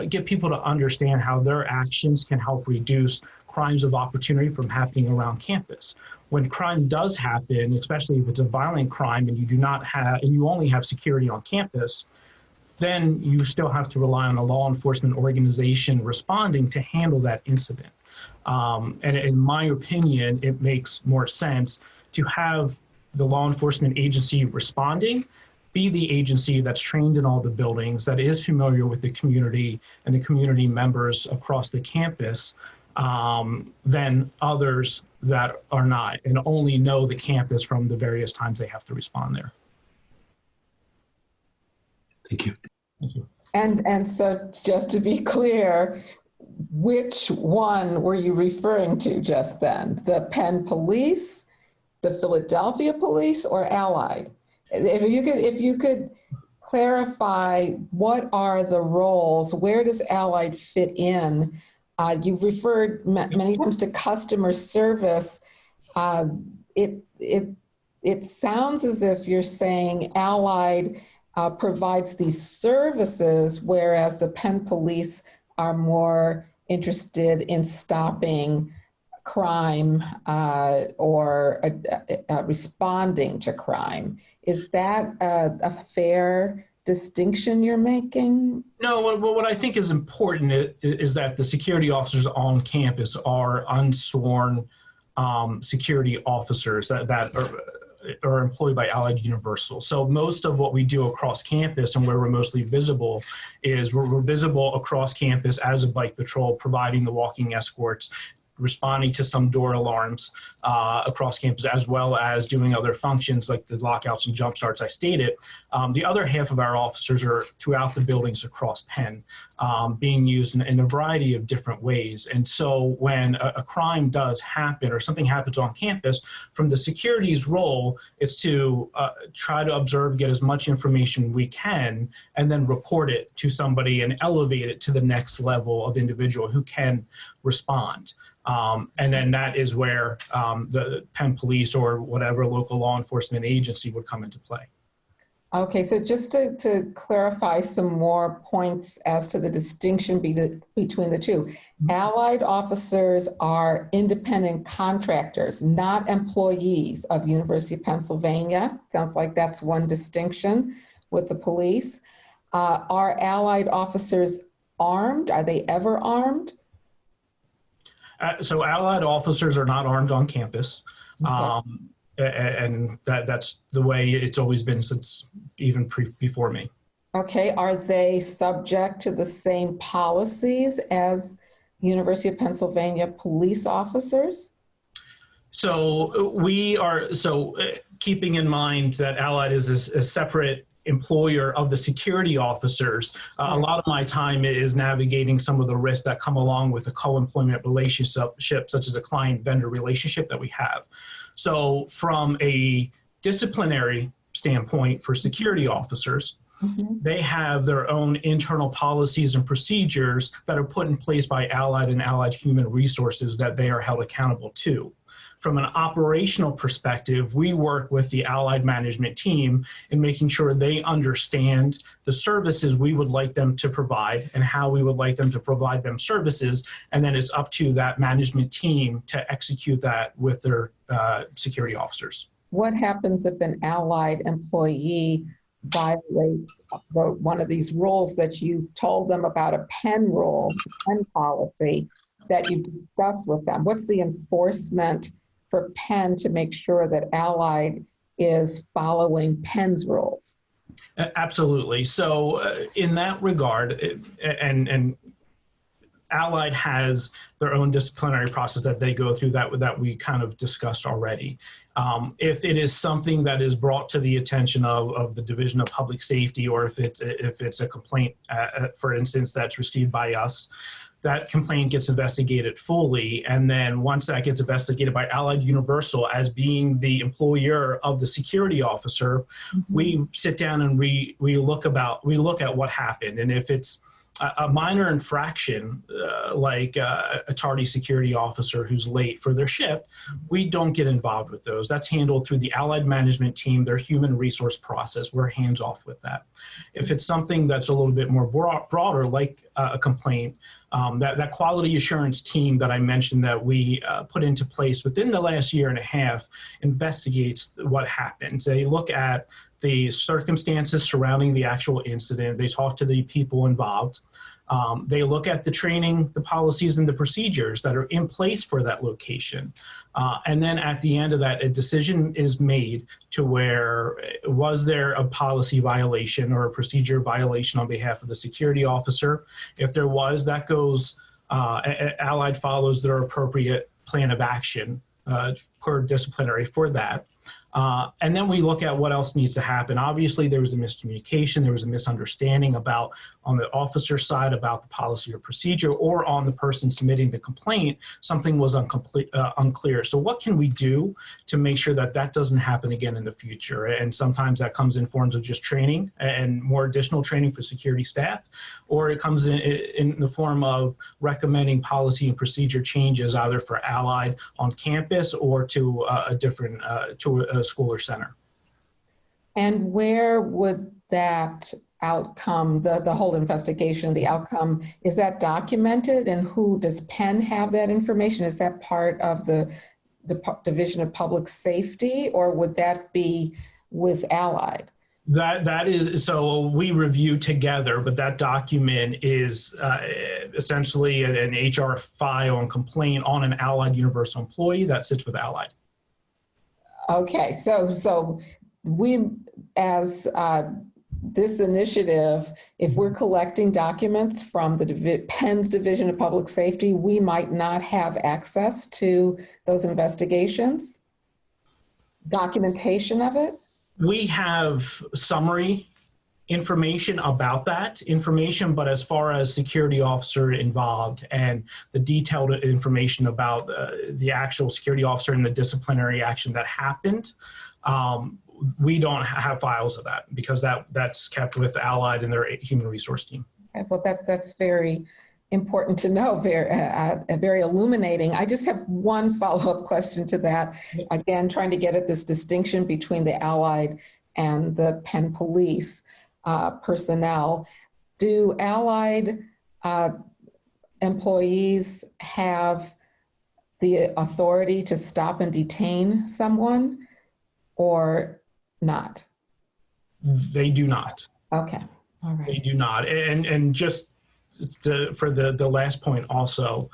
get people to understand how their actions can help reduce crimes of opportunity from happening around campus. When crime does happen, especially if it's a violent crime and you only have security on campus, then you still have to rely on a law enforcement organization responding to handle that incident. And in my opinion, it makes more sense to have the law enforcement agency responding be the agency that's trained in all the buildings, that is familiar with the community and the community members across the campus, than others that are not and only know the campus from the various times they have to respond there. Thank you. Thank you. And so just to be clear, which one were you referring to just then? The Penn Police, the Philadelphia Police, or Allied? If you could clarify what are the roles, where does Allied fit in? You've referred many times to customer service. It sounds as if you're saying Allied provides these services, whereas the Penn Police are more interested in stopping crime or responding to crime. Is that a fair distinction you're making? No, what I think is important is that the security officers on campus are unsworn security officers that are employed by Allied Universal. So most of what we do across campus and where we're mostly visible is we're visible across campus as a bike patrol, providing the walking escorts, responding to some door alarms across campus, as well as doing other functions like the lockouts and jump starts I stated. The other half of our officers are throughout the buildings across Penn, being used in a variety of different ways. And so when a crime does happen or something happens on campus, from the security's role, it's to try to observe, get as much information we can, and then report it to somebody and elevate it to the next level of individual who can respond. And then that is where the Penn Police or whatever local law enforcement agency would come into play. Okay, so just to clarify some more points as to the distinction between the two. Allied officers are independent contractors, not employees of University of Pennsylvania. Sounds like that's one distinction with the police. Are Allied officers armed? Are they ever armed? So Allied officers are not armed on campus. Okay. And that's the way it's always been since even before me. Okay, are they subject to the same policies as University of Pennsylvania police officers? So we are, keeping in mind that Allied is a separate employer of the security officers, a lot of my time is navigating some of the risks that come along with a co-employment relationship, such as a client-vendor relationship that we have. So from a disciplinary standpoint for security officers, they have their own internal policies and procedures that are put in place by Allied and Allied Human Resources that they are held accountable to. From an operational perspective, we work with the Allied management team in making sure they understand the services we would like them to provide and how we would like them to provide them services. And then it's up to that management team to execute that with their security officers. What happens if an Allied employee violates one of these rules that you told them about, a Penn rule, Penn policy that you discussed with them? What's the enforcement for Penn to make sure that Allied is following Penn's rules? Absolutely. So in that regard, and Allied has their own disciplinary process that they go through that we kind of discussed already. If it is something that is brought to the attention of the Division of Public Safety, or if it's a complaint, for instance, that's received by us, that complaint gets investigated fully. And then once that gets investigated by Allied Universal as being the employer of the security officer, we sit down and we look at what happened. And if it's a minor infraction, like a tardy security officer who's late for their shift, we don't get involved with those. That's handled through the Allied management team, their human resource process. We're hands off with that. If it's something that's a little bit more broader, like a complaint, that quality assurance team that I mentioned that we put into place within the last year and a half investigates what happened. They look at the circumstances surrounding the actual incident. They talk to the people involved. They look at the training, the policies, and the procedures that are in place for that location. And then at the end of that, a decision is made to where, was there a policy violation or a procedure violation on behalf of the security officer? If there was, that goes, Allied follows their appropriate plan of action per disciplinary for that. And then we look at what else needs to happen. Obviously, there was a miscommunication, there was a misunderstanding about, on the officer side, about the policy or procedure, or on the person submitting the complaint, something was unclear. So what can we do to make sure that that doesn't happen again in the future? And sometimes that comes in forms of just training and more additional training for security staff, or it comes in the form of recommending policy and procedure changes, either for Allied on campus or to a different, to a school or center. And where would that outcome, the whole investigation, the outcome, is that documented? And who does Penn have that information? Is that part of the Division of Public Safety, or would that be with Allied? That is, so we review together, but that document is essentially an HR file and complaint on an Allied Universal employee that sits with Allied. Okay, so we, as this initiative, if we're collecting documents from the Penn's Division of Public Safety, we might not have access to those investigations, documentation of it? We have summary information about that information, but as far as security officer involved and the detailed information about the actual security officer and the disciplinary action that happened, we don't have files of that, because that's kept with Allied and their human resource team. Okay, well, that's very important to know, very illuminating. I just have one follow-up question to that. Again, trying to get at this distinction between the Allied and the Penn Police personnel. Do Allied employees have the authority to stop and detain someone, or not? They do not. Okay, all right. They do not. And just for the last point also,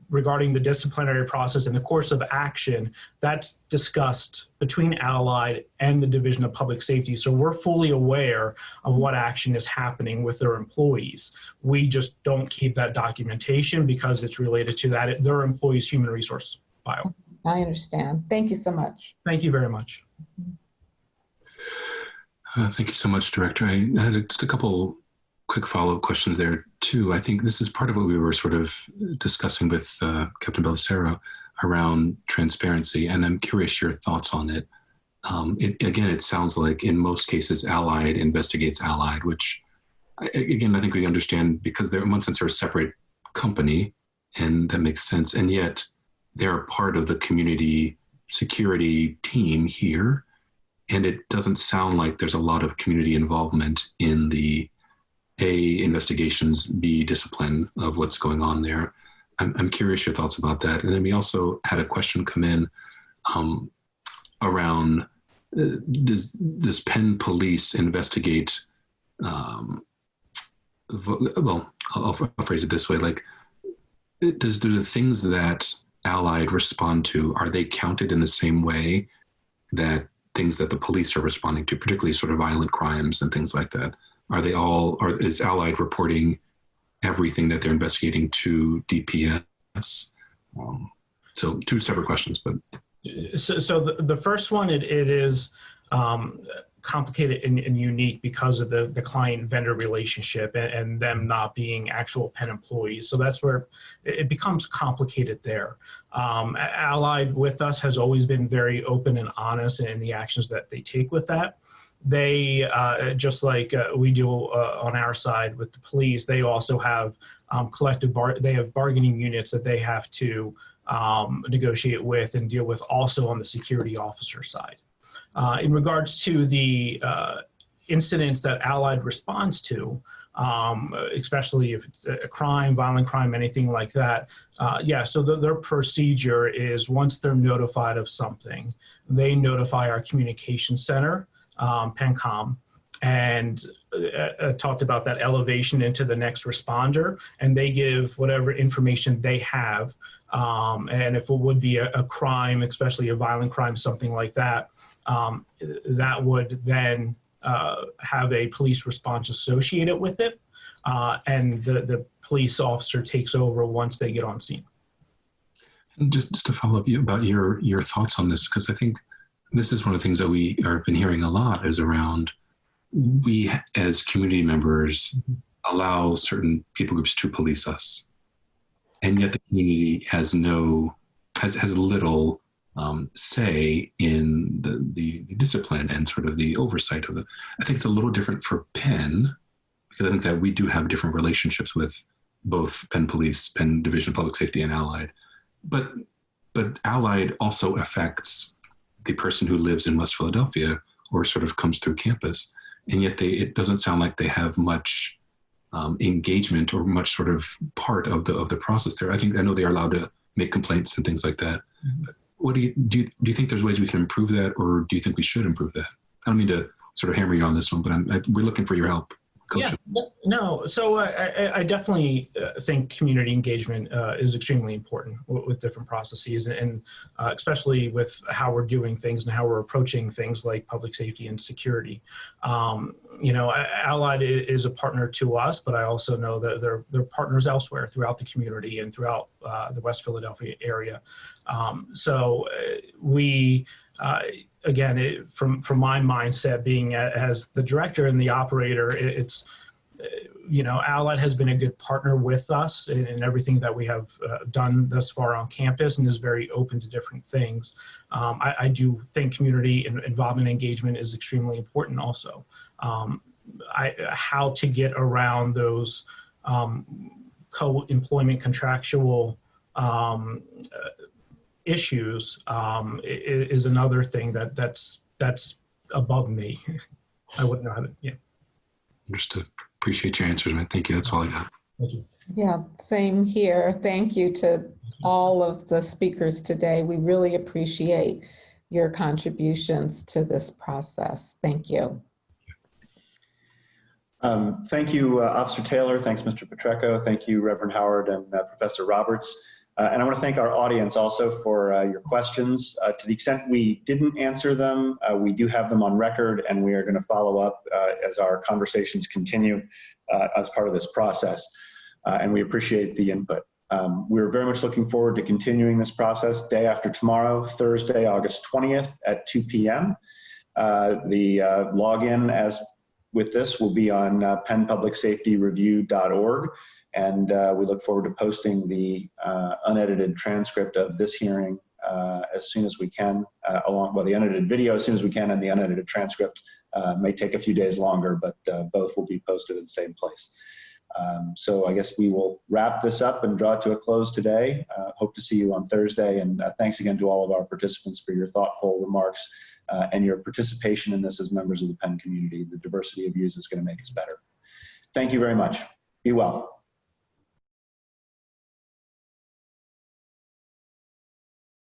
regarding the disciplinary process in the course of action, that's discussed between Allied and the Division of Public Safety. So we're fully aware of what action is happening with their employees. We just don't keep that documentation because it's related to that, their employees' human resource file. I understand. Thank you so much. Thank you very much. Thank you so much, Director. I had just a couple quick follow-up questions there too. I think this is part of what we were sort of discussing with Captain Belisairo around transparency, and I'm curious your thoughts on it. Again, it sounds like in most cases Allied investigates Allied, which again, I think we understand because they're in one sense they're a separate company, and that makes sense, and yet they're a part of the community security team here, and it doesn't sound like there's a lot of community involvement in the A, investigations, B, discipline of what's going on there. I'm curious your thoughts about that. And then we also had a question come in around does Penn Police investigate, well, I'll phrase it this way, like, do the things that Allied respond to, are they counted in the same way that things that the police are responding to, particularly sort of violent crimes and things like that? Are they all, or is Allied reporting everything that they're investigating to DPS? So two separate questions, but. So the first one, it is complicated and unique because of the client-vendor relationship and them not being actual Penn employees. So that's where it becomes complicated there. Allied with us has always been very open and honest in the actions that they take with that. They, just like we do on our side with the police, they also have they have bargaining units that they have to negotiate with and deal with also on the security officer side. In regards to the incidents that Allied responds to, especially if it's a crime, violent crime, anything like that, yeah, so their procedure is once they're notified of something, they notify our communication center, PennCom, and talked about that elevation into the next responder, and they give whatever information they have. And if it would be a crime, especially a violent crime, something like that, that would then have a police response associated with it, and the police officer takes over once they get on scene. And just to follow up about your thoughts on this, because I think this is one of the things that we have been hearing a lot is around we as community members allow certain people groups to police us, and yet the community has little say in the discipline and sort of the oversight of it. I think it's a little different for Penn, because I think that we do have different relationships with both Penn Police, Penn Division of Public Safety, and Allied. But Allied also affects the person who lives in West Philadelphia or sort of comes through campus. And yet it doesn't sound like they have much engagement or much sort of part of the process there. I know they're allowed to make complaints and things like that. Mm-hmm. What do you think there's ways we can improve that, or do you think we should improve that? I don't mean to sort of hammer you on this one, but we're looking for your help. Coach. Yeah, no. So I definitely think community engagement is extremely important with different processes, and especially with how we're doing things and how we're approaching things like public safety and security. Allied is a partner to us, but I also know that they're partners elsewhere throughout the community and throughout the West Philadelphia area. So we. Again, from my mindset being as the director and the operator, it's, Allied has been a good partner with us in everything that we have done thus far on campus and is very open to different things. I do think community involvement and engagement is extremely important also. How to get around those co-employment contractual issues is another thing that's above me. I wouldn't know how to, yeah. Understood. Appreciate your answers, man. Thank you. That's all I got. Thank you. Yeah, same here. Thank you to all of the speakers today. We really appreciate your contributions to this process. Thank you. Thank you, Officer Taylor. Thanks, Mr. Petrecco. Thank you, Reverend Howard and Professor Roberts. And I want to thank our audience also for your questions. To the extent we didn't answer them, we do have them on record, and we are going to follow up as our conversations continue as part of this process. And we appreciate the input. We're very much looking forward to continuing this process day after tomorrow, Thursday, August 20th at 2 p.m. The login as with this will be on pennpublicsafetyreview.org. And we look forward to posting the unedited transcript of this hearing as soon as we can, the unedited video as soon as we can, and the unedited transcript may take a few days longer, but both will be posted at the same place. So I guess we will wrap this up and draw it to a close today. Hope to see you on Thursday, and thanks again to all of our participants for your thoughtful remarks and your participation in this as members of the Penn community. The diversity of views is going to make us better. Thank you very much. Be well.